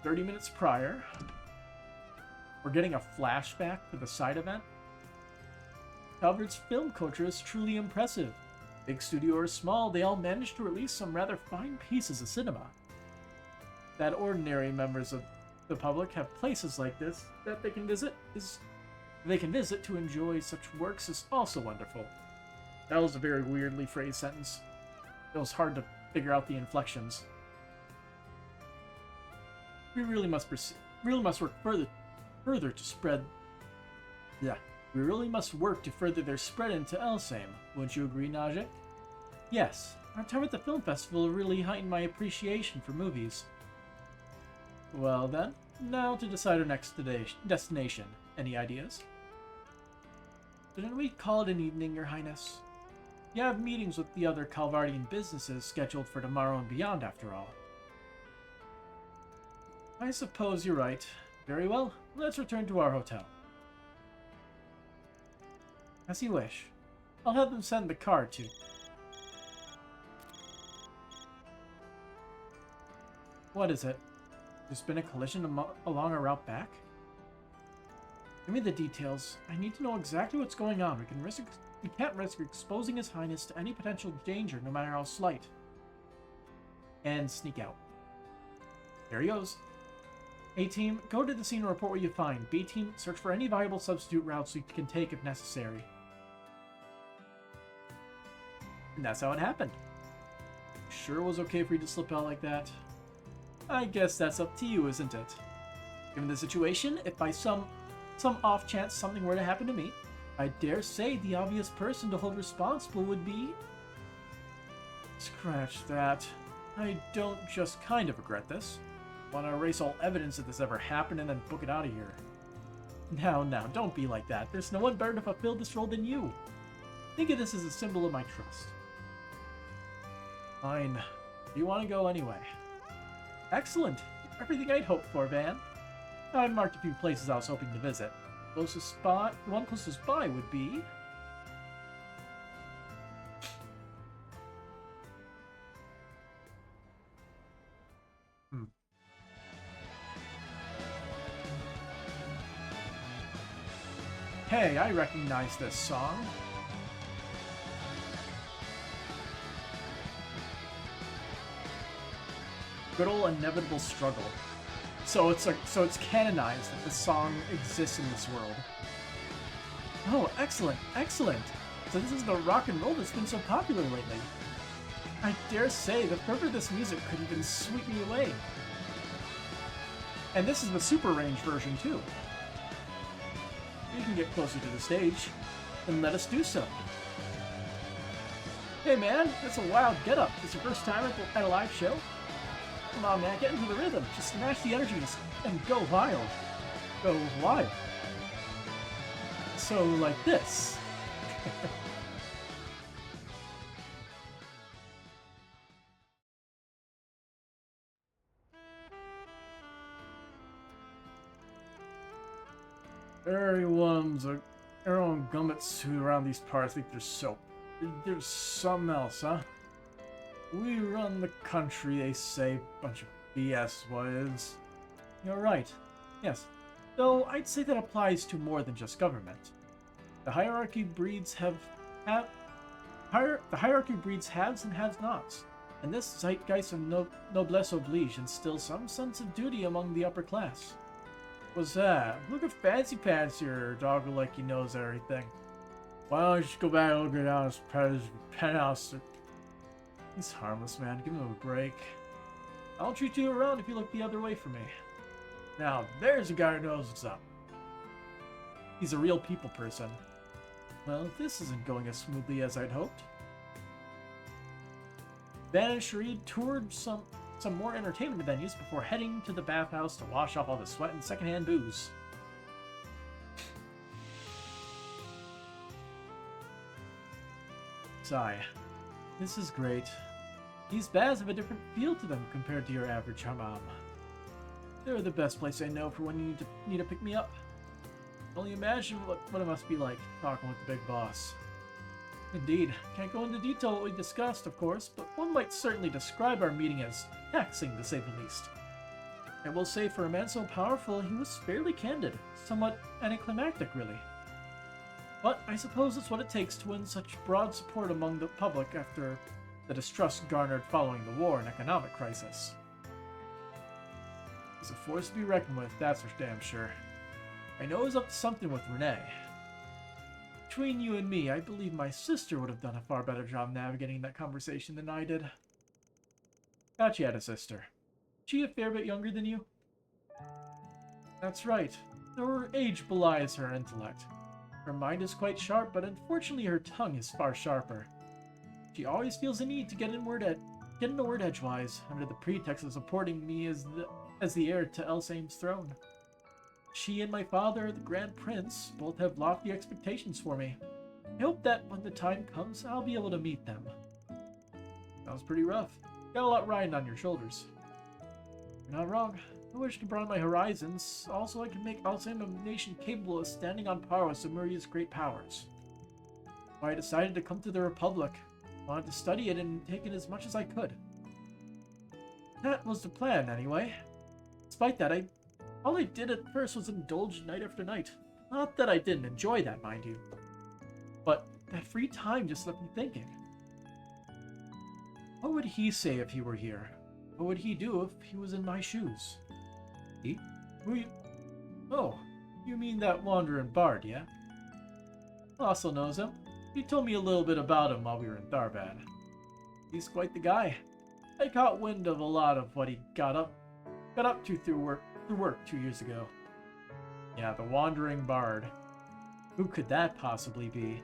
30 minutes prior, we're getting a flashback to the side event. Calvert's film culture is truly impressive. Big studio or small, they all managed to release some rather fine pieces of cinema. That ordinary members of the public have places like this that they can visit to enjoy such works is also wonderful. That was a very weirdly phrased sentence. It was hard to figure out the inflections. We really must work further to spread. Yeah, we really must work to further their spread into Elsame. Wouldn't you agree, Najee? Yes, our time at the film festival really heightened my appreciation for movies. Well then, now to decide our next destination. Any ideas? Didn't we call it an evening, Your Highness? You have meetings with the other Calvardian businesses scheduled for tomorrow and beyond, after all. I suppose you're right. Very well, let's return to our hotel. As you wish. I'll have them send the car to... What is it? There's been a collision along our route back? Give me the details. I need to know exactly what's going on. We can't risk exposing His Highness to any potential danger, no matter how slight. And sneak out. There he goes. A-Team, go to the scene and report what you find. B-Team, search for any viable substitute routes you can take if necessary. And that's how it happened. Sure was okay for you to slip out like that. I guess that's up to you, isn't it? Given the situation, if by some off chance something were to happen to me, I dare say the obvious person to hold responsible would be... Scratch that. I don't just kind of regret this. Want to erase all evidence that this ever happened and then book it out of here. Now, don't be like that. There's no one better to fulfill this role than you. Think of this as a symbol of my trust. Fine. You want to go anyway. Excellent. Everything I'd hoped for, Van. I marked a few places I was hoping to visit. The one closest by would be... Hey, I recognize this song. Good old Inevitable Struggle. So it's canonized that this song exists in this world. Oh, excellent, excellent. So this is the rock and roll that's been so popular lately. I dare say the fervor of this music could even sweep me away. And this is the super range version too. You can get closer to the stage, then let us do so. Hey man, that's a wild get-up. It's your first time at a live show? Come on man, get into the rhythm. Just smash the energy and go wild. Go wild. So, like this. Everyone gummits who around these parts think there's soap. There's something else, huh? We run the country, they say. Bunch of BS, what is? You're right. Yes. Though I'd say that applies to more than just government. The hierarchy breeds haves and has-nots. And this zeitgeist of noblesse oblige instills some sense of duty among the upper class. What's that? Look at Fancy Pants here, dog like he knows everything. Why don't you just go back and look at his penthouse? He's harmless, man. Give him a break. I'll treat you around if you look the other way from me. Now, there's a guy who knows what's up. He's a real people person. Well, this isn't going as smoothly as I'd hoped. Van and Sharid toured some more entertainment venues before heading to the bathhouse to wash off all the sweat and secondhand booze. Sigh. This is great. These baths have a different feel to them compared to your average hammam. They're the best place I know for when you need to pick me up. Only imagine what it must be like talking with the big boss. Indeed, can't go into detail what we discussed, of course, but one might certainly describe our meeting as taxing, to say the least. I will say for a man so powerful, he was fairly candid, somewhat anticlimactic, really. But I suppose it's what it takes to win such broad support among the public after the distrust garnered following the war and economic crisis. He's a force to be reckoned with, that's for damn sure. I know he's up to something with Renee. Between you and me, I believe my sister would have done a far better job navigating that conversation than I did. Thought you had a sister. She a fair bit younger than you? That's right. Her age belies her intellect. Her mind is quite sharp, but unfortunately her tongue is far sharper. She always feels the need to get in a word edgewise, under the pretext of supporting me as the heir to Elsaim's throne. She and my father, the Grand Prince, both have lofty expectations for me. I hope that when the time comes, I'll be able to meet them. Sounds pretty rough. Got a lot riding on your shoulders. You're not wrong. I wish to broaden my horizons. Also, I can make Elsaim a nation capable of standing on par with Samuria's great powers. So I decided to come to the Republic. I wanted to study it and take in as much as I could. That was the plan, anyway. Despite that, all I did at first was indulge night after night. Not that I didn't enjoy that, mind you. But that free time just left me thinking. What would he say if he were here? What would he do if he was in my shoes? He? Who you? Oh, you mean that wandering bard, yeah? Also knows him. He told me a little bit about him while we were in Tharbad. He's quite the guy. I caught wind of a lot of what he got up to through work 2 years ago. Yeah, the wandering bard. Who could that possibly be?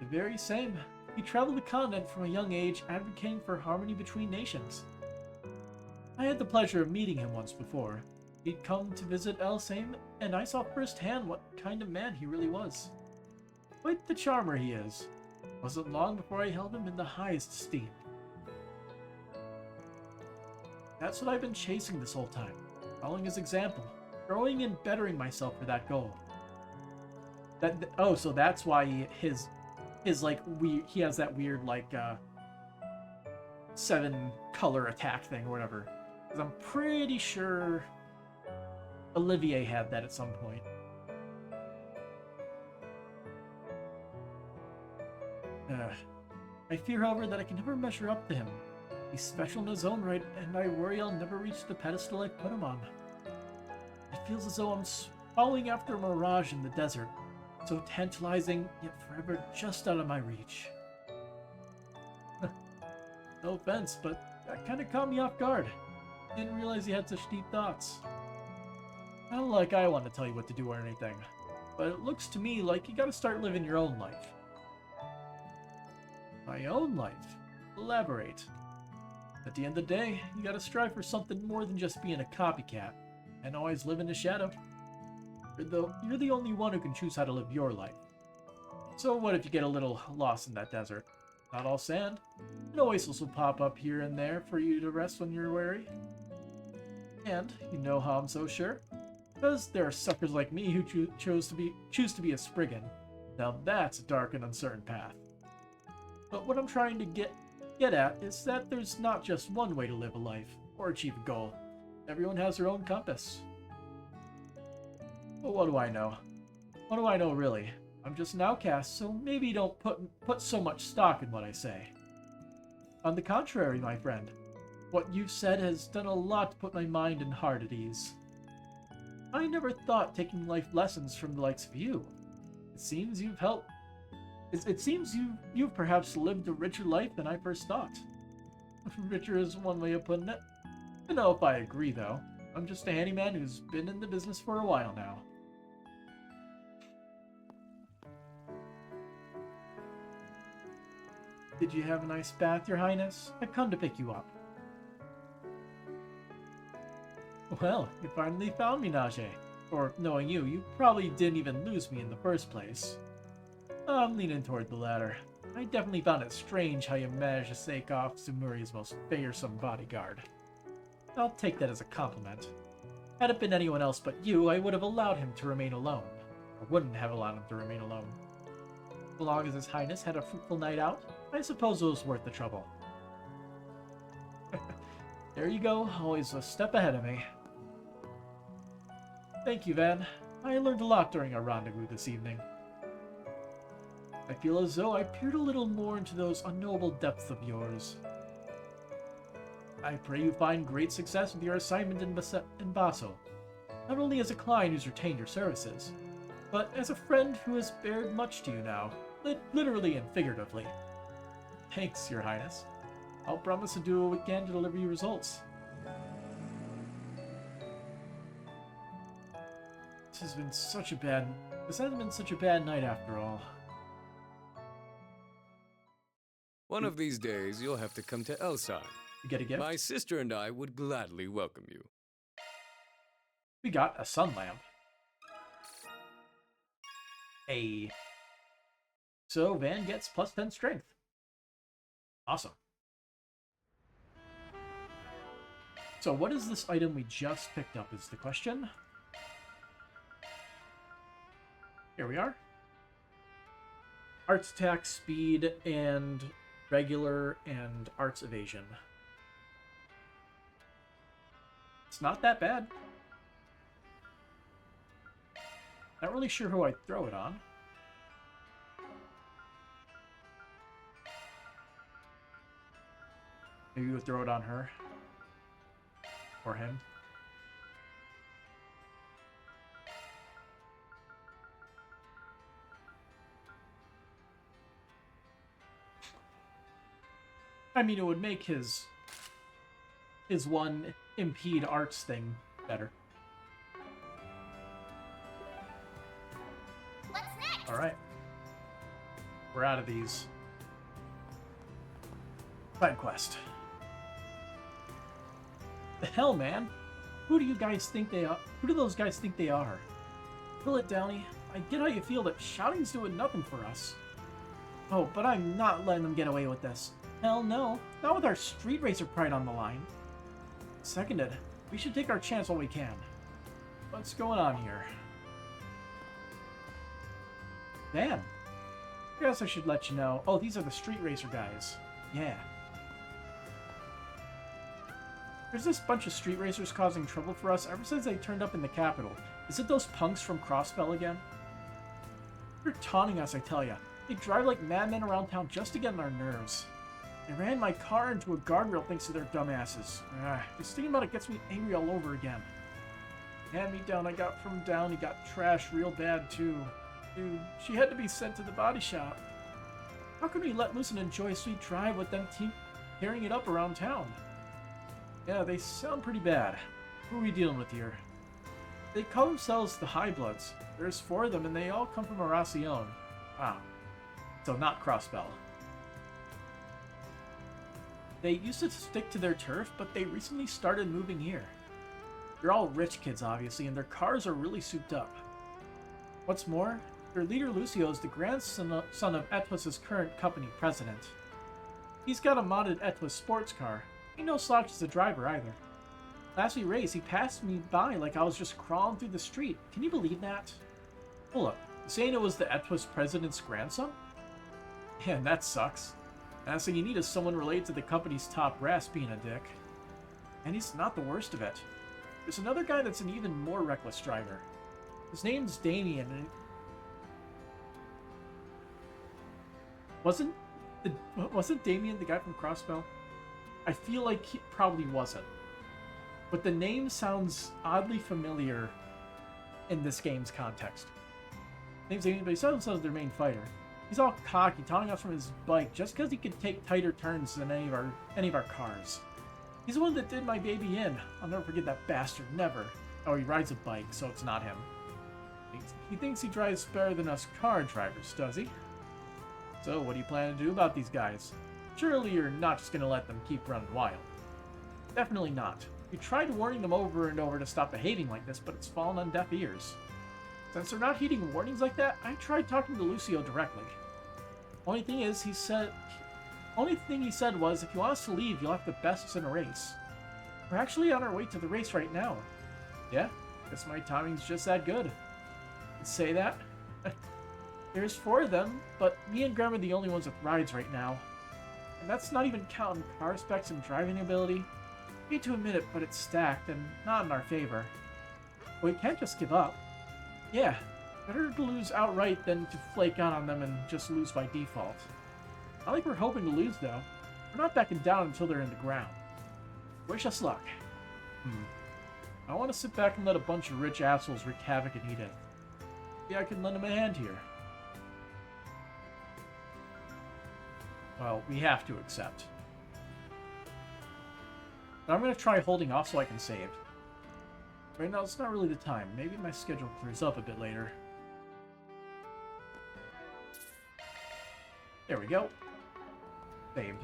The very same. He traveled the continent from a young age, advocating for harmony between nations. I had the pleasure of meeting him once before. He'd come to visit Elsame, and I saw firsthand what kind of man he really was. Quite the charmer he is. Wasn't long before I held him in the highest esteem. That's what I've been chasing this whole time, following his example, growing and bettering myself for that goal. So that's why his like he has that weird like 7 color attack thing or whatever. Because I'm pretty sure Olivier had that at some point. I fear, however, that I can never measure up to him. He's special in his own right, and I worry I'll never reach the pedestal I put him on. It feels as though I'm following after a mirage in the desert, so tantalizing, yet forever just out of my reach. No offense, but that kind of caught me off guard. Didn't realize you had such deep thoughts. Not like I want to tell you what to do or anything, but it looks to me like you gotta start living your own life. My own life? Elaborate. At the end of the day, you gotta strive for something more than just being a copycat, and always live in the shadow. You're the only one who can choose how to live your life. So what if you get a little lost in that desert? Not all sand. An oasis will pop up here and there for you to rest when you're weary. And you know how I'm so sure? Because there are suckers like me who choose to be a Spriggan. Now that's a dark and uncertain path. But what I'm trying to get at is that there's not just one way to live a life or achieve a goal. Everyone has their own compass. But what do I know? What do I know really? I'm just an outcast, so maybe don't put so much stock in what I say. On the contrary, my friend, what you've said has done a lot to put my mind and heart at ease. I never thought taking life lessons from the likes of you. It seems you've helped. It seems you've perhaps lived a richer life than I first thought. Richer is one way of putting it. I don't know if I agree, though. I'm just a handyman who's been in the business for a while now. Did you have a nice bath, Your Highness? I've come to pick you up. Well, you finally found me, Najee. Or, knowing you, you probably didn't even lose me in the first place. I'm leaning toward the latter. I definitely found it strange how you managed to stake off Sumuria's most fearsome bodyguard. I'll take that as a compliment. Had it been anyone else but you, I would have allowed him to remain alone. Or wouldn't have allowed him to remain alone. As long as His Highness had a fruitful night out, I suppose it was worth the trouble. There you go, always a step ahead of me. Thank you, Van. I learned a lot during our rendezvous this evening. I feel as though I peered a little more into those unknowable depths of yours. I pray you find great success with your assignment in Basso, not only as a client who's retained your services, but as a friend who has bared much to you now, literally and figuratively. Thanks, Your Highness. I'll promise to do what we can to deliver you results. This hasn't been such a bad night after all. One of these days, you'll have to come to Elsai. You get a gift? My sister and I would gladly welcome you. We got a sun lamp. Hey. So Van gets plus 10 strength. Awesome. So what is this item we just picked up is the question. Here we are. Arts attack, speed, and regular, and arts evasion. It's not that bad. Not really sure who I'd throw it on. Maybe we'll throw it on her. Or him. I mean, it would make his one impede arts thing better. What's next? All right. We're out of these. Side quest. The hell, man? Who do you guys think they are? Who do those guys think they are? Pull it, Downey. I get how you feel, but shouting's doing nothing for us. Oh, but I'm not letting them get away with this. Hell no. Not with our street racer pride on the line. Seconded. We should take our chance while we can. What's going on here? Damn. I guess I should let you know. Oh, these are the street racer guys. Yeah. There's this bunch of street racers causing trouble for us ever since they turned up in the capital. Is it those punks from Crossbell again? They're taunting us, I tell ya. They drive like madmen around town just to get on our nerves. They ran my car into a guardrail thanks to their dumbasses. Just thinking about it gets me angry all over again. Hand me down I got from Downey got trashed real bad too. Dude, she had to be sent to the body shop. How can we let loose and enjoy a sweet drive with them tearing it up around town? Yeah, they sound pretty bad. Who are we dealing with here? They call themselves the High Bloods. There's 4 of them and they all come from Aracion. Wow. So not Crossbell. They used to stick to their turf, but they recently started moving here. They're all rich kids, obviously, and their cars are really souped up. What's more, their leader Lucio is the grandson of Etwis' current company president. He's got a modded Etwis sports car. Ain't no slouch as a driver either. Last we raced, he passed me by like I was just crawling through the street. Can you believe that? Hold up, you saying it was the Etwis president's grandson? Man, that sucks. Last thing you need is someone related to the company's top brass being a dick. And he's not the worst of it. There's another guy that's an even more reckless driver. His name's Damien, and wasn't Damien the guy from Crossbell? I feel like he probably wasn't. But the name sounds oddly familiar in this game's context. Name's Damien, but he saw himself as their main fighter. He's all cocky, taunting us from his bike just because he can take tighter turns than any of our cars. He's the one that did my baby in. I'll never forget that bastard, never. Oh, he rides a bike, so it's not him. He thinks he drives better than us car drivers, does he? So, what do you plan to do about these guys? Surely you're not just gonna let them keep running wild. Definitely not. We tried warning them over and over to stop behaving like this, but it's fallen on deaf ears. Since they're not heeding warnings like that, I tried talking to Lucio directly. Only thing he said was, if you want us to leave, you'll have to best us in a race. We're actually on our way to the race right now. Yeah, guess my timing's just that good. You'd say that? There's 4 of them, but me and Graham are the only ones with rides right now. And that's not even counting car specs and driving ability. I hate to admit it, but it's stacked and not in our favor. But we can't just give up. Yeah, better to lose outright than to flake out on them and just lose by default. Not like we're hoping to lose, though. We're not backing down until they're in the ground. Wish us luck. I want to sit back and let a bunch of rich assholes wreak havoc in Eden. Maybe I can lend them a hand here. Well, we have to accept. But I'm going to try holding off so I can save. Right now, it's not really the time. Maybe my schedule clears up a bit later. There we go. Saved.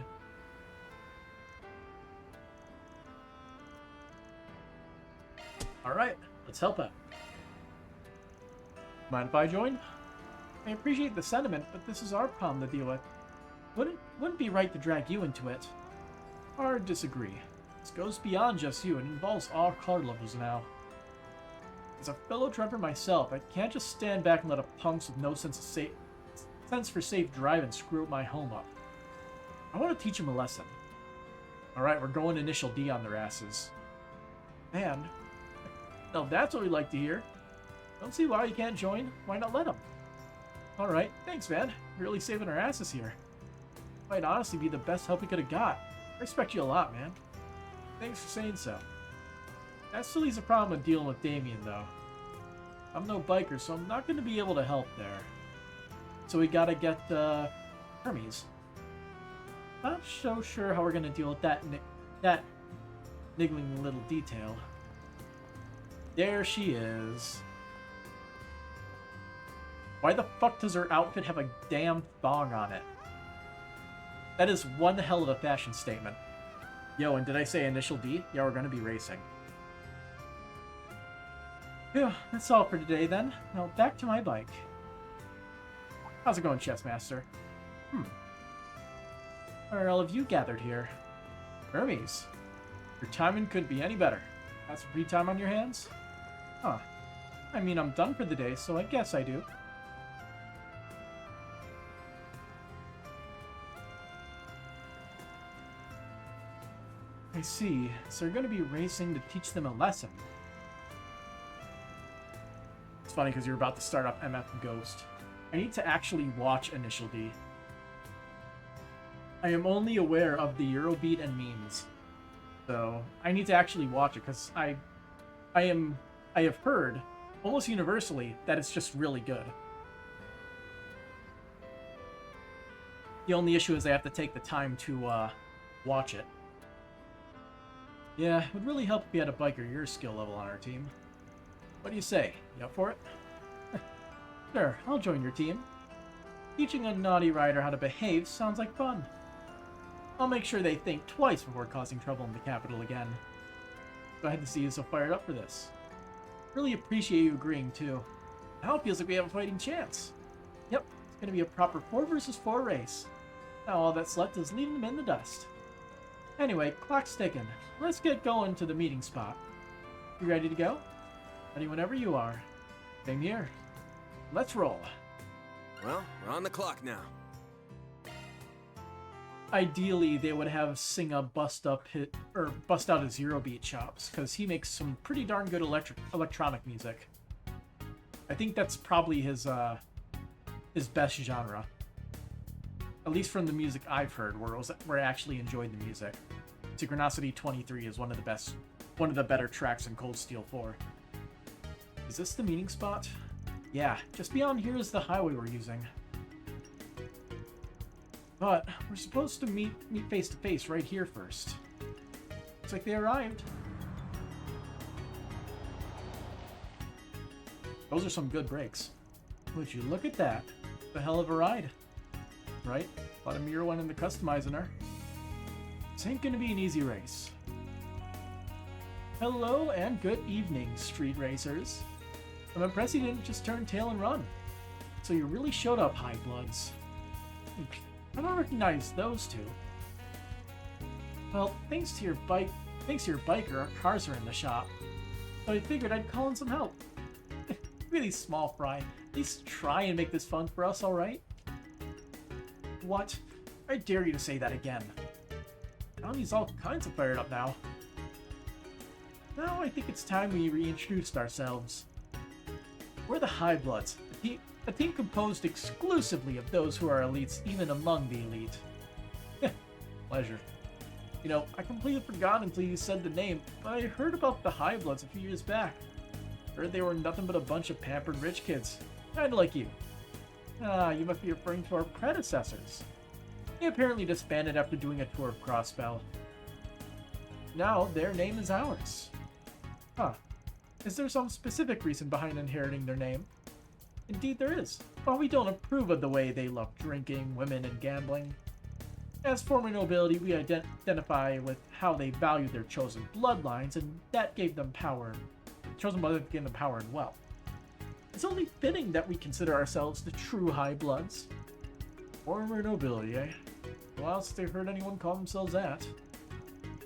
Alright, let's help out. Mind if I join? I appreciate the sentiment, but this is our problem to deal with. Wouldn't be right to drag you into it. Hard disagree. This goes beyond just you and involves all car lovers now. As a fellow driver myself, I can't just stand back and let a punks with no sense for safe driving screw my home up. I want to teach them a lesson. Alright, we're going initial D on their asses. Man, now that's what we like to hear. Don't see why you can't join. Why not let them? Alright, thanks, man. Really saving our asses here. Might honestly be the best help we could have got. I respect you a lot, man. Thanks for saying so. That still leaves a problem with dealing with Damien, though. I'm no biker, so I'm not going to be able to help there. So we gotta get, Hermes. Not so sure how we're going to deal with that niggling little detail. There she is. Why the fuck does her outfit have a damn thong on it? That is one hell of a fashion statement. Yo, and did I say initial D? Yeah, we're gonna be racing. Phew, that's all for today then. Now back to my bike. How's it going, Chess Master? Why are all of you gathered here? Hermes, your timing couldn't be any better. Got some free time on your hands? Huh. I mean, I'm done for the day, so I guess I do. I see. So you're going to be racing to teach them a lesson. It's funny because you're about to start up MF Ghost. I need to actually watch Initial D. I am only aware of the Eurobeat and memes. So I need to actually watch it because I have heard almost universally that it's just really good. The only issue is I have to take the time to watch it. Yeah, it would really help if we had a biker your skill level on our team. What do you say? You up for it? Sure, I'll join your team. Teaching a naughty rider how to behave sounds like fun. I'll make sure they think twice before causing trouble in the capital again. Glad to see you so fired up for this. Really appreciate you agreeing too. Now it feels like we have a fighting chance. Yep, it's gonna be a proper 4 versus 4 race. Now all that's left is leaving them in the dust. Anyway, clock's ticking. Let's get going to the meeting spot. You ready to go? Ready whenever you are. Same here. Let's roll. Well, we're on the clock now. Ideally, they would have Singa bust out his Eurobeat chops, because he makes some pretty darn good electronic music. I think that's probably his best genre. At least from the music I've heard, where I actually enjoyed the music. Synchronicity 23 is one of the better tracks in Cold Steel 4. Is this the meeting spot? Yeah, just beyond here is the highway we're using. But we're supposed to meet face to face right here first. Looks like they arrived. Those are some good brakes. Would you look at that? The hell of a ride. Right? Bought a mirror one in the customizing. This ain't gonna be an easy race. Hello and good evening, street racers. I'm impressed you didn't just turn tail and run. So you really showed up, High Bloods. I don't recognize those two. Well, thanks to your biker, our cars are in the shop. So I figured I'd call in some help. Really small fry. At least try and make this fun for us, alright? What? I dare you to say that again. Now he's all kinds of fired up now. Now I think it's time we reintroduced ourselves. We're the High Bloods, a team composed exclusively of those who are elites even among the elite. Pleasure. You know, I completely forgot until you said the name, but I heard about the High Bloods a few years back. Heard they were nothing but a bunch of pampered rich kids. Kinda like you. Ah, you must be referring to our predecessors. They apparently disbanded after doing a tour of Crossbell. Now, their name is ours. Huh. Is there some specific reason behind inheriting their name? Indeed there is. While we don't approve of the way they love drinking, women, and gambling, as former nobility, we identify with how they value their chosen bloodlines, and that gave them power. Chosen bloodlines gave them power and wealth. It's only fitting that we consider ourselves the true High Bloods. Former nobility, eh? A while since they've heard anyone call themselves that.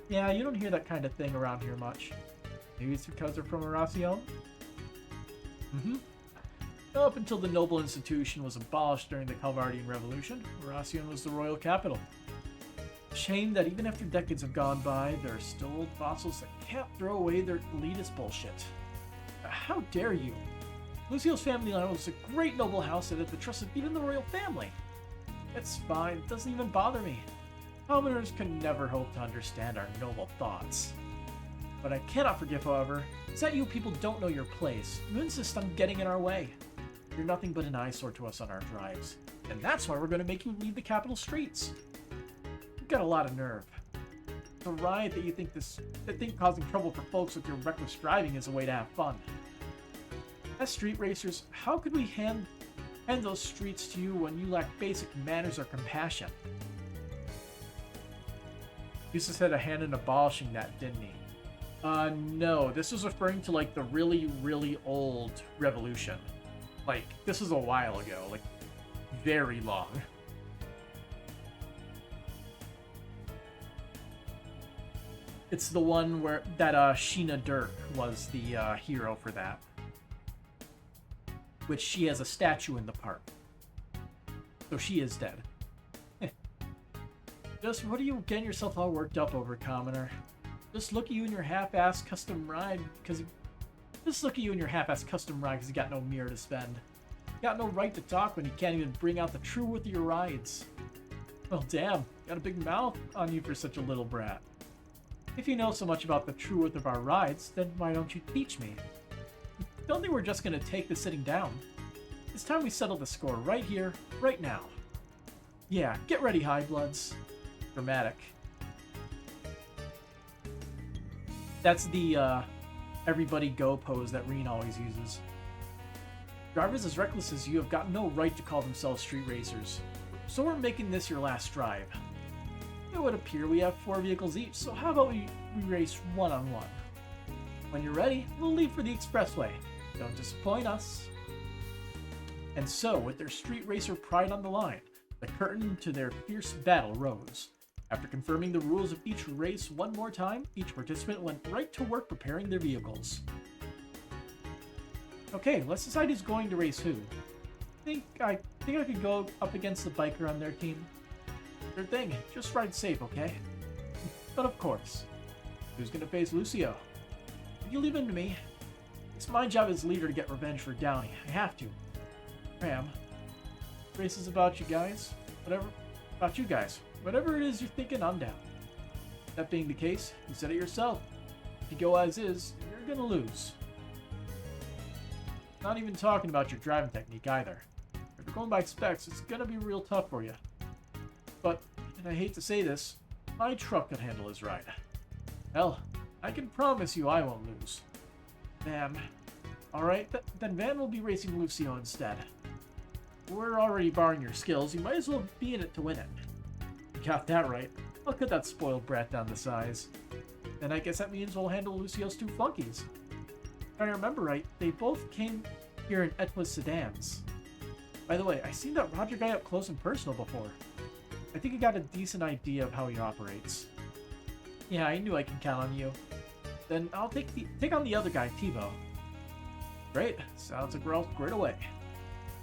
Yeah, you don't hear that kind of thing around here much. Maybe it's because they're from Erasion? Up until the noble institution was abolished during the Calvardian Revolution, Erasion was the royal capital. Shame that even after decades have gone by, there are still old fossils that can't throw away their elitist bullshit. How dare you? Lucio's family line was a great noble house that had the trust of even the royal family. It's fine, it doesn't even bother me. Commoners can never hope to understand our noble thoughts. What I cannot forgive, however, is that you people don't know your place. You insist on getting in our way. You're nothing but an eyesore to us on our drives. And that's why we're going to make you leave the capital streets. You've got a lot of nerve. It's a riot that you think causing trouble for folks with your reckless driving is a way to have fun. As street racers, how could we hand those streets to you when you lack basic manners or compassion? Jesus had a hand in abolishing that, didn't he? No. This was referring to, like, the really, really old revolution. Like, this was a while ago. Like, very long. It's the one where that Sheena Dirk was the hero for that. Which she has a statue in the park. So she is dead. Just what are you getting yourself all worked up over, commoner? Just look at you and your half-ass custom ride because you got no mirror to spend. You got no right to talk when you can't even bring out the true worth of your rides. Well, damn, you got a big mouth on you for such a little brat. If you know so much about the true worth of our rides, then why don't you teach me? Don't think we're just gonna take this sitting down. It's time we settle the score right here, right now. Yeah, get ready, High Bloods. Dramatic. That's the everybody go pose that Reen always uses. Drivers as reckless as you have got no right to call themselves street racers. So we're making this your last drive. It would appear we have 4 vehicles each, so how about we race one-on-one? When you're ready, we'll leave for the expressway. Don't disappoint us. And so, with their street racer pride on the line, the curtain to their fierce battle rose. After confirming the rules of each race one more time, each participant went right to work preparing their vehicles. Okay, let's decide who's going to race who. I think I could go up against the biker on their team. Sure thing, just ride safe, okay? But of course, who's gonna face Lucio? You leave him to me. It's my job as leader to get revenge for Downey. I have to. Ram, race is about you guys. Whatever it is you're thinking, I'm down. That being the case, you said it yourself. If you go as is, you're gonna lose. Not even talking about your driving technique either. If you're going by specs, it's gonna be real tough for you. But, and I hate to say this, my truck could handle his ride. Hell, I can promise you I won't lose. Van. Alright, then Van will be racing Lucio instead. We're already borrowing your skills, you might as well be in it to win it. You got that right. I'll cut that spoiled brat down to size. And I guess that means we'll handle Lucio's 2 flunkies. If I remember right, they both came here in Etwa's sedans. By the way, I seen that Roger guy up close and personal before. I think I got a decent idea of how he operates. Yeah, I knew I can count on you. Then I'll take on the other guy, Tebow. Great, sounds like we're all squared away.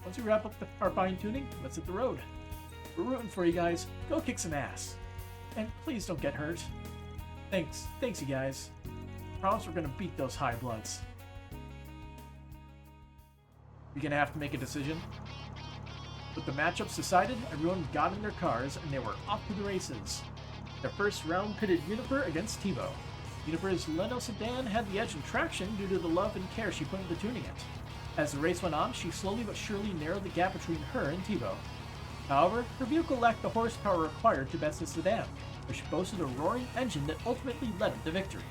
Once we wrap up our fine-tuning, let's hit the road. We're rooting for you guys. Go kick some ass. And please don't get hurt. Thanks you guys. Promise we're gonna beat those High Bloods. You're gonna have to make a decision. With the matchups decided, everyone got in their cars and they were off to the races. Their first round pitted Uniper against Tebow. Uniper's Leno sedan had the edge in traction due to the love and care she put into tuning it. As the race went on, she slowly but surely narrowed the gap between her and Tebow. However, her vehicle lacked the horsepower required to best the sedan, which boasted a roaring engine that ultimately led it to victory.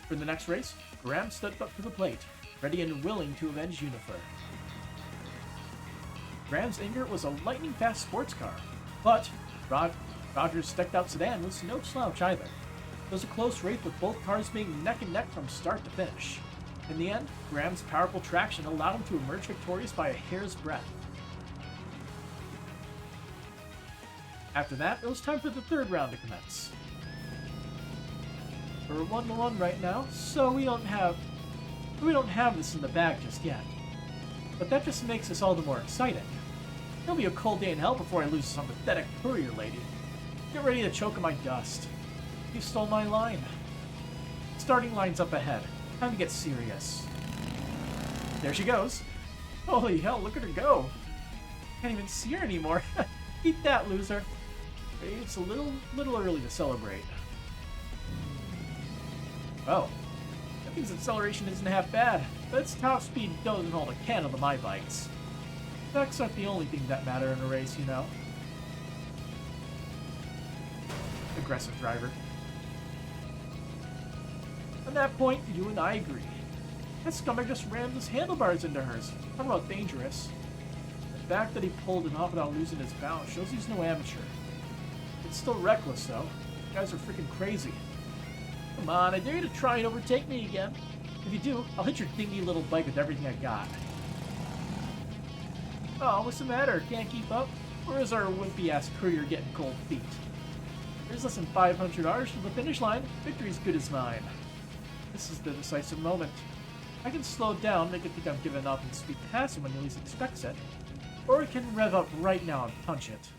For the next race, Graham stepped up to the plate, ready and willing to avenge Uniper. Graham's Inger was a lightning-fast sports car, but Roger's decked-out sedan was no slouch either. It was a close race with both cars being neck and neck from start to finish. In the end, Graham's powerful traction allowed him to emerge victorious by a hair's breadth. After that, it was time for the third round to commence. We're 1-1 right now, so we don't have this in the bag just yet. But that just makes this all the more exciting. It'll be a cold day in hell before I lose to some pathetic courier lady. Get ready to choke on my dust. You stole my line. Starting line's up ahead. Time to get serious. There she goes. Holy hell, look at her go. Can't even see her anymore. Eat that, loser. It's a little early to celebrate. Oh. That means acceleration isn't half bad, but its top speed doesn't hold a candle to my bikes. Specs aren't the only thing that matter in a race, you know. Aggressive driver. On that point, you and I agree. That scumbag just rammed his handlebars into hers. Talk about dangerous. The fact that he pulled it off without losing his balance shows he's no amateur. It's still reckless, though. You guys are freaking crazy. Come on, I dare you to try and overtake me again. If you do, I'll hit your dingy little bike with everything I got. Oh, what's the matter? Can't keep up? Or is our wimpy-ass courier getting cold feet? There's less than 500 hours from the finish line. Victory's good as mine. This is the decisive moment. I can slow down, make it think I'm giving up, and speed past him when he least expects it. Or I can rev up right now and punch it.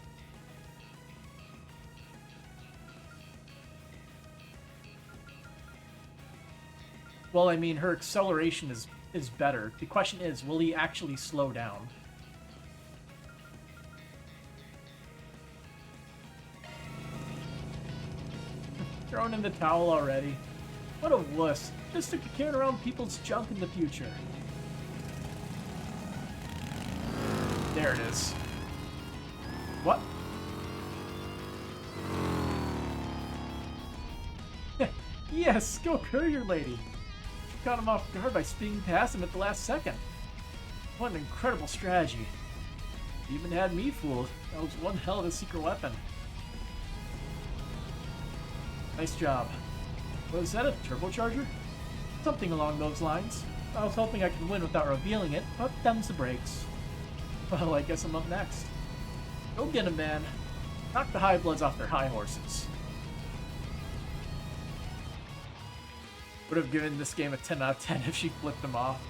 Well, I mean, her acceleration is better. The question is, will he actually slow down? Throwing in the towel already. What a wuss. Just stick to carrying around people's junk in the future. There it is. What? Yes, go courier lady. She caught him off guard by speeding past him at the last second. What an incredible strategy. You even had me fooled. That was one hell of a secret weapon. Nice job. Was that a turbocharger? Something along those lines. I was hoping I could win without revealing it, but them's the breaks. Well, I guess I'm up next. Go get him, man. Knock the high bloods off their high horses. Would have given this game a 10 out of 10 if she flipped them off.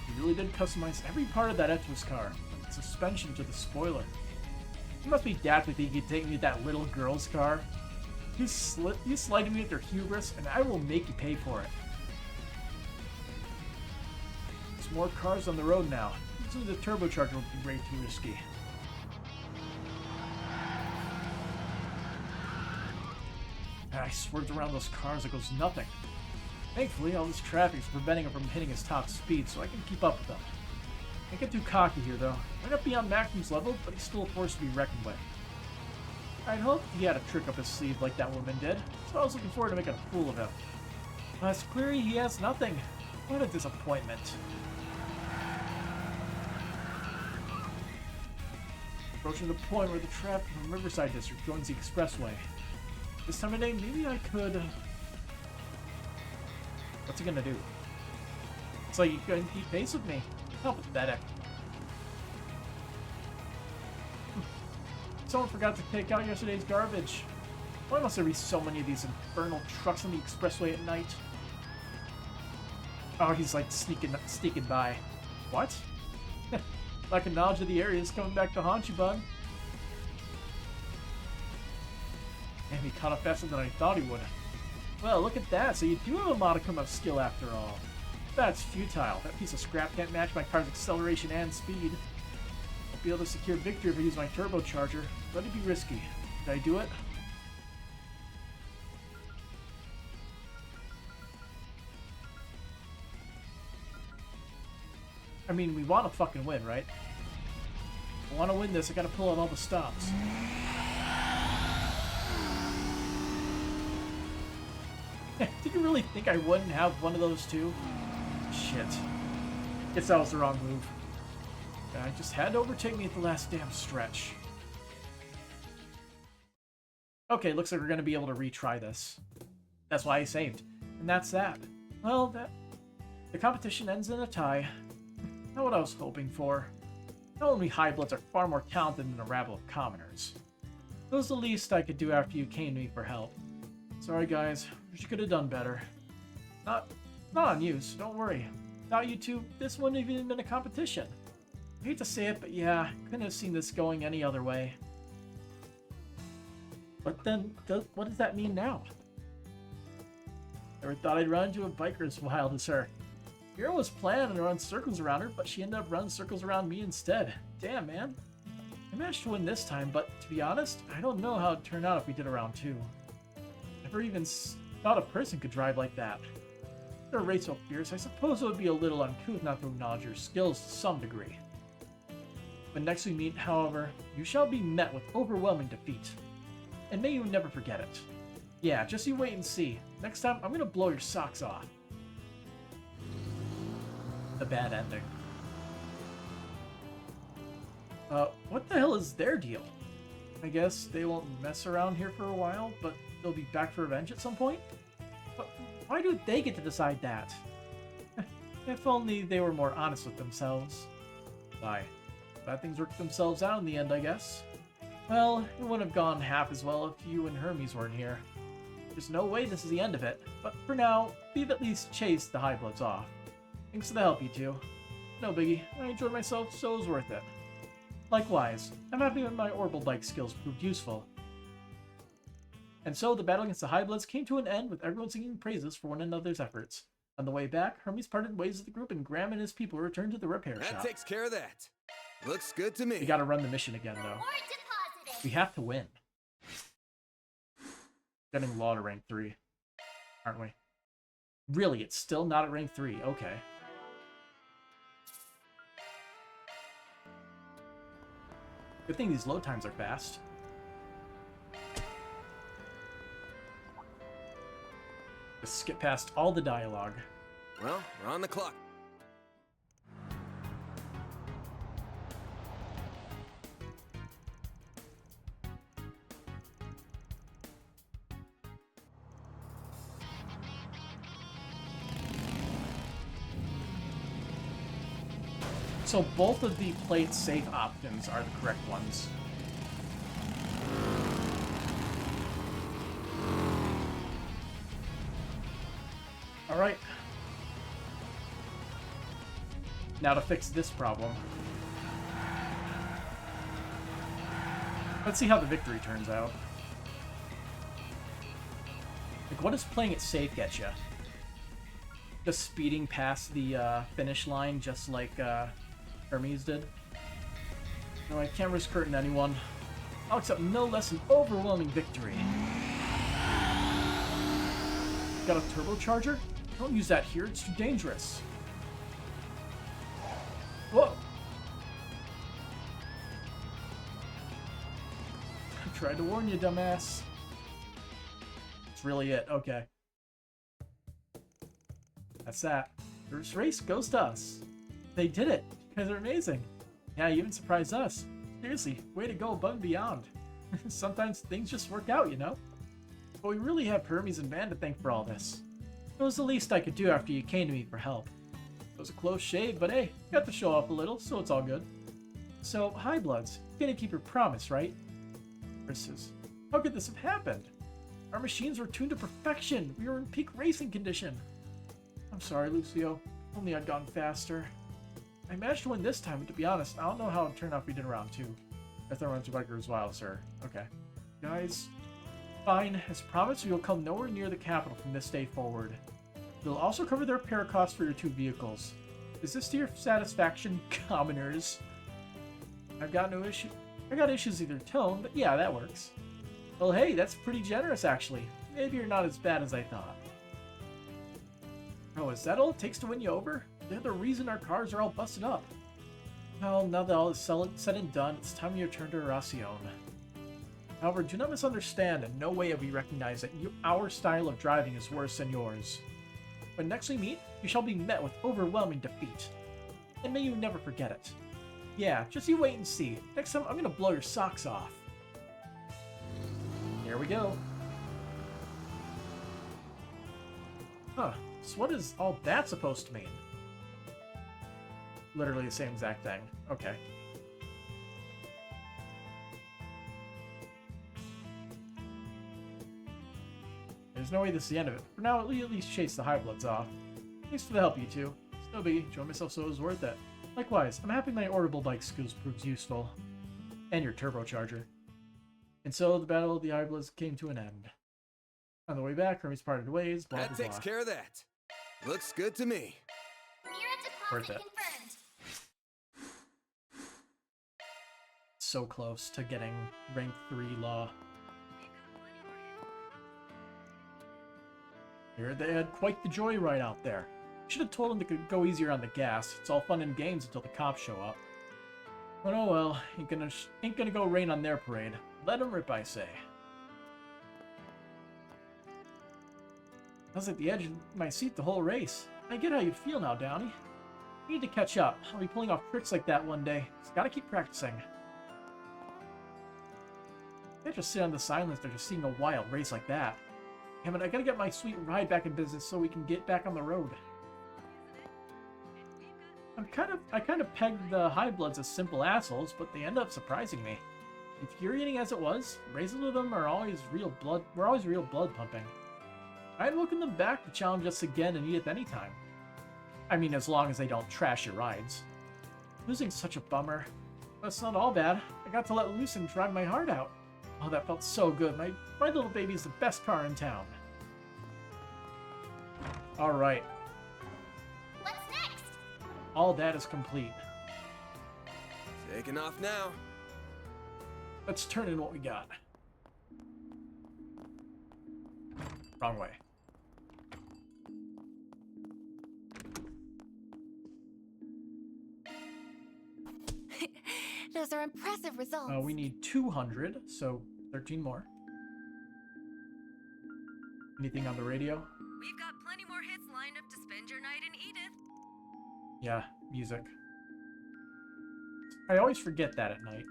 He really did customize every part of that Etwas car, from the suspension to the spoiler. You must be daft to think you could take me to that little girl's car. You slighted me with your hubris, and I will make you pay for it. There's more cars on the road now. Using the turbocharger would be way too risky. I swerved around those cars like it was nothing. Thankfully, all this traffic is preventing him from hitting his top speed, so I can keep up with him. Can't get too cocky here, though. Might not be on Maxim's level, but he's still a force to be reckoned with. I'd hoped he had a trick up his sleeve like that woman did, so I was looking forward to making a fool of him. But it's clear he has nothing. What a disappointment. Approaching the point where the traffic from Riverside District joins the expressway. This time of day, maybe I could... What's he gonna do? It's like you couldn't keep pace with me. How pathetic. Someone forgot to take out yesterday's garbage. Why must there be so many of these infernal trucks on the expressway at night? Oh, he's like sneaking by. What? Lack of knowledge of the area is coming back to haunt you, bud. Damn, he caught up faster than I thought he would. Well, look at that. So you do have a modicum of skill after all. That's futile. That piece of scrap can't match my car's acceleration and speed. I'll be able to secure victory if I use my turbocharger. Let it be risky. Did I do it? I mean, we want to fucking win, right? If I want to win this, I gotta pull out all the stops. Did you really think I wouldn't have one of those too? Shit. Guess that was the wrong move. I just had to overtake me at the last damn stretch. Okay, looks like we're gonna be able to retry this. That's why I saved. And that's that. Well, the competition ends in a tie. Not what I was hoping for. Not only high bloods are far more talented than a rabble of commoners. It was the least I could do after you came to me for help. Sorry guys, wish you could have done better. Not on you, so don't worry. Without you two, this wouldn't have even been a competition. I hate to say it, but yeah, couldn't have seen this going any other way. But then, what does that mean now? Never thought I'd run into a biker as wild as her. Hero was planning to run circles around her, but she ended up running circles around me instead. Damn, man. I managed to win this time, but to be honest, I don't know how it'd turn out if we did a round 2. Never even thought a person could drive like that. After a race so fierce, I suppose it would be a little uncouth not to acknowledge your skills to some degree. When next we meet, however, you shall be met with overwhelming defeat. And may you never forget it. Yeah, just you wait and see. Next time, I'm gonna blow your socks off. The bad ending. What the hell is their deal? I guess they won't mess around here for a while, but they'll be back for revenge at some point? But why do they get to decide that? If only they were more honest with themselves. Bye. Bad things work themselves out in the end, I guess. Well, it wouldn't have gone half as well if you and Hermes weren't here. There's no way this is the end of it, but for now, we've at least chased the High Bloods off. Thanks for the help, you two. No biggie, I enjoyed myself, so it was worth it. Likewise, I'm happy that my orbital bike skills proved useful. And so the battle against the High Bloods came to an end with everyone singing praises for one another's efforts. On the way back, Hermes parted ways with the group and Graham and his people returned to the repair shop. That takes care of that. Looks good to me. We gotta run the mission again, though. We have to win. Getting law to rank 3, aren't we? Really, it's still not at rank 3. Okay. Good thing these load times are fast. Just skip past all the dialogue. Well, we're on the clock. So both of the play it safe options are the correct ones. Alright. Now to fix this problem. Let's see how the victory turns out. Like, what does playing it safe get you? Just speeding past the finish line just like Hermes did? No, I can't risk hurting anyone. I'll accept no less an overwhelming victory. Got a turbocharger? Don't use that here, it's too dangerous. Whoa! I tried to warn you, dumbass. That's really it, okay. That's that. First race goes to us. They did it. You guys are amazing. Yeah, you even surprised us. Seriously, way to go above and beyond. Sometimes things just work out, you know? But we really have Hermes and Van to thank for all this. It was the least I could do after you came to me for help. It was a close shave, but hey, got to show off a little, so it's all good. So, High Bloods, you're gonna keep your promise, right? Versus, how could this have happened? Our machines were tuned to perfection. We were in peak racing condition. I'm sorry, Lucio. Only I'd gone faster. I managed to win this time, but to be honest, I don't know how it turned out if we did round 2. I thought round 2 biker as well, sir. Okay. Guys, fine. As promised, we will come nowhere near the capital from this day forward. We'll also cover the repair costs for your 2 vehicles. Is this to your satisfaction, commoners? I've got no issue. I got issues with your tone, but yeah, that works. Well, hey, that's pretty generous, actually. Maybe you're not as bad as I thought. Oh, is that all it takes to win you over? They're the reason our cars are all busted up. Well, now that all is said and done, it's time you return to Racion. However, do not misunderstand. In no way have we recognized that our style of driving is worse than yours. When next we meet, you shall be met with overwhelming defeat. And may you never forget it. Yeah, just you wait and see. Next time, I'm gonna blow your socks off. Here we go. Huh, so what is all that supposed to mean? Literally the same exact thing. Okay. There's no way this is the end of it. For now, at least chase the High Bloods off. Thanks for the help, you two. It's no biggie. Enjoyed myself, so it was worth it. Likewise, I'm happy my orbital bike skills proves useful. And your turbocharger. And so the battle of the High Bloods came to an end. On the way back, Hermes parted ways, blah, blah, blah. That takes care of that. Looks good to me. Worth it. So close to getting rank 3 law. Here they had quite the joyride out there. Should have told them to go easier on the gas. It's all fun and games until the cops show up. But oh well, ain't gonna go rain on their parade. Let them rip, I say. I was at the edge of my seat the whole race. I get how you feel now, Downey. You need to catch up. I'll be pulling off tricks like that one day. Just gotta keep practicing. I just sit on the sidelines after seeing a wild race like that. Damn it, I gotta get my sweet ride back in business so we can get back on the road. I kind of pegged the High Bloods as simple assholes, but they end up surprising me. Infuriating as it was, raising with them were always real blood pumping. I'd welcome them back to challenge us again and Edith anytime. I mean, as long as they don't trash your rides. Losing's such a bummer. But it's not all bad. I got to let loose and drive my heart out. Oh, that felt so good. My little baby's the best car in town. Alright. What's next? All that is complete. Taking off now. Let's turn in what we got. Wrong way. Those are impressive results. We need 200, so 13 more. Anything on the radio? We've got plenty more hits lined up to spend your night in Edith. Yeah, music. I always forget that at night.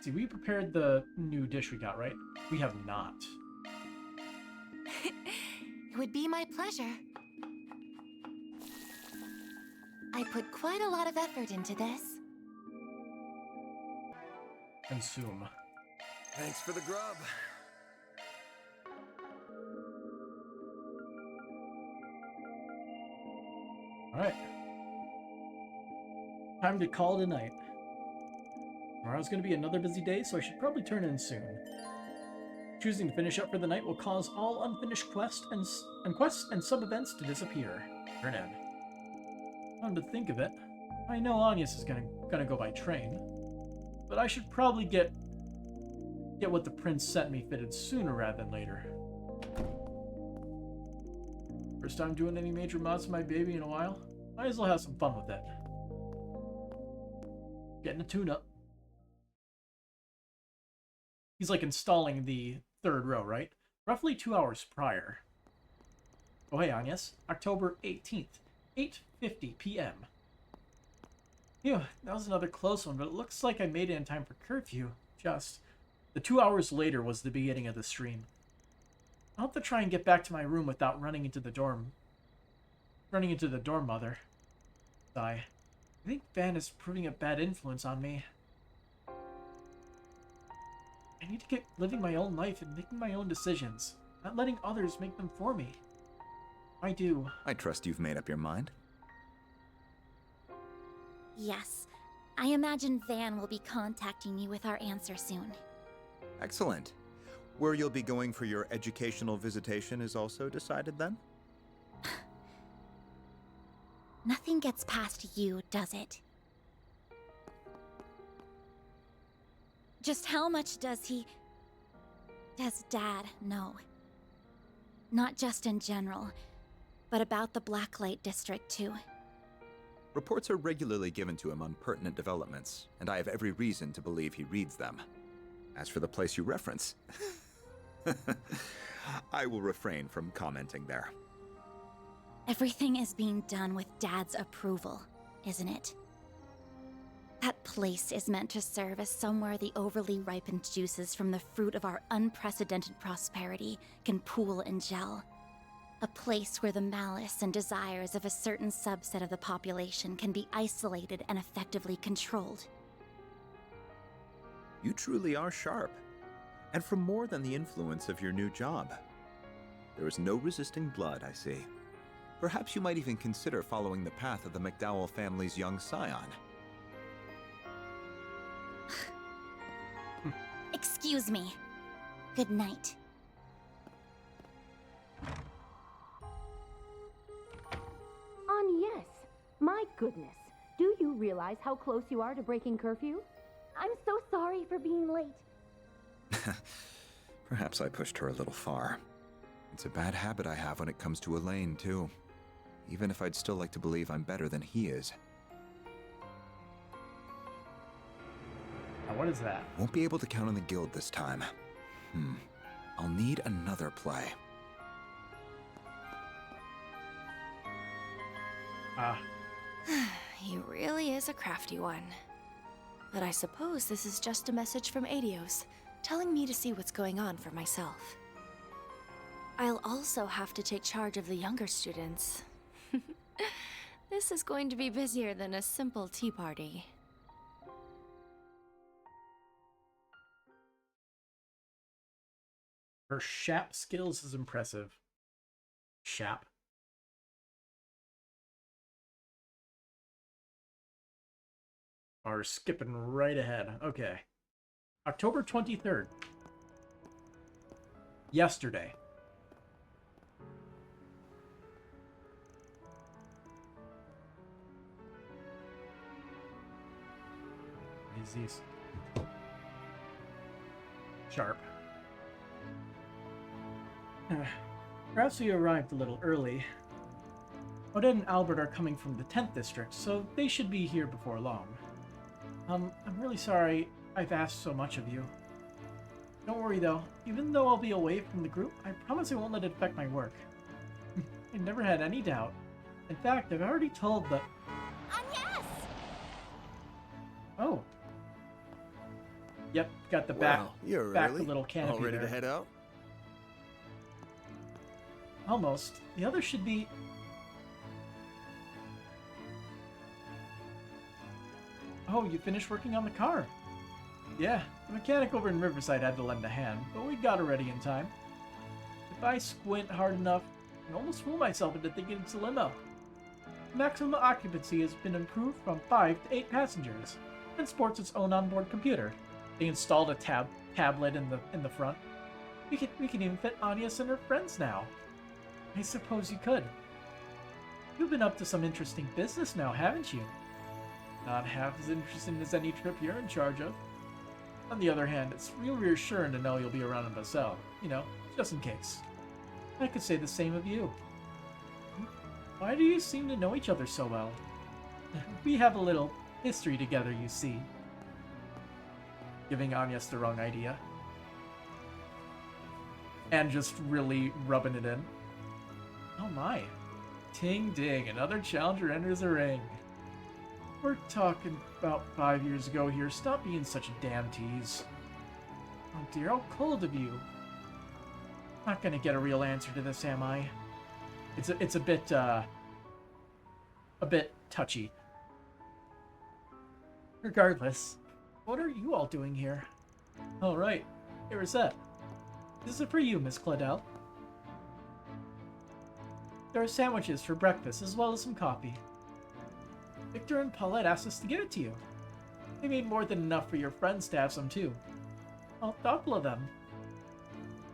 See, we prepared the new dish we got, right? We have not. It would be my pleasure. I put quite a lot of effort into this. Consume. Thanks for the grub. Alright. Time to call it a night. Tomorrow's going to be another busy day, so I should probably turn in soon. Choosing to finish up for the night will cause all unfinished quests and sub-events to disappear. Turn in. Come to think of it, I know Agnes is gonna go by train, but I should probably get what the prince sent me fitted sooner rather than later. First time doing any major mods to my baby in a while. Might as well have some fun with it. Getting a tune-up. He's like installing the third row, right? Roughly 2 hours prior. Oh hey Agnes, October 18th, 8:50 p.m. Phew, that was another close one, but it looks like I made it in time for curfew. Just. The 2 hours later was the beginning of the stream. I'll have to try and get back to my room without running into the dorm mother. Sigh. I think Van is proving a bad influence on me. I need to get living my own life and making my own decisions, not letting others make them for me. I do. I trust you've made up your mind. Yes. I imagine Van will be contacting you with our answer soon. Excellent. Where you'll be going for your educational visitation is also decided then? Nothing gets past you, does it? Just how much does Dad know? Not just in general, but about the Blacklight District too. Reports are regularly given to him on pertinent developments, and I have every reason to believe he reads them. As for the place you reference, I will refrain from commenting there. Everything is being done with Dad's approval, isn't it? That place is meant to serve as somewhere the overly ripened juices from the fruit of our unprecedented prosperity can pool and gel. A place where the malice and desires of a certain subset of the population can be isolated and effectively controlled. You truly are sharp, and from more than the influence of your new job. There is no resisting blood, I see. Perhaps you might even consider following the path of the McDowell family's young scion. Excuse me. Good night. Yes. My goodness. Do you realize how close you are to breaking curfew? I'm so sorry for being late. Perhaps I pushed her a little far. It's a bad habit I have when it comes to Elaine, too. Even if I'd still like to believe I'm better than he is. Now what is that? Won't be able to count on the guild this time. I'll need another play. He really is a crafty one. But I suppose this is just a message from Adios, telling me to see what's going on for myself. I'll also have to take charge of the younger students. This is going to be busier than a simple tea party. Her Shap skills is impressive. Shap. Are skipping right ahead. Okay. October 23rd. Yesterday. These. Sharp. Perhaps we arrived a little early. Odette and Albert are coming from the 10th district, so they should be here before long. I'm really sorry I've asked so much of you. Don't worry though, even though I'll be away from the group, I promise I won't let it affect my work. I never had any doubt. In fact, I've already told the... Agnes! Oh. Yep, got the Wow, you're back early. little canopy All ready there. to head out? Almost. The others should be... Oh, you finished working on the car? Yeah, the mechanic over in Riverside had to lend a hand, but we got it ready in time. If I squint hard enough, I can almost fool myself into thinking it's a limo. Maximum occupancy has been improved from 5 to 8 passengers, and sports its own onboard computer. They installed a tablet in the front. We can even fit Agnes and her friends now. I suppose you could. You've been up to some interesting business now, haven't you? Not half as interesting as any trip you're in charge of. On the other hand, it's real reassuring to know you'll be around in Basel. You know, just in case. I could say the same of you. Why do you seem to know each other so well? We have a little history together, you see. Giving Agnes the wrong idea. And just really rubbing it in. Oh my. Ting ding, another challenger enters the ring. We're talking about 5 years ago here. Stop being such a damn tease. Oh dear, how cold of you. Not gonna get a real answer to this, am I? It's a bit touchy. Regardless, what are you all doing here? All right, here is that. This is for you, Miss Cladel. There are sandwiches for breakfast as well as some coffee. Victor and Paulette asked us to give it to you. They made more than enough for your friends to have some too. How thoughtful of them.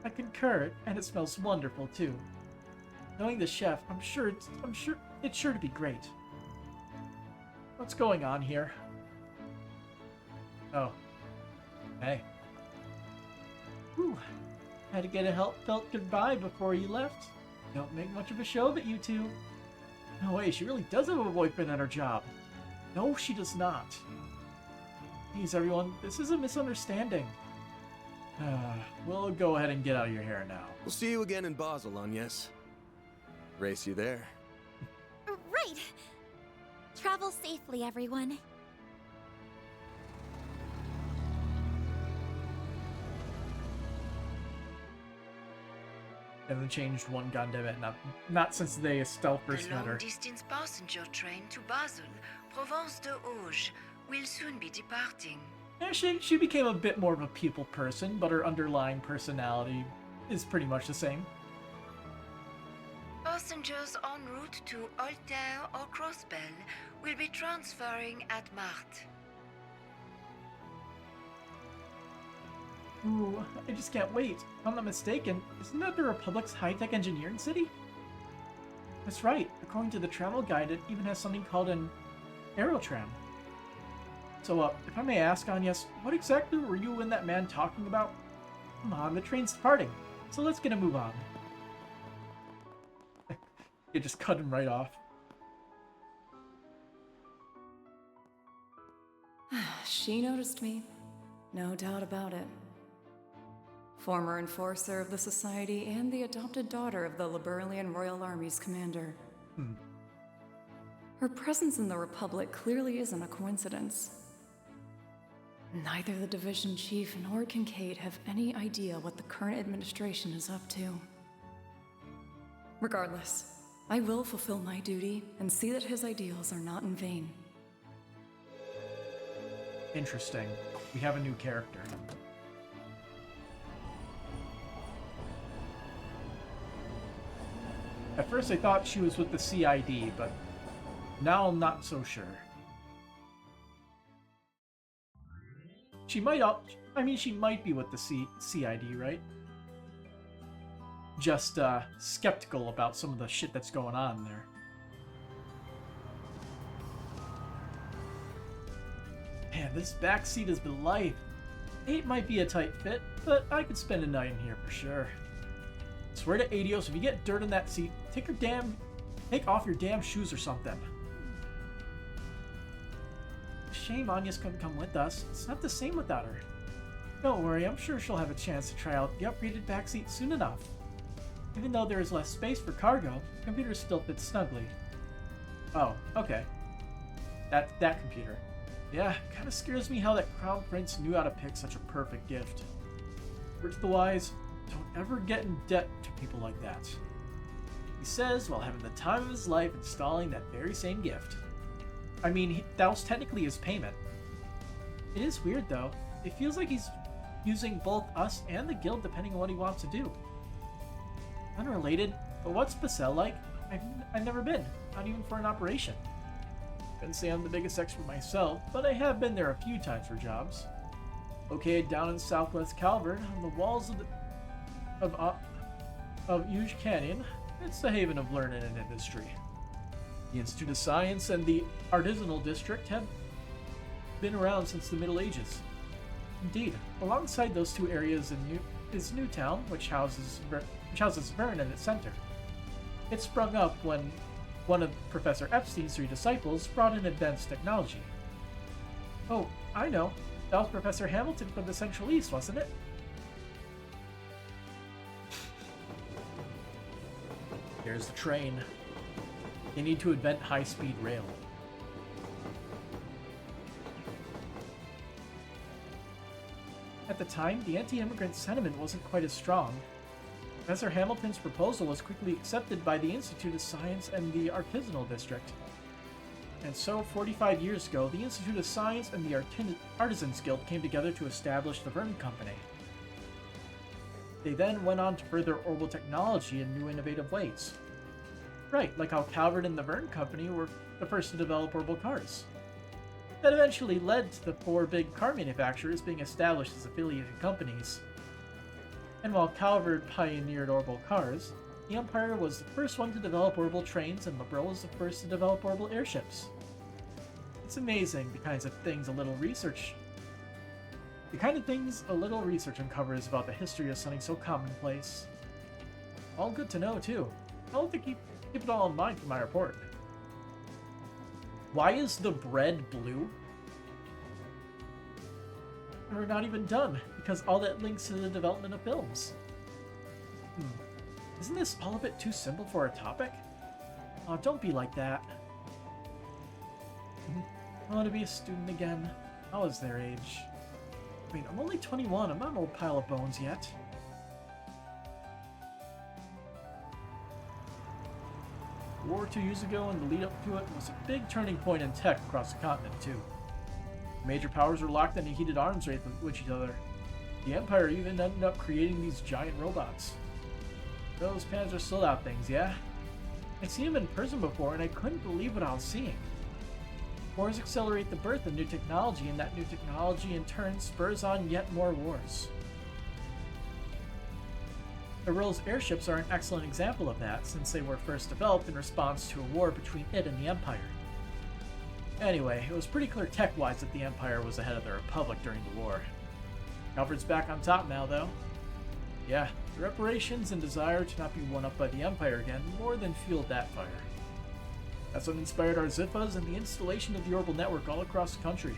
I concur, and it smells wonderful too. Knowing the chef, I'm sure it's sure to be great. What's going on here? Oh. Hey. Whew. Had to get a heartfelt goodbye before you left. Don't make much of a show of it, you two. No way, she really does have a boyfriend at her job. No, she does not. Please, everyone, this is a misunderstanding. We'll go ahead and get out of your hair now. We'll see you again in Basel, Agnes. Race you there. Right! Travel safely, everyone. Haven't changed one goddamn it. Not since they stealth first The met her. long-distance passenger train to Basel, Provence de Auge, will soon be departing. Yeah, she became a bit more of a people person, but her underlying personality is pretty much the same. Passengers en route to Altair or Crossbell will be transferring at Marthe. Ooh, I just can't wait. If I'm not mistaken, isn't that the Republic's high-tech engineering city? That's right. According to the travel guide, it even has something called an aerotram. So, if I may ask, Agnes, what exactly were you and that man talking about? Come on, the train's departing, so let's get a move on. You just cut him right off. She noticed me. No doubt about it. Former enforcer of the Society and the adopted daughter of the Liberalian Royal Army's commander. Her presence in the Republic clearly isn't a coincidence. Neither the division chief nor Kincaid have any idea what the current administration is up to. Regardless, I will fulfill my duty and see that his ideals are not in vain. Interesting. We have a new character. At first I thought she was with the CID, but now I'm not so sure. She might she might be with the CID, right? Just skeptical about some of the shit that's going on there. Man, this backseat is the life. 8 might be a tight fit, but I could spend a night in here for sure. I swear to Adios, if you get dirt in that seat, take off your damn shoes or something. Shame Anya's couldn't come with us. It's not the same without her. Don't worry, I'm sure she'll have a chance to try out the upgraded backseat soon enough. Even though there is less space for cargo, the computer still fits snugly. Oh, okay. That computer. Yeah, kinda scares me how that Crown Prince knew how to pick such a perfect gift. Word to the wise, don't ever get in debt to people like that. He says while having the time of his life installing that very same gift. I mean, that was technically his payment. It is weird though. It feels like he's using both us and the guild depending on what he wants to do. Unrelated, but what's Basel like? I've never been, not even for an operation. Couldn't say I'm the biggest expert myself, but I have been there a few times for jobs. Located down in southwest Calvert, on the walls of Huge Canyon, it's the haven of learning and industry. The Institute of Science and the Artisanal District have been around since the Middle Ages. Indeed, alongside those two areas is Newtown, which houses Vern in its center. It sprung up when one of Professor Epstein's 3 disciples brought in advanced technology. Oh, I know. That was Professor Hamilton from the Central East, wasn't it? There's the train. They need to invent high-speed rail. At the time, the anti-immigrant sentiment wasn't quite as strong. Professor Hamilton's proposal was quickly accepted by the Institute of Science and the Artisanal District. And so, 45 years ago, the Institute of Science and the Artisans Guild came together to establish the Vern Company. They then went on to further orbital technology in new innovative ways. Right, like how Calvert and the Vern Company were the first to develop orbital cars. That eventually led to the 4 big car manufacturers being established as affiliated companies. And while Calvert pioneered orbital cars, the Empire was the first one to develop orbital trains, and Liberal was the first to develop orbital airships. It's amazing the kind of things a little research uncovers about the history of something so commonplace. All good to know, too. I'll have to keep it all in mind for my report. Why is the bread blue? And we're not even done, because all that links to the development of films. Isn't this all a bit too simple for a topic? Oh, don't be like that. I want to be a student again. I was their age. I mean, I'm only 21, I'm not an old pile of bones yet. War 2 years ago and the lead up to it was a big turning point in tech across the continent, too. Major powers were locked in a heated arms race with each other. The Empire even ended up creating these giant robots. Those Panzer sold-out things, yeah? I'd seen them in person before, and I couldn't believe what I was seeing. Wars accelerate the birth of new technology, and that new technology in turn spurs on yet more wars. The Royal's airships are an excellent example of that, since they were first developed in response to a war between it and the Empire. Anyway, it was pretty clear tech-wise that the Empire was ahead of the Republic during the war. Calvert's back on top now, though. Yeah, the reparations and desire to not be one-up by the Empire again more than fueled that fire. That's what inspired our Ziffas and the installation of the orbital network all across the country.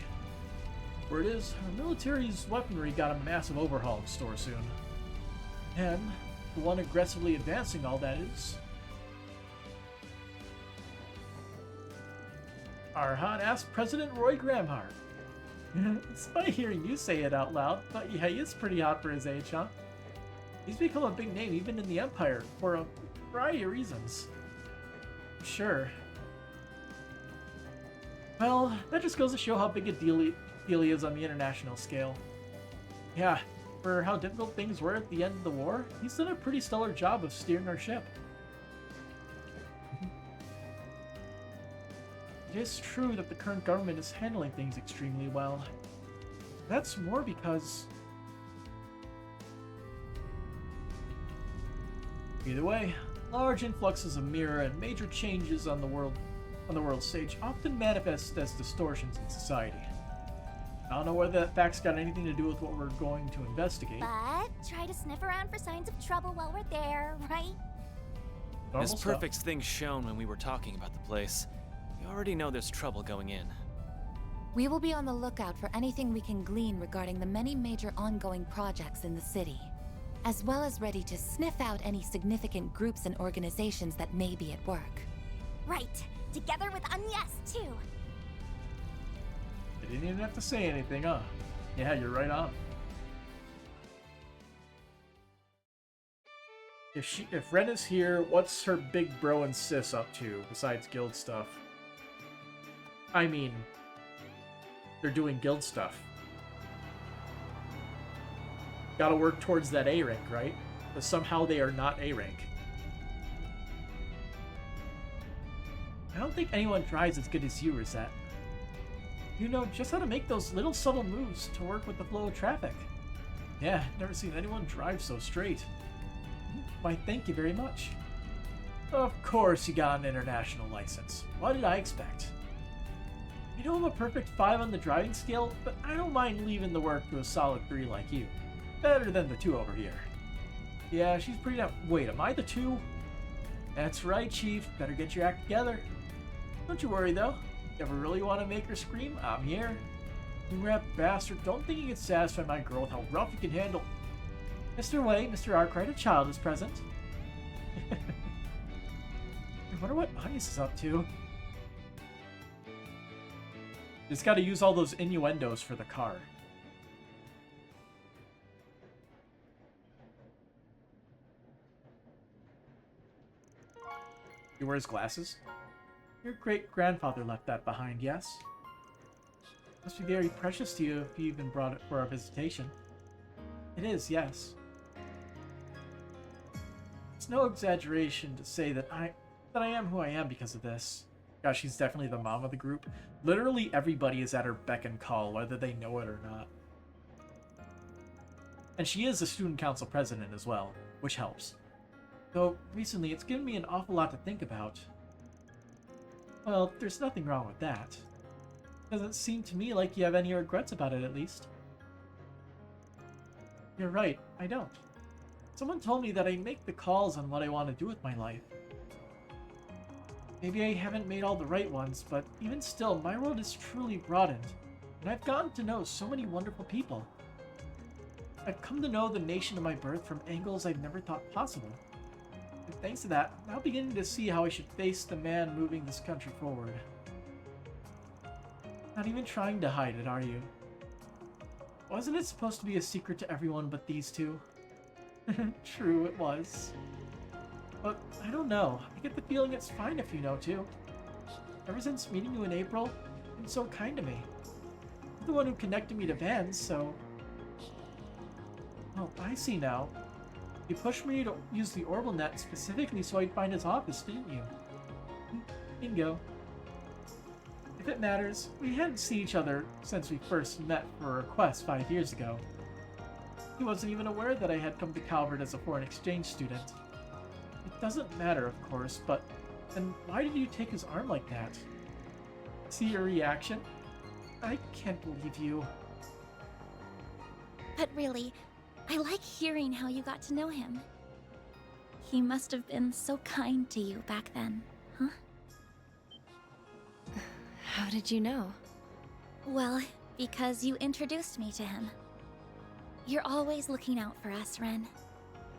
Word is, our military's weaponry got a massive overhaul in store soon. And the one aggressively advancing all that is our hot-ass President Roy Gramhart. It's funny hearing you say it out loud, but yeah, he is pretty hot for his age, huh? He's become a big name even in the Empire, for a variety of reasons. Sure. Well, that just goes to show how big a deal he is on the international scale. Yeah, for how difficult things were at the end of the war, he's done a pretty stellar job of steering our ship. It is true that the current government is handling things extremely well. That's more because... Either way, large influxes of mirror and major changes on the world stage often manifest as distortions in society. I don't know whether that fact's got anything to do with what we're going to investigate. But try to sniff around for signs of trouble while we're there, right? Normal This stuff. perfect thing shown when we were talking about the place. We already know there's trouble going in. We will be on the lookout for anything we can glean regarding the many major ongoing projects in the city, as well as ready to sniff out any significant groups and organizations that may be at work. Right. Together with Agnes, too. I didn't even have to say anything, huh? Yeah, you're right on. If Ren is here, what's her big bro and sis up to, besides guild stuff? I mean, they're doing guild stuff. Gotta work towards that A rank, right? But somehow they are not A rank. I don't think anyone drives as good as you, Rosette. You know just how to make those little subtle moves to work with the flow of traffic. Yeah, never seen anyone drive so straight. Why, thank you very much. Of course you got an international license. What did I expect? I know I'm a perfect 5 on the driving scale, but I don't mind leaving the work to a solid 3 like you. Better than the 2 over here. Yeah, she's pretty damn... Wait, am I the 2? That's right, Chief. Better get your act together. Don't you worry, though. If you ever really want to make her scream, I'm here. You rat bastard, don't think you can satisfy my girl with how rough you can handle. Mr. Way, Mr. Arkwright, a child is present. I wonder what Agnes is up to. Just gotta use all those innuendos for the car. He wears glasses? Your great-grandfather left that behind, yes? Must be very precious to you if you even brought it for our visitation. It is, yes. It's no exaggeration to say that I am who I am because of this. Gosh, she's definitely the mom of the group. Literally everybody is at her beck and call, whether they know it or not. And she is the student council president as well, which helps. Though, recently it's given me an awful lot to think about. Well, there's nothing wrong with that. Doesn't seem to me like you have any regrets about it, at least. You're right, I don't. Someone told me that I make the calls on what I want to do with my life. Maybe I haven't made all the right ones, but even still, my world is truly broadened, and I've gotten to know so many wonderful people. I've come to know the nation of my birth from angles I've never thought possible. And thanks to that, I'm now beginning to see how I should face the man moving this country forward. Not even trying to hide it, are you? Wasn't it supposed to be a secret to everyone but these two? True, it was. But I don't know. I get the feeling it's fine if you know, too. Ever since meeting you in April, you've been so kind to me. You're the one who connected me to Vance, so... Oh, I see now. You pushed me to use the orbital net specifically so I'd find his office, didn't you? Bingo. If it matters, we hadn't seen each other since we first met for a request 5 years ago. He wasn't even aware that I had come to Calvert as a foreign exchange student. It doesn't matter, of course, but then why did you take his arm like that? See your reaction? I can't believe you. But really, I like hearing how you got to know him. He must have been so kind to you back then, huh? How did you know? Well, because you introduced me to him. You're always looking out for us, Ren.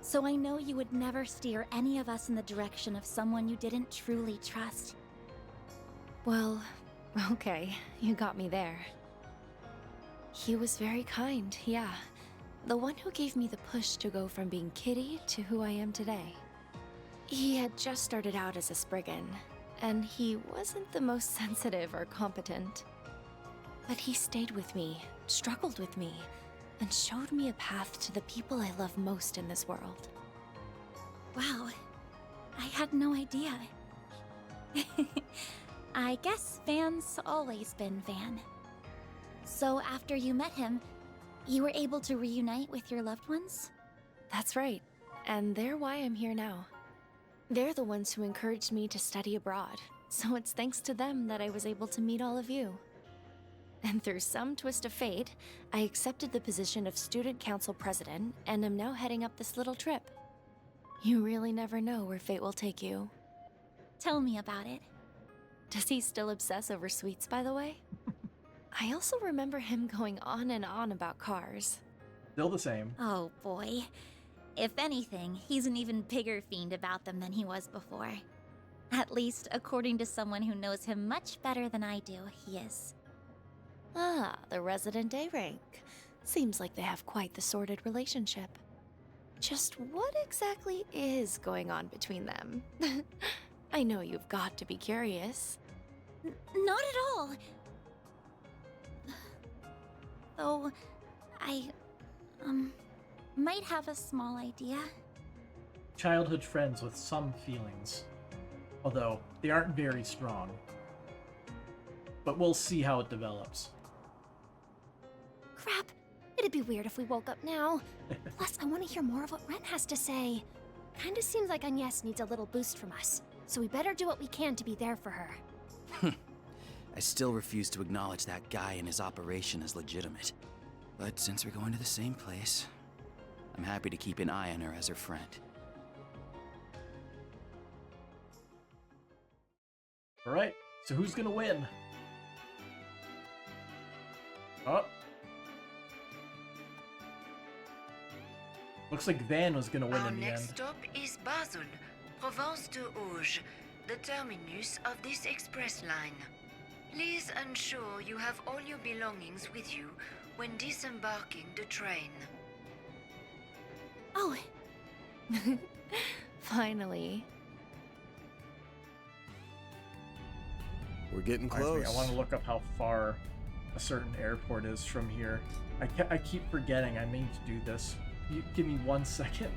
So I know you would never steer any of us in the direction of someone you didn't truly trust. Well, okay, you got me there. He was very kind, yeah. The one who gave me the push to go from being Kitty to who I am today. He had just started out as a Spriggan, and he wasn't the most sensitive or competent. But he stayed with me, struggled with me, and showed me a path to the people I love most in this world. Wow, I had no idea. I guess Van's always been Van. So after you met him, you were able to reunite with your loved ones? That's right, and they're why I'm here now. They're the ones who encouraged me to study abroad, so it's thanks to them that I was able to meet all of you. And through some twist of fate, I accepted the position of student council president and am now heading up this little trip. You really never know where fate will take you. Tell me about it. Does he still obsess over sweets, by the way? I also remember him going on and on about cars. Still the same. Oh boy. If anything, he's an even bigger fiend about them than he was before. At least, according to someone who knows him much better than I do, he is. Ah, the resident A-rank. Seems like they have quite the sordid relationship. Just what exactly is going on between them? I know you've got to be curious. Not at all. Though, I, might have a small idea. Childhood friends with some feelings. Although, they aren't very strong. But we'll see how it develops. Crap. It'd be weird if we woke up now. Plus, I want to hear more of what Ren has to say. Kinda seems like Agnes needs a little boost from us, so we better do what we can to be there for her. I still refuse to acknowledge that guy and his operation as legitimate. But since we're going to the same place, I'm happy to keep an eye on her as her friend. Alright, so who's gonna win? Oh. Looks like Van was gonna win Our in the next end. stop is Basel, Provence de Auge, the terminus of this express line. Please ensure you have all your belongings with you when disembarking the train. Oh. Finally. We're getting Reminds close. me, I want to look up how far a certain airport is from here. I keep forgetting I mean to do this. You give me 1 second.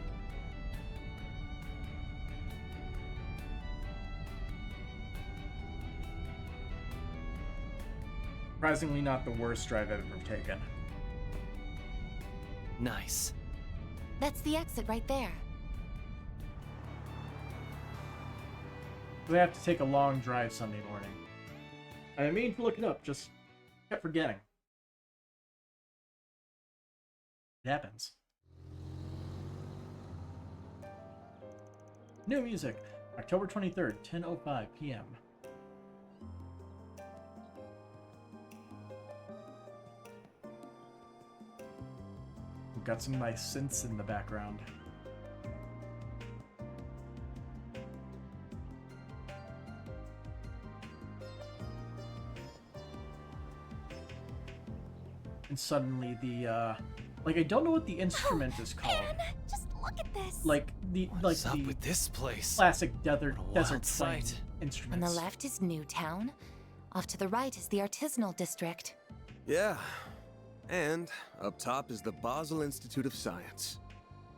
Surprisingly not the worst drive I've ever taken. Nice. That's the exit right there. We have to take a long drive Sunday morning. I mean to look it up, just kept forgetting. It happens. New music, October 23rd, 10:05 p.m. We've got some nice synths in the background. And suddenly the, like, I don't know what the instrument is called. Man, just look at this. Like What's up the with this place? classic desert Wild plain sight. On instruments. the left is Newtown. Off to the right is the artisanal district. Yeah. And up top is the Basel Institute of Science.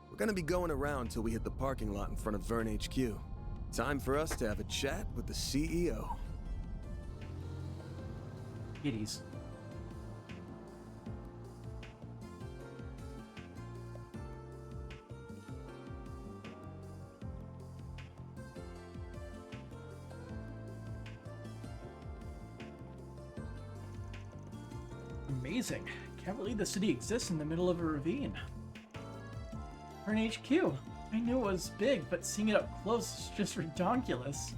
We're gonna be going around till we hit the parking lot in front of Vern HQ. Time for us to have a chat with the CEO. Kitties. Amazing. Can't believe the city exists in the middle of a ravine. Vern HQ. I knew it was big, but seeing it up close is just redonkulous.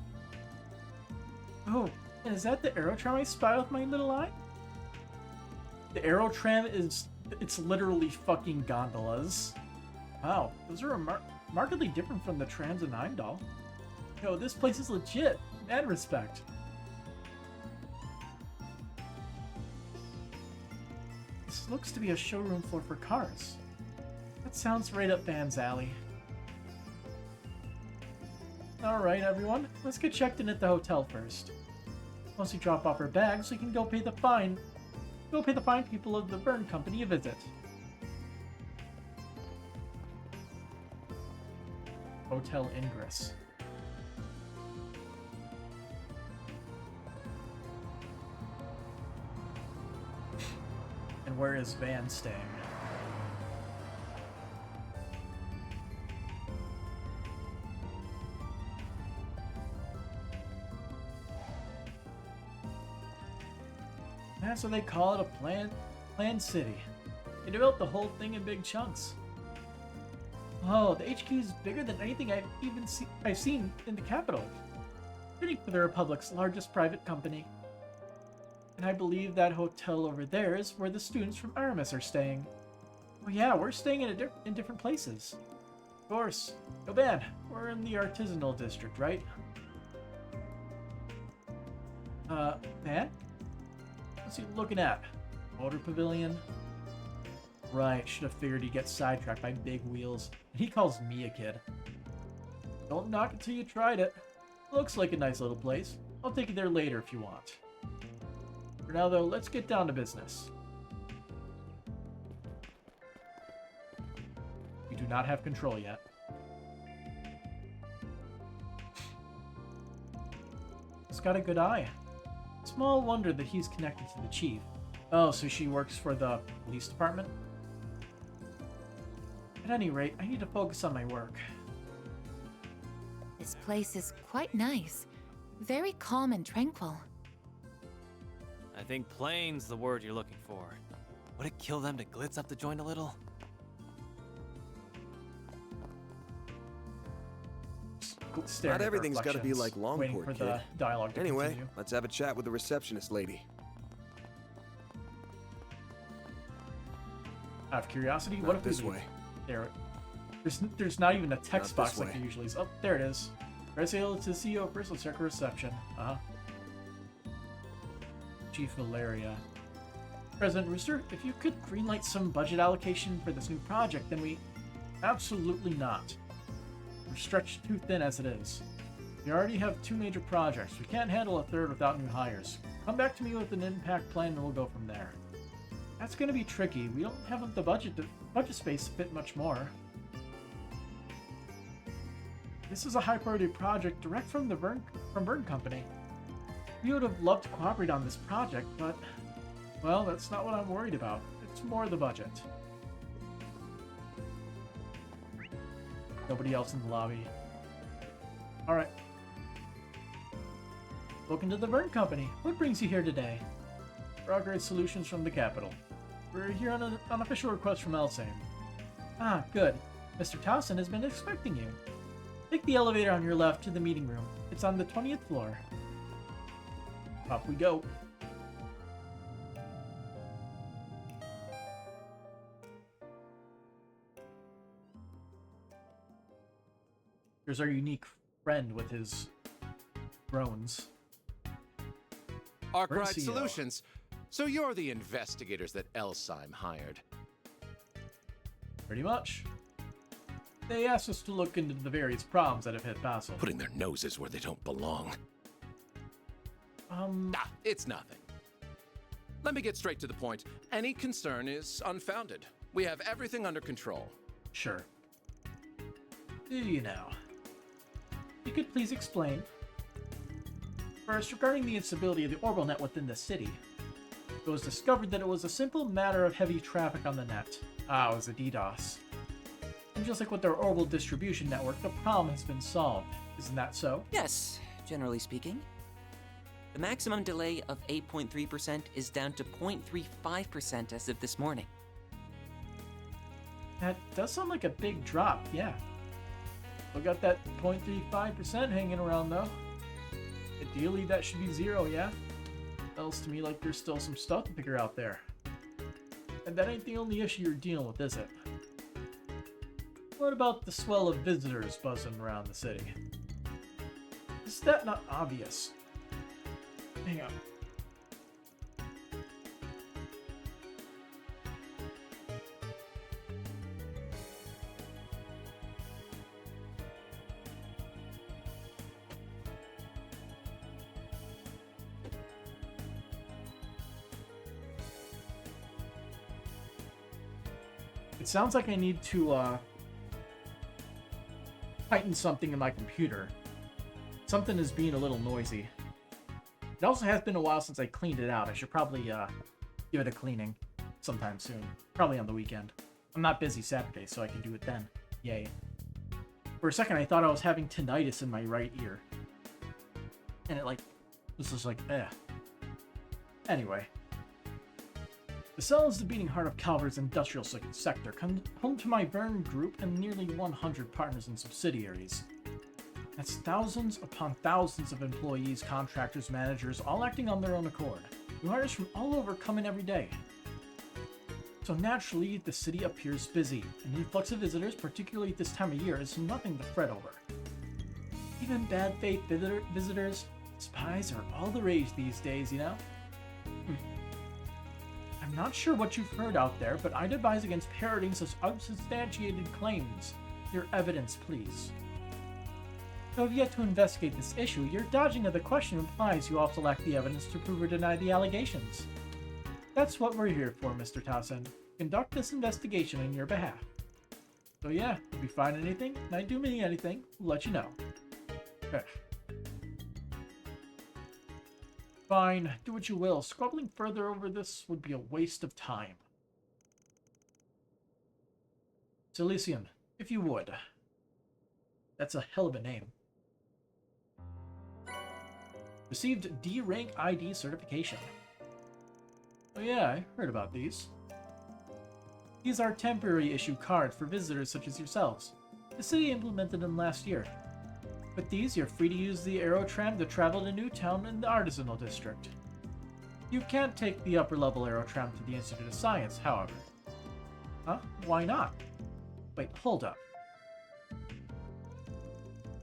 Oh, is that the aerotram I spy with my little eye? The aerotram is... it's literally fucking gondolas. Wow, those are markedly different from the trams in Heimdall. Yo, this place is legit. Mad respect. looks to be a showroom floor for cars. That sounds right up Van's alley. Alright, everyone. Let's get checked in at the hotel first. Once we drop off our bags, we can go pay the fine. Go pay the fine people of the Vern Company a visit. Hotel Ingress. And where is Van staying? That's what they call it, a planned city. They developed the whole thing in big chunks. Oh, the HQ is bigger than anything I've seen in the capital. Fitting for the Republic's largest private company. And I believe that hotel over there is where the students from Aramis are staying. Oh yeah, we're staying in different places. Of course. No bad. We're in the artisanal district, right? Man? What's he looking at? Motor pavilion? Right, should have figured he'd get sidetracked by big wheels. And he calls me a kid. Don't knock it till you tried it. Looks like a nice little place. I'll take you there later if you want. For now, though, let's get down to business. We do not have control yet. He's got a good eye. Small wonder that he's connected to the chief. Oh, so she works for the police department? At any rate, I need to focus on my work. This place is quite nice. Very calm and tranquil. I think plain's the word you're looking for. Would it kill them to glitz up the joint a little? Not everything's got to be like Longport, for kid. the dialogue to Anyway, continue. let's have a chat with the receptionist lady. Out of curiosity, Not what if this we way? There's not even a text Not box this like way. there usually is. Oh, there it is. Press A to CEO first. Let's check reception. Chief Valeria. President Rooster, if you could greenlight some budget allocation for this new project, then we... Absolutely not. We're stretched too thin as it is. We already have 2 major projects. We can't handle a third without new hires. Come back to me with an impact plan and we'll go from there. That's going to be tricky. We don't have the budget space to fit much more. This is a high priority project direct from the Vern Company. We would have loved to cooperate on this project, but well, that's not what I'm worried about. It's more the budget. Nobody else in the lobby. Alright. Welcome to the Vern Company. What brings you here today? Progress Solutions from the capital. We're here on an unofficial request from Elsame. Ah, good. Mr. Towson has been expecting you. Take the elevator on your left to the meeting room. It's on the 20th floor. Up we go. Here's our unique friend with his drones. Arkwright CEO. Solutions. So you're the investigators that Elsime hired. Pretty much. They asked us to look into the various problems that have hit Basel. Putting their noses where they don't belong. It's nothing. Let me get straight to the point. Any concern is unfounded. We have everything under control. Sure. Do you now? You could please explain. First, regarding the instability of the orbital net within the city. It was discovered that it was a simple matter of heavy traffic on the net. It was a DDoS. And just like with their orbital distribution network, the problem has been solved. Isn't that so? Yes, generally speaking. The maximum delay of 8.3% is down to 0.35% as of this morning. That does sound like a big drop, yeah. Still got that 0.35% hanging around though. Ideally that should be 0, yeah? Feels to me like there's still some stuff to figure out there. And that ain't the only issue you're dealing with, is it? What about the swell of visitors buzzing around the city? Is that not obvious? Hang on. It sounds like I need to tighten something in my computer. Something is being a little noisy. It also has been a while since I cleaned it out. I should probably give it a cleaning sometime soon. Probably on the weekend. I'm not busy Saturday, so I can do it then. Yay. For a second, I thought I was having tinnitus in my right ear. And it, was just like, eh. Anyway. The cell is the beating heart of Calvert's industrial sector, home to my Vern Group and nearly 100 partners and subsidiaries. That's thousands upon thousands of employees, contractors, managers, all acting on their own accord. New hires from all over come in every day. So naturally, the city appears busy. An influx of visitors, particularly at this time of year, is nothing to fret over. Even bad faith visitors, spies are all the rage these days, you know? I'm not sure what you've heard out there, but I'd advise against parroting such unsubstantiated claims. Your evidence, please. Though I've yet to investigate this issue, your dodging of the question implies you also lack the evidence to prove or deny the allegations. That's what we're here for, Mr. Towson. Conduct this investigation on your behalf. So yeah, if we find anything, and I do mean anything, we'll let you know. Okay. Fine, do what you will. Squabbling further over this would be a waste of time. Silesian, if you would. That's a hell of a name. Received D rank ID certification. Oh yeah, I heard about these. These are temporary issue cards for visitors such as yourselves. The city implemented them last year. With these, you're free to use the Aerotram to travel to Newtown in the Artisanal District. You can't take the upper-level Aerotram to the Institute of Science, however. Huh? Why not? Wait, hold up.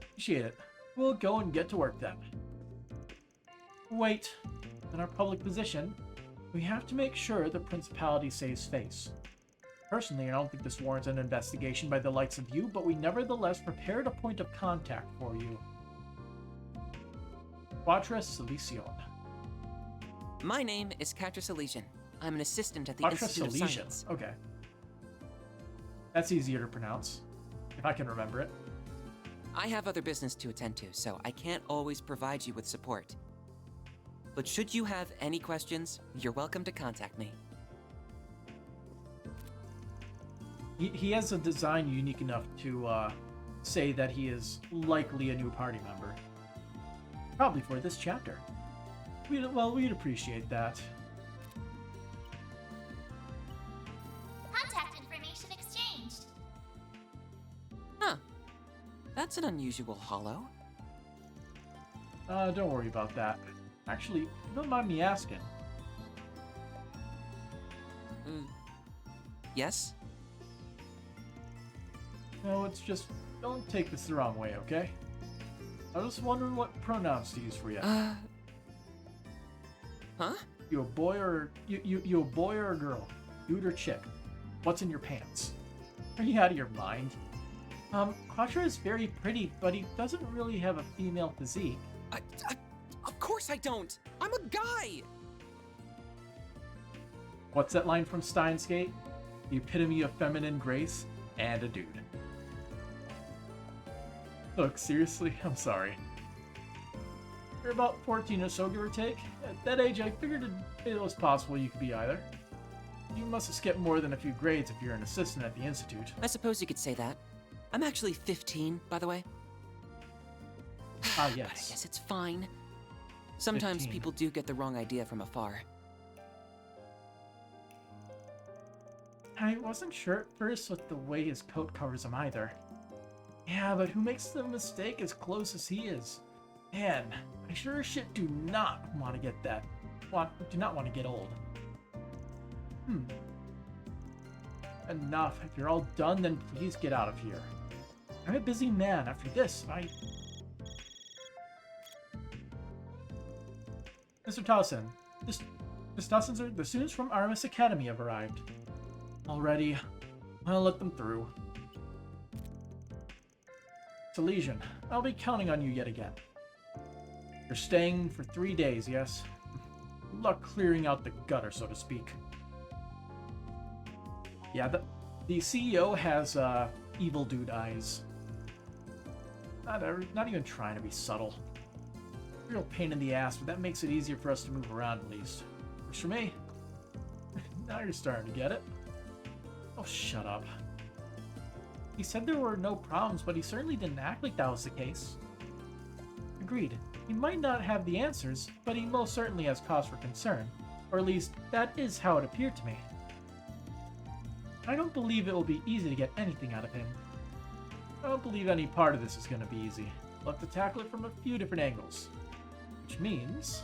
Appreciate it. We'll go and get to work then. Wait. In our public position, we have to make sure the Principality saves face. Personally, I don't think this warrants an investigation by the likes of you, but we nevertheless prepared a point of contact for you. Quatra Silesian. My name is Quatra Silesian. I'm an assistant at the Quatra Institute of Silesian. Science. Okay. That's easier to pronounce, if I can remember it. I have other business to attend to, so I can't always provide you with support. But should you have any questions, you're welcome to contact me. He has a design unique enough to say that he is likely a new party member. Probably for this chapter. We'd appreciate that. Contact information exchanged. Huh. That's an unusual hollow. Don't worry about that. Actually, don't mind me asking. Yes? No, it's just, don't take this the wrong way, okay? I was just wondering what pronouns to use for you. Huh? You a boy or you a boy or a girl? Dude or chick? What's in your pants? Are you out of your mind? Quatra is very pretty, but he doesn't really have a female physique. Of course I don't! I'm a guy! What's that line from Steins Gate? The epitome of feminine grace and a dude. Look, seriously, I'm sorry. You're about 14 or so, give or take. At that age, I figured it was possible you could be either. You must have skipped more than a few grades if you're an assistant at the Institute. I suppose you could say that. I'm actually 15, by the way. Ah, But I yes. guess it's fine. Sometimes 15. people do get the wrong idea from afar. I wasn't sure at first with the way his coat covers him either. Yeah, but who makes the mistake as close as he is? Man, I sure as shit do not want to get that. Do not want to get old. Enough. If you're all done, then please get out of here. I'm a busy man. After this, Mr. Towson, Mr. Towson, sir, the students from Artemis Academy have arrived. Already. I'll let them through. Silesian, I'll be counting on you yet again. You're staying for 3 days, yes? Good luck clearing out the gutter, so to speak. Yeah, The CEO has evil dude eyes. Not even trying to be subtle. Real pain in the ass, but that makes it easier for us to move around at least. Works for me. Now you're starting to get it. Oh, shut up. He said there were no problems, but he certainly didn't act like that was the case. Agreed. He might not have the answers, but he most certainly has cause for concern. Or at least, that is how it appeared to me. I don't believe it will be easy to get anything out of him. I don't believe any part of this is going to be easy. We'll have to tackle it from a few different angles. Which means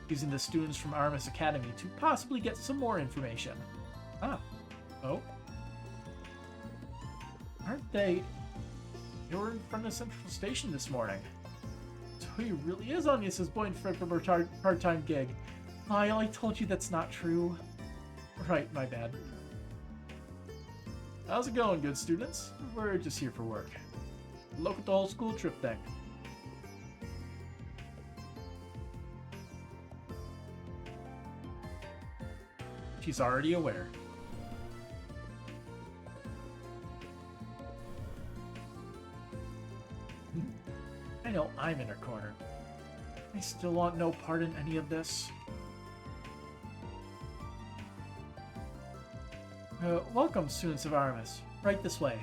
using the students from Artemis Academy to possibly get some more information. Ah. Oh. Aren't they? They were in front of Central Station this morning. So he really is Agnes's boyfriend from her part-time gig. Lyle, I told you that's not true. Right, my bad. How's it going, good students? We're just here for work. Look at the whole school trip thing. She's already aware. I know I'm in her corner. I still want no part in any of this. Welcome, students of Artemis. Right this way.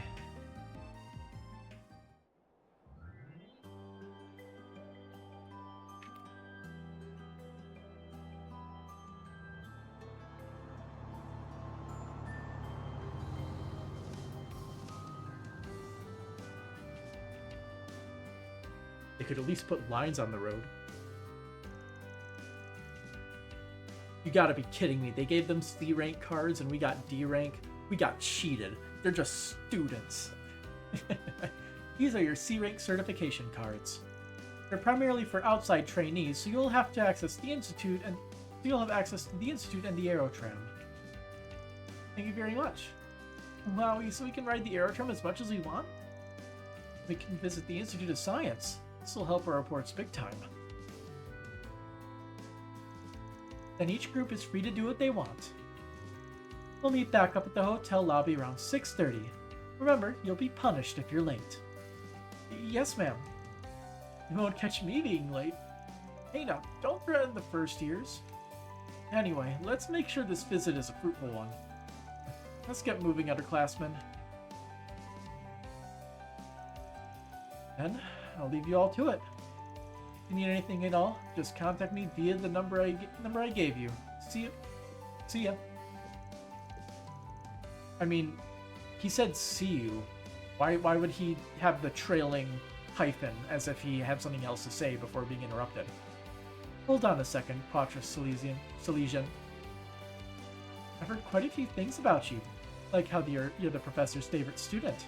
They could at least put lines on the road. You gotta be kidding me. They gave them C rank cards and we got D rank. We got cheated. They're just students. These are your C rank certification cards. They're primarily for outside trainees, so you'll have to access the institute and you'll have access to the institute and the aerotram. Thank you very much. Wow, so we can ride the aerotram as much as we want? We can visit the Institute of Science. This will help our reports big time. Then each group is free to do what they want. We'll meet back up at the hotel lobby around 6:30. Remember, you'll be punished if you're late. Yes, ma'am. You won't catch me being late. Hey now, don't threaten the first years. Anyway, let's make sure this visit is a fruitful one. Let's get moving, underclassmen. Then, I'll leave you all to it. If you need anything at all, just contact me via the number I gave you. See you. See ya. I mean, he said see you. Why would he have the trailing hyphen as if he had something else to say before being interrupted? Hold on a second, Quatrus Silesian. I've heard quite a few things about you, like how you're the professor's favorite student.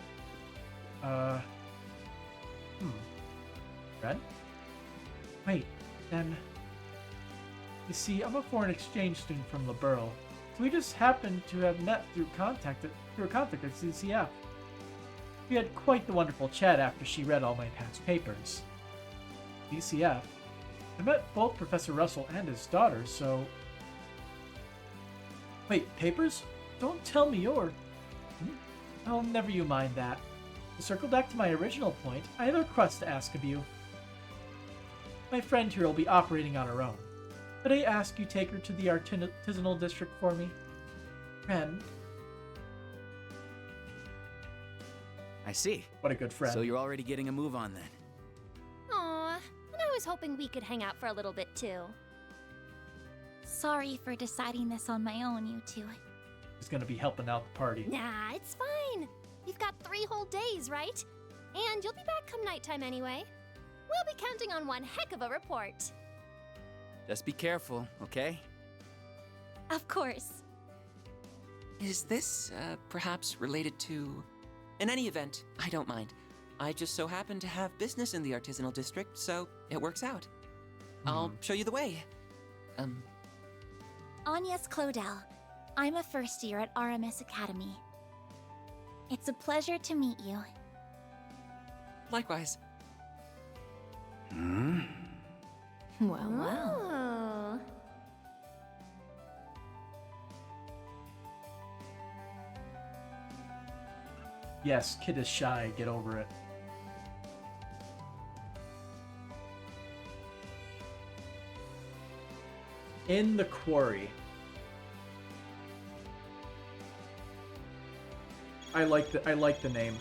Ren? Wait, then... You see, I'm a foreign exchange student from Liberl, so we just happened to have met through a contact at CCF. We had quite the wonderful chat after she read all my past papers. CCF? I met both Professor Russell and his daughter, so... Wait, papers? Don't tell me you're... Oh, never you mind that. To circle back to my original point, I have a request to ask of you. My friend here will be operating on her own. Could I ask you take her to the artisanal district for me? Ren. I see. What a good friend. So you're already getting a move on then. Aw, and I was hoping we could hang out for a little bit too. Sorry for deciding this on my own, you two. He's gonna be helping out the party. Nah, it's fine. We've got 3 whole days, right? And you'll be back come nighttime anyway. We'll be counting on one heck of a report. Just be careful, okay? Of course. Is this, perhaps related to... In any event, I don't mind. I just so happen to have business in the artisanal district, so it works out. I'll show you the way. Agnes Claudel. I'm a first year at Artemis Academy. It's a pleasure to meet you. Likewise. Well, well. Oh. Yes, kid is shy. Get over it. In the quarry. I like the name.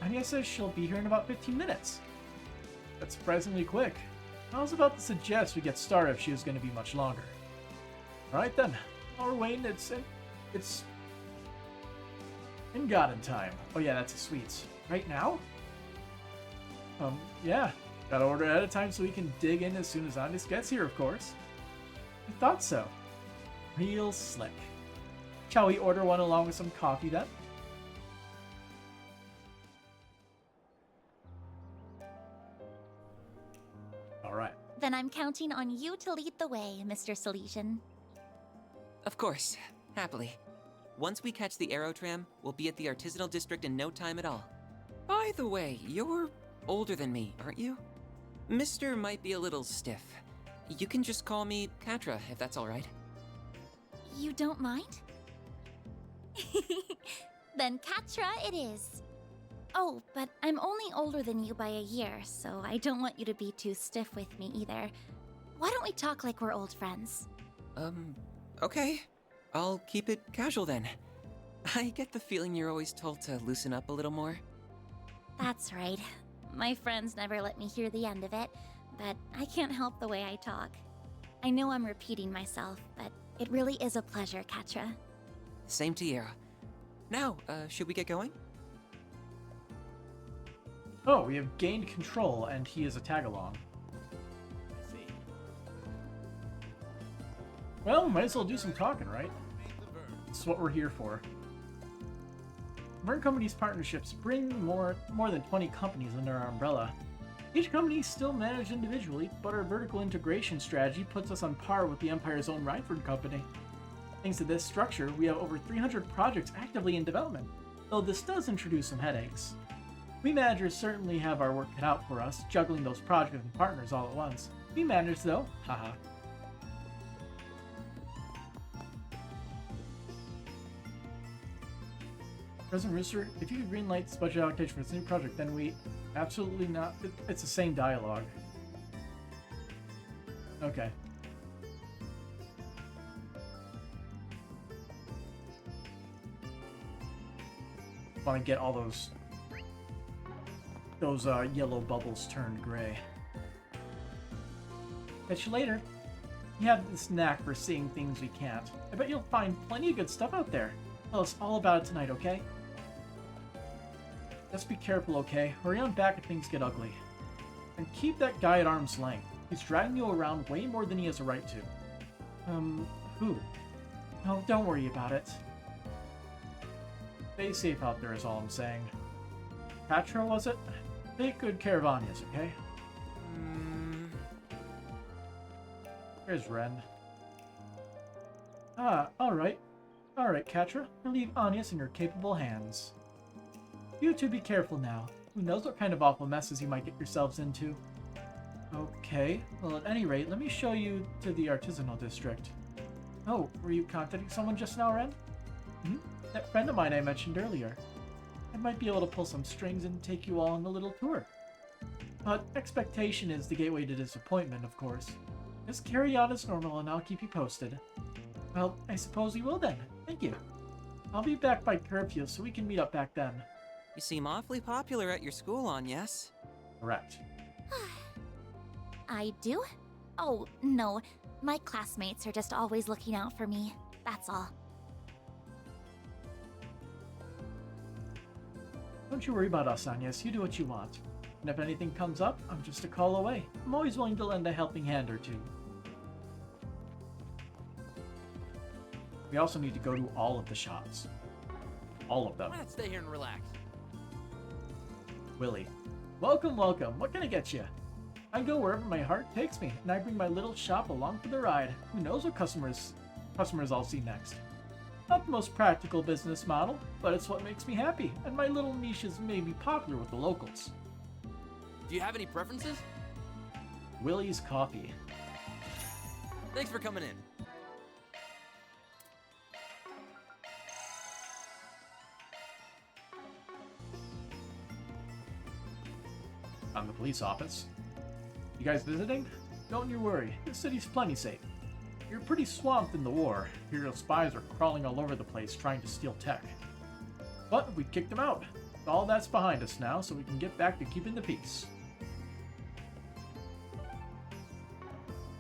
Anya says she'll be here in about 15 minutes. That's surprisingly quick. I was about to suggest we get started if she was going to be much longer. Alright then. While we're waiting, it's in Garden time. Oh yeah, that's the sweets. Right now? Yeah. Gotta order ahead of time so we can dig in as soon as Andis gets here, of course. I thought so. Real slick. Shall we order one along with some coffee then? Alright. Then I'm counting on you to lead the way, Mr. Salesian. Of course. Happily. Once we catch the Aero Tram, we'll be at the Artisanal District in no time at all. By the way, you're older than me, aren't you? Mister might be a little stiff. You can just call me Katra, if that's alright. You don't mind? Then Katra it is. Oh, but I'm only older than you by a year, so I don't want you to be too stiff with me either. Why don't we talk like we're old friends? Okay. I'll keep it casual then. I get the feeling you're always told to loosen up a little more. That's right. My friends never let me hear the end of it, but I can't help the way I talk. I know I'm repeating myself, but it really is a pleasure, Katra. Same to you. Now, should we get going? Oh, we have gained control, and he is a tag-along. I see. Well, might as well do some talking, right? That's what we're here for. Vern Company's partnerships bring more than 20 companies under our umbrella. Each company is still managed individually, but our vertical integration strategy puts us on par with the Empire's own Rhineford Company. Thanks to this structure, we have over 300 projects actively in development, though this does introduce some headaches. We managers certainly have our work cut out for us, juggling those projects and partners all at once. We manage though, haha. President Rooster, if you could greenlight this budget allocation for this new project, then we... Absolutely not. It's the same dialogue. Okay. Want to get all those yellow bubbles turned gray. Catch you later. You have this knack for seeing things we can't. I bet you'll find plenty of good stuff out there. Tell us all about it tonight, okay? Just be careful, okay? Hurry on back if things get ugly. And keep that guy at arm's length. He's dragging you around way more than he has a right to. Who? Oh, don't worry about it. Stay safe out there is all I'm saying. Patra, was it? Take good care of Anya's, okay? There's Ren. Ah, alright. Alright, Katra. I'll leave Anya's in your capable hands. You two be careful now. Who knows what kind of awful messes you might get yourselves into. Okay, well at any rate, let me show you to the Artisanal District. Oh, were you contacting someone just now, Ren? That friend of mine I mentioned earlier. I might be able to pull some strings and take you all on a little tour. But expectation is the gateway to disappointment, of course. Just carry on as normal and I'll keep you posted. Well, I suppose we will then. Thank you. I'll be back by curfew so we can meet up back then. You seem awfully popular at your school, yes? Correct. I do? Oh, no. My classmates are just always looking out for me. That's all. Don't you worry about us, Agnes. You do what you want. And if anything comes up, I'm just a call away. I'm always willing to lend a helping hand or two. We also need to go to all of the shops. All of them. Let's stay here and relax. Willie. Welcome, welcome. What can I get you? I go wherever my heart takes me, and I bring my little shop along for the ride. Who knows what customers I'll see next. Not the most practical business model, but it's what makes me happy, and my little niches may be popular with the locals. Do you have any preferences? Willie's Coffee. Thanks for coming in. I'm the police office. You guys visiting? Don't you worry, this city's plenty safe. You're pretty swamped in the war. Imperial spies are crawling all over the place trying to steal tech. But we kicked them out. All that's behind us now, so we can get back to keeping the peace.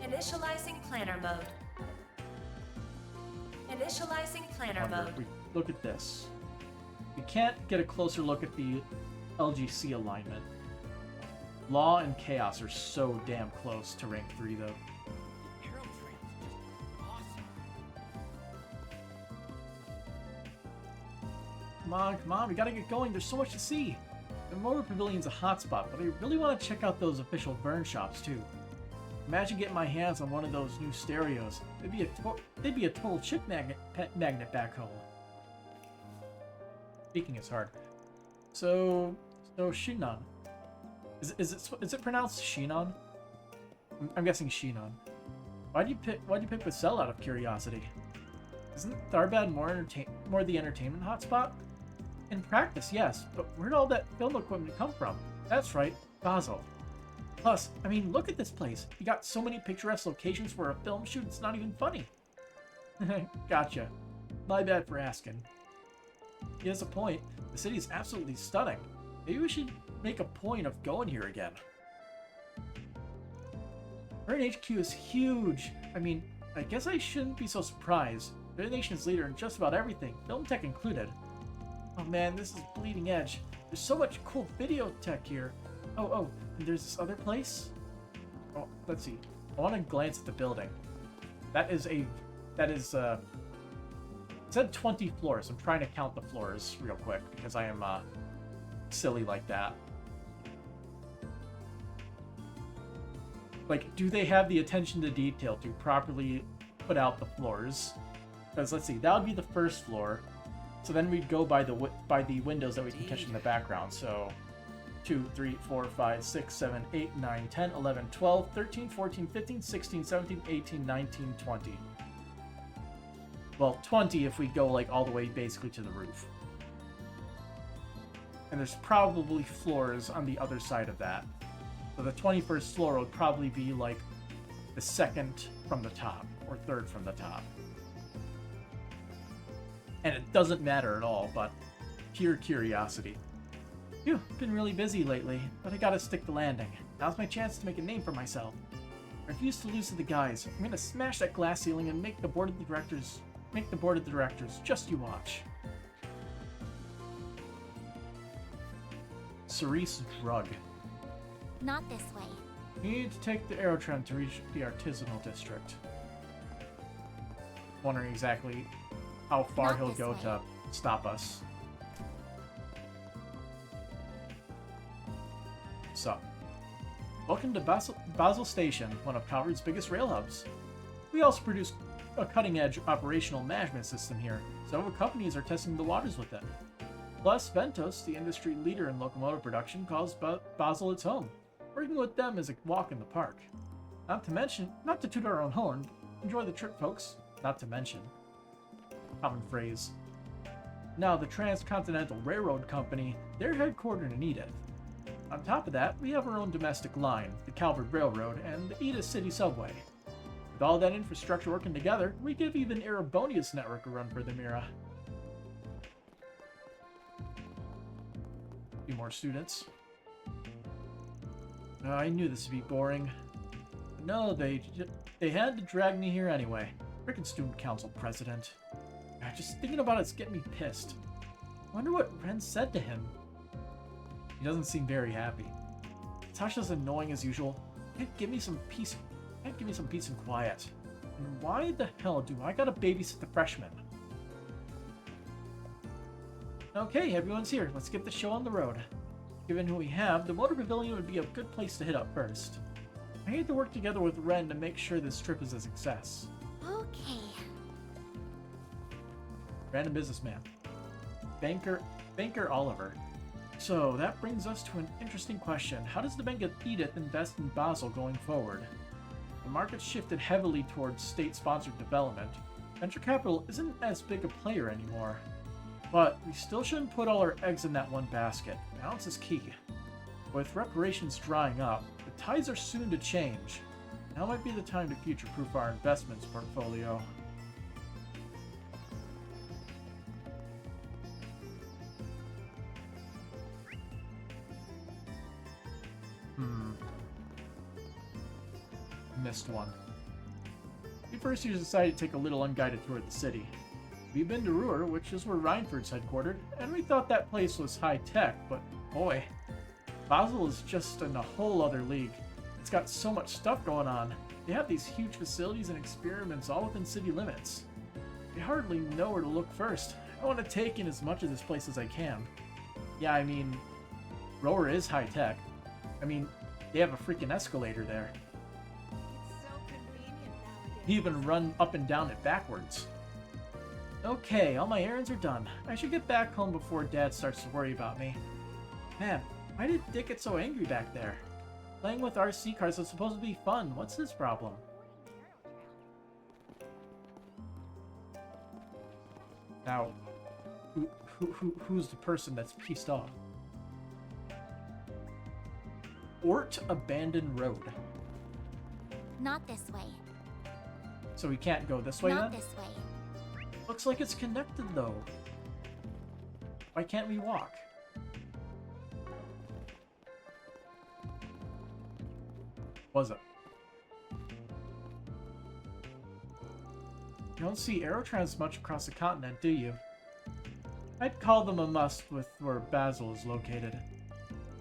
Initializing planner mode. Initializing planner mode. Look at this. We can't get a closer look at the LGC alignment. Law and Chaos are so damn close to rank 3, though. Come on, we gotta get going. There's so much to see. The Motor Pavilion's a hotspot, but I really want to check out those official burn shops, too. Imagine getting my hands on one of those new stereos. They'd be a total chip magnet back home. Speaking is hard. So Shinon. Is it pronounced Shinon? I'm guessing Shinon. Why'd you pick Basel out of curiosity? Isn't Tharbad more the entertainment hotspot? In practice, yes, but where'd all that film equipment come from? That's right, Basel. Plus, I mean, look at this place. You got so many picturesque locations for a film shoot, it's not even funny. Gotcha. My bad for asking. He has a point. The city's absolutely stunning. Maybe we should make a point of going here again. Burn HQ is huge. I mean, I guess I shouldn't be so surprised. They're the nation's leader in just about everything, film tech included. Oh man, this is bleeding edge. There's so much cool video tech here. Oh, and there's this other place? Oh, let's see. I want to glance at the building. It said 20 floors. I'm trying to count the floors real quick because I am silly like that. Like, do they have the attention to detail to properly put out the floors? Because let's see, that would be the first floor. So then we'd go by the windows that we can catch in the background. So 2, 3, 4, 5, 6, 7, 8, 9, 10, 11, 12, 13, 14, 15, 16, 17, 18, 19, 20. Well, 20 if we go like all the way basically to the roof. And there's probably floors on the other side of that. So the 21st floor would probably be like the second from the top or third from the top. And it doesn't matter at all, but pure curiosity. Phew, been really busy lately, but I gotta stick the landing. Now's my chance to make a name for myself. I refuse to lose to the guys. I'm gonna smash that glass ceiling and make the board of the directors. Just you watch. Cerise Drug. Not this way. You need to take the Aerotron to reach the artisanal district. Wondering exactly how far he'll go to stop us. So, welcome to Basel Station, one of Calvary's biggest rail hubs. We also produce a cutting-edge operational management system here. Several companies are testing the waters with it. Plus, Ventos, the industry leader in locomotive production, calls Basel its home. Working with them is a walk in the park. Not to toot our own horn, enjoy the trip, folks. Not to mention. Common phrase. Now, the Transcontinental Railroad Company, they're headquartered in Edith. On top of that, we have our own domestic line, the Calvert Railroad, and the Edith City Subway. With all that infrastructure working together, we give even Erebonia's network a run for the Mira. A few more students. I knew this would be boring. But no, they had to drag me here anyway. Frickin' student council president. Just thinking about it's getting me pissed. I wonder what Ren said to him. He doesn't seem very happy. Tasha's annoying as usual. Can't give me some peace and quiet. And why the hell do I gotta babysit the freshmen? Okay, everyone's here. Let's get the show on the road. Given who we have, the Motor Pavilion would be a good place to hit up first. I need to work together with Ren to make sure this trip is a success. Okay. Random businessman. Banker Oliver. So, that brings us to an interesting question. How does the Bank of Edith invest in Basel going forward? the market's shifted heavily towards state-sponsored development. Venture capital isn't as big a player anymore. But we still shouldn't put all our eggs in that one basket. Balance is key. With reparations drying up, the tides are soon to change. Now might be the time to future-proof our investments portfolio. Missed one. We first decided to take a little unguided tour of the city. We've been to Ruhr, which is where Reinford's headquartered, and we thought that place was high-tech, but boy, Basel is just in a whole other league. It's got so much stuff going on. They have these huge facilities and experiments all within city limits. You hardly know where to look first. I want to take in as much of this place as I can. Yeah, I mean, Ruhr is high-tech. I mean, they have a freaking escalator there. You even run up and down it backwards. Okay, all my errands are done. I should get back home before Dad starts to worry about me. Man, why did Dick get so angry back there? Playing with RC cars is supposed to be fun. What's his problem? Now, who's the person that's pissed off? Ort Abandoned Road. Not this way. So we can't go this way Not then? this way. Looks like it's connected though. Why can't we walk? Was it? You don't see aerotrams much across the continent, do you? I'd call them a must with where Basel is located.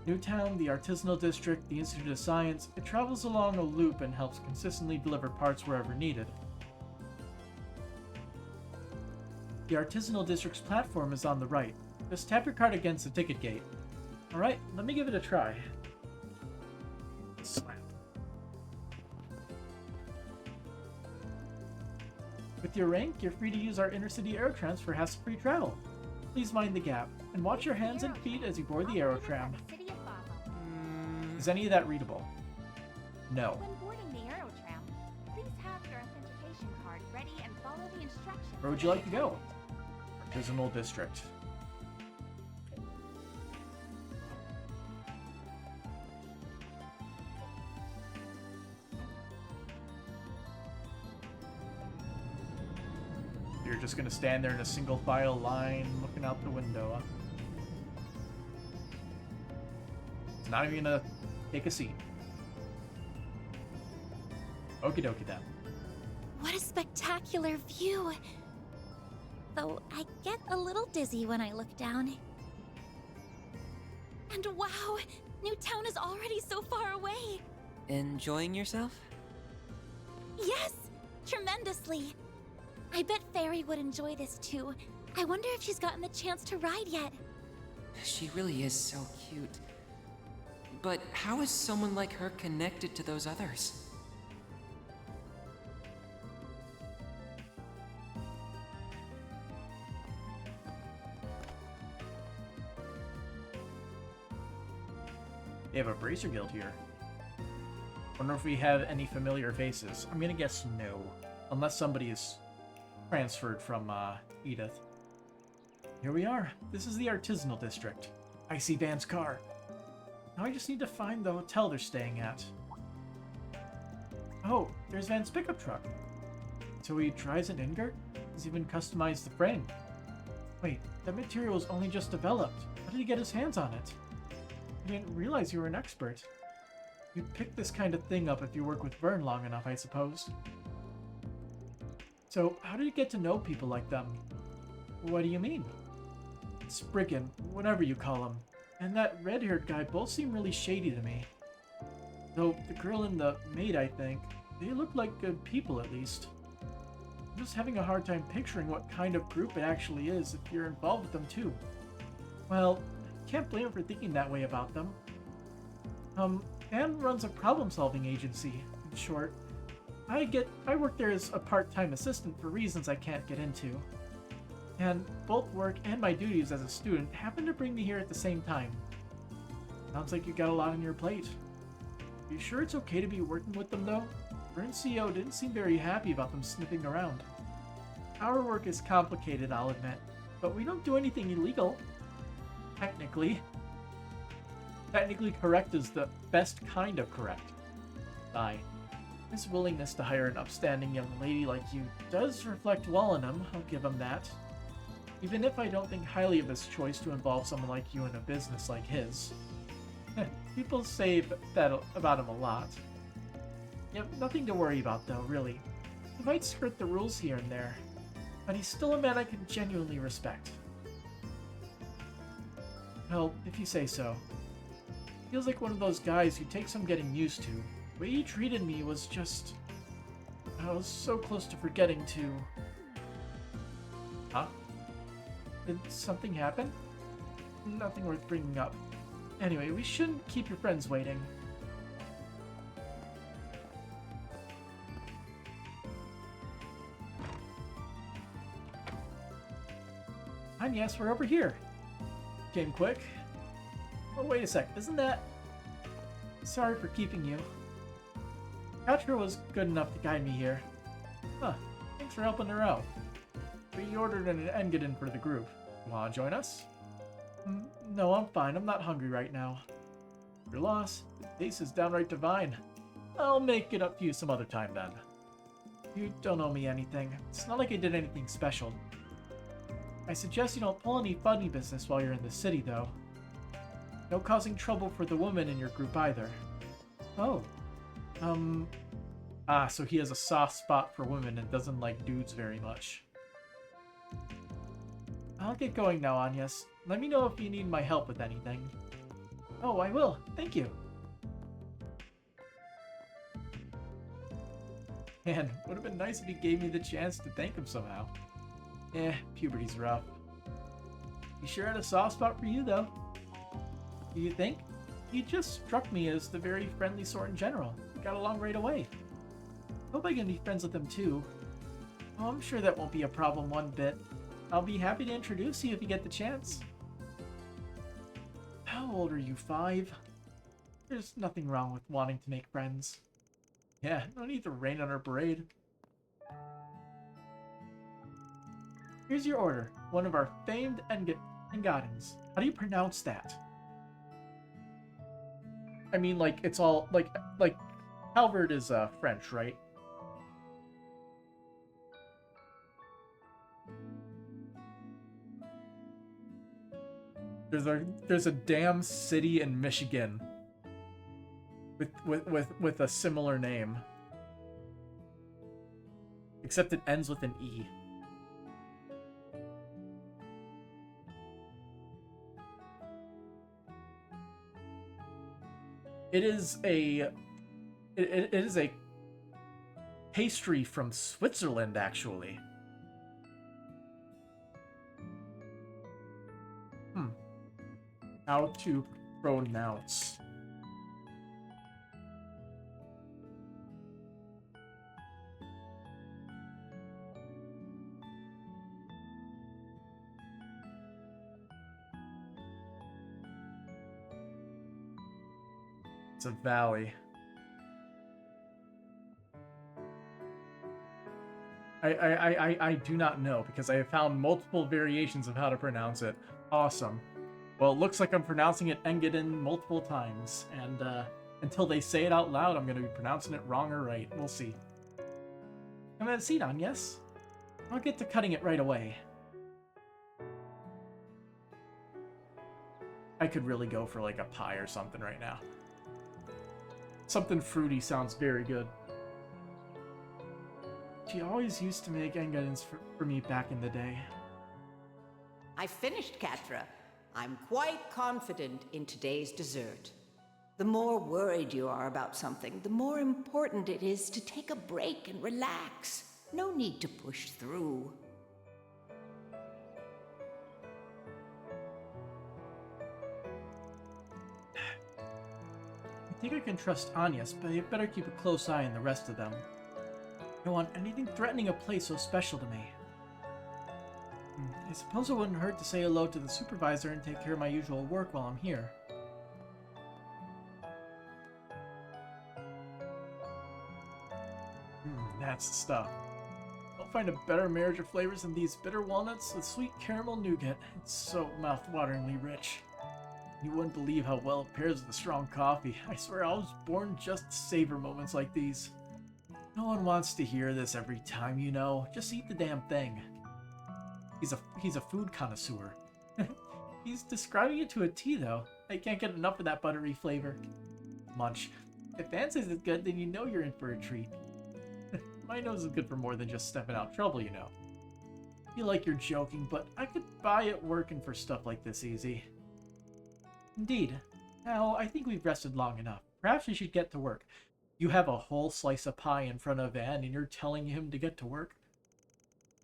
Newtown, the Artisanal District, the Institute of Science, it travels along a loop and helps consistently deliver parts wherever needed. The Artisanal District's platform is on the right. Just tap your card against the ticket gate. Alright, let me give it a try. Slap. With your rank, you're free to use our intercity aerotrams for hassle-free travel. Please mind the gap, and watch your hands and feet as you board the aerotram. Is any of that readable? No. When boarding the aerotram, please have your authentication card ready and follow the instructions. Where would you like to go? Artisanal District. You're just gonna stand there in a single file line looking out the window, huh? It's not even gonna take a seat. Okie dokie then. What a spectacular view! Though I get a little dizzy when I look down. And wow! Newtown is already so far away! Enjoying yourself? Yes! Tremendously! I bet Fairy would enjoy this too. I wonder if she's gotten the chance to ride yet. She really is so cute. But how is someone like her connected to those others? They have a Bracer Guild here. Wonder if we have any familiar faces. I'm gonna guess no. Unless somebody is transferred from Edith. Here we are. This is the Artisanal District. I see Van's car. Now I just need to find the hotel they're staying at. Oh, there's Van's pickup truck. So he drives an Ingert? He's even customized the frame. Wait, that material was only just developed. How did he get his hands on it? I didn't realize you were an expert. You'd pick this kind of thing up if you work with Vern long enough, I suppose. So, how did you get to know people like them? What do you mean? Spriggan, whatever you call him, and that red-haired guy both seem really shady to me. Though the girl and the maid, I think, they look like good people at least. I'm just having a hard time picturing what kind of group it actually is if you're involved with them too. Well, can't blame him for thinking that way about them. Anne runs a problem-solving agency, in short. I work there as a part-time assistant for reasons I can't get into. And both work and my duties as a student happen to bring me here at the same time. Sounds like you got a lot on your plate. Are you sure it's okay to be working with them, though? Current CEO didn't seem very happy about them sniffing around. Our work is complicated, I'll admit, but we don't do anything illegal. Technically. Technically correct is the best kind of correct. Sigh. His willingness to hire an upstanding young lady like you does reflect well on him, I'll give him that. Even if I don't think highly of his choice to involve someone like you in a business like his. People say that about him a lot. Yep, nothing to worry about though, really. He might skirt the rules here and there, but he's still a man I can genuinely respect. Well, if you say so. Feels like one of those guys who takes some getting used to. The way he treated me was just... I was so close to forgetting to... Huh? Did something happen? Nothing worth bringing up. Anyway, we shouldn't keep your friends waiting. And yes, we're over here. Came quick. Oh, wait a sec. Isn't that... Sorry for keeping you. Katra was good enough to guide me here. Huh. Thanks for helping her out. We ordered an Engadin for the group. Wanna join us? No, I'm fine. I'm not hungry right now. Your loss. The taste is downright divine. I'll make it up to you some other time then. You don't owe me anything. It's not like I did anything special. I suggest you don't pull any funny business while you're in the city, though. No causing trouble for the women in your group either. Oh. So he has a soft spot for women and doesn't like dudes very much. I'll get going now, Agnes. Let me know if you need my help with anything. Oh, I will. Thank you. Man, would have been nice if he gave me the chance to thank him somehow. Puberty's rough. He sure had a soft spot for you, though. Do you think? He just struck me as the very friendly sort in general. We got along right away. Hope I can be friends with him, too. Oh, I'm sure that won't be a problem one bit. I'll be happy to introduce you if you get the chance. How old are you, 5? There's nothing wrong with wanting to make friends. Yeah, no need to rain on our parade. Here's your order. One of our famed Engadins. How do you pronounce that? I mean, like, it's all, like, Halvard is, French, right? There's a damn city in Michigan with a similar name. Except it ends with an E. It is a pastry from Switzerland, actually. How to pronounce. It's a valley. I do not know, because I have found multiple variations of how to pronounce it. Awesome. Well, it looks like I'm pronouncing it Engadin multiple times, and until they say it out loud, I'm going to be pronouncing it wrong or right. We'll see. I'm going to seat on, yes? I'll get to cutting it right away. I could really go for like a pie or something right now. Something fruity sounds very good. She always used to make Engadins for me back in the day. I finished, Katra. I'm quite confident in today's dessert. The more worried you are about something, the more important it is to take a break and relax. No need to push through. I think I can trust Agnes, but I better keep a close eye on the rest of them. I don't want anything threatening a place so special to me. I suppose it wouldn't hurt to say hello to the supervisor and take care of my usual work while I'm here. That's the stuff. Don't find a better marriage of flavors than these bitter walnuts with sweet caramel nougat. It's so mouth-wateringly rich. You wouldn't believe how well it pairs with a strong coffee. I swear I was born just to savor moments like these. No one wants to hear this every time, you know. Just eat the damn thing. He's a food connoisseur. He's describing it to a T, though. I can't get enough of that buttery flavor. Munch. If Anne says it's good, then you know you're in for a treat. My nose is good for more than just stepping out trouble, you know. I feel like you're joking, but I could buy it working for stuff like this easy. Indeed. Now, I think we've rested long enough. Perhaps we should get to work. You have a whole slice of pie in front of Anne, and you're telling him to get to work?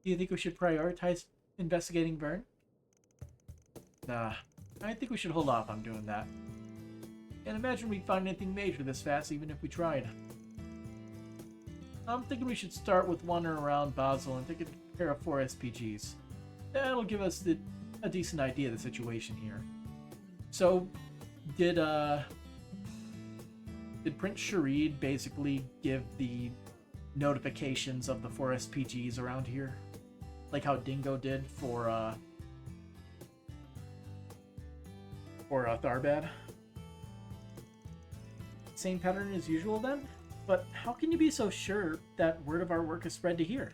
Do you think we should prioritize investigating Vern? Nah, I think we should hold off on doing that. Can't imagine we'd find anything major this fast, even if we tried. I'm thinking we should start with wandering around Basel and take care of 4 SPGs. That'll give us a decent idea of the situation here. So, did Prince Sharid basically give the notifications of the 4 SPGs around here? Like how Dingo did for Tharbad? Same pattern as usual then? But how can you be so sure that word of our work is spread to here?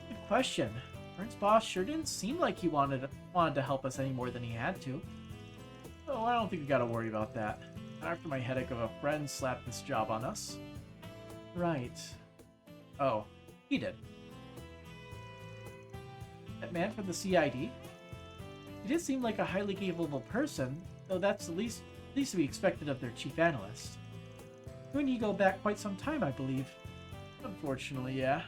Good question. Vern's boss sure didn't seem like he wanted to help us any more than he had to. Oh, I don't think we gotta worry about that. Not after my headache of a friend slapped this job on us. Right. Oh, he did. That man from the CID? He did seem like a highly capable person, though that's the least to be expected of their chief analyst. You and he go back quite some time, I believe. Unfortunately, yeah.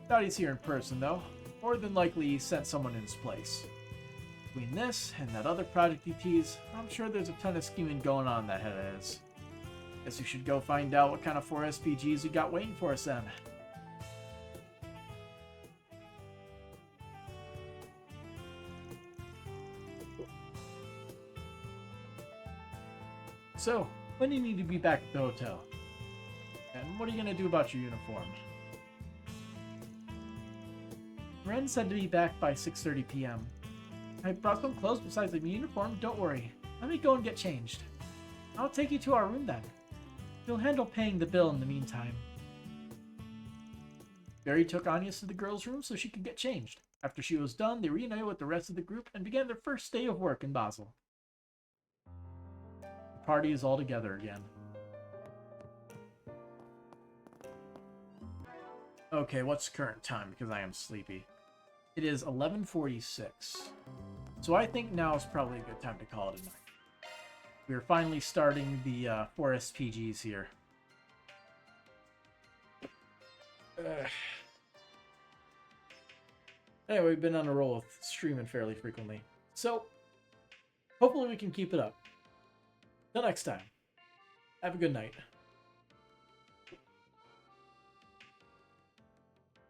Doubt he's here in person, though. More than likely he sent someone in his place. Between this and that other project he teased, I'm sure there's a ton of scheming going on in that head of his. Guess we should go find out what kind of 4 SPGs we got waiting for us then. So, when do you need to be back at the hotel? And what are you going to do about your uniform? Ren said to be back by 6:30 p.m. I brought some clothes besides the uniform, don't worry. Let me go and get changed. I'll take you to our room then. You'll handle paying the bill in the meantime. Barry took Agnes to the girls' room so she could get changed. After she was done, they reunited with the rest of the group and began their first day of work in Basel. The party is all together again. Okay, what's current time? Because I am sleepy. It is 11:46. So I think now is probably a good time to call it a night. We're finally starting the 4 SPGs here. Anyway, we've been on a roll with streaming fairly frequently. So, hopefully we can keep it up. Till next time, have a good night.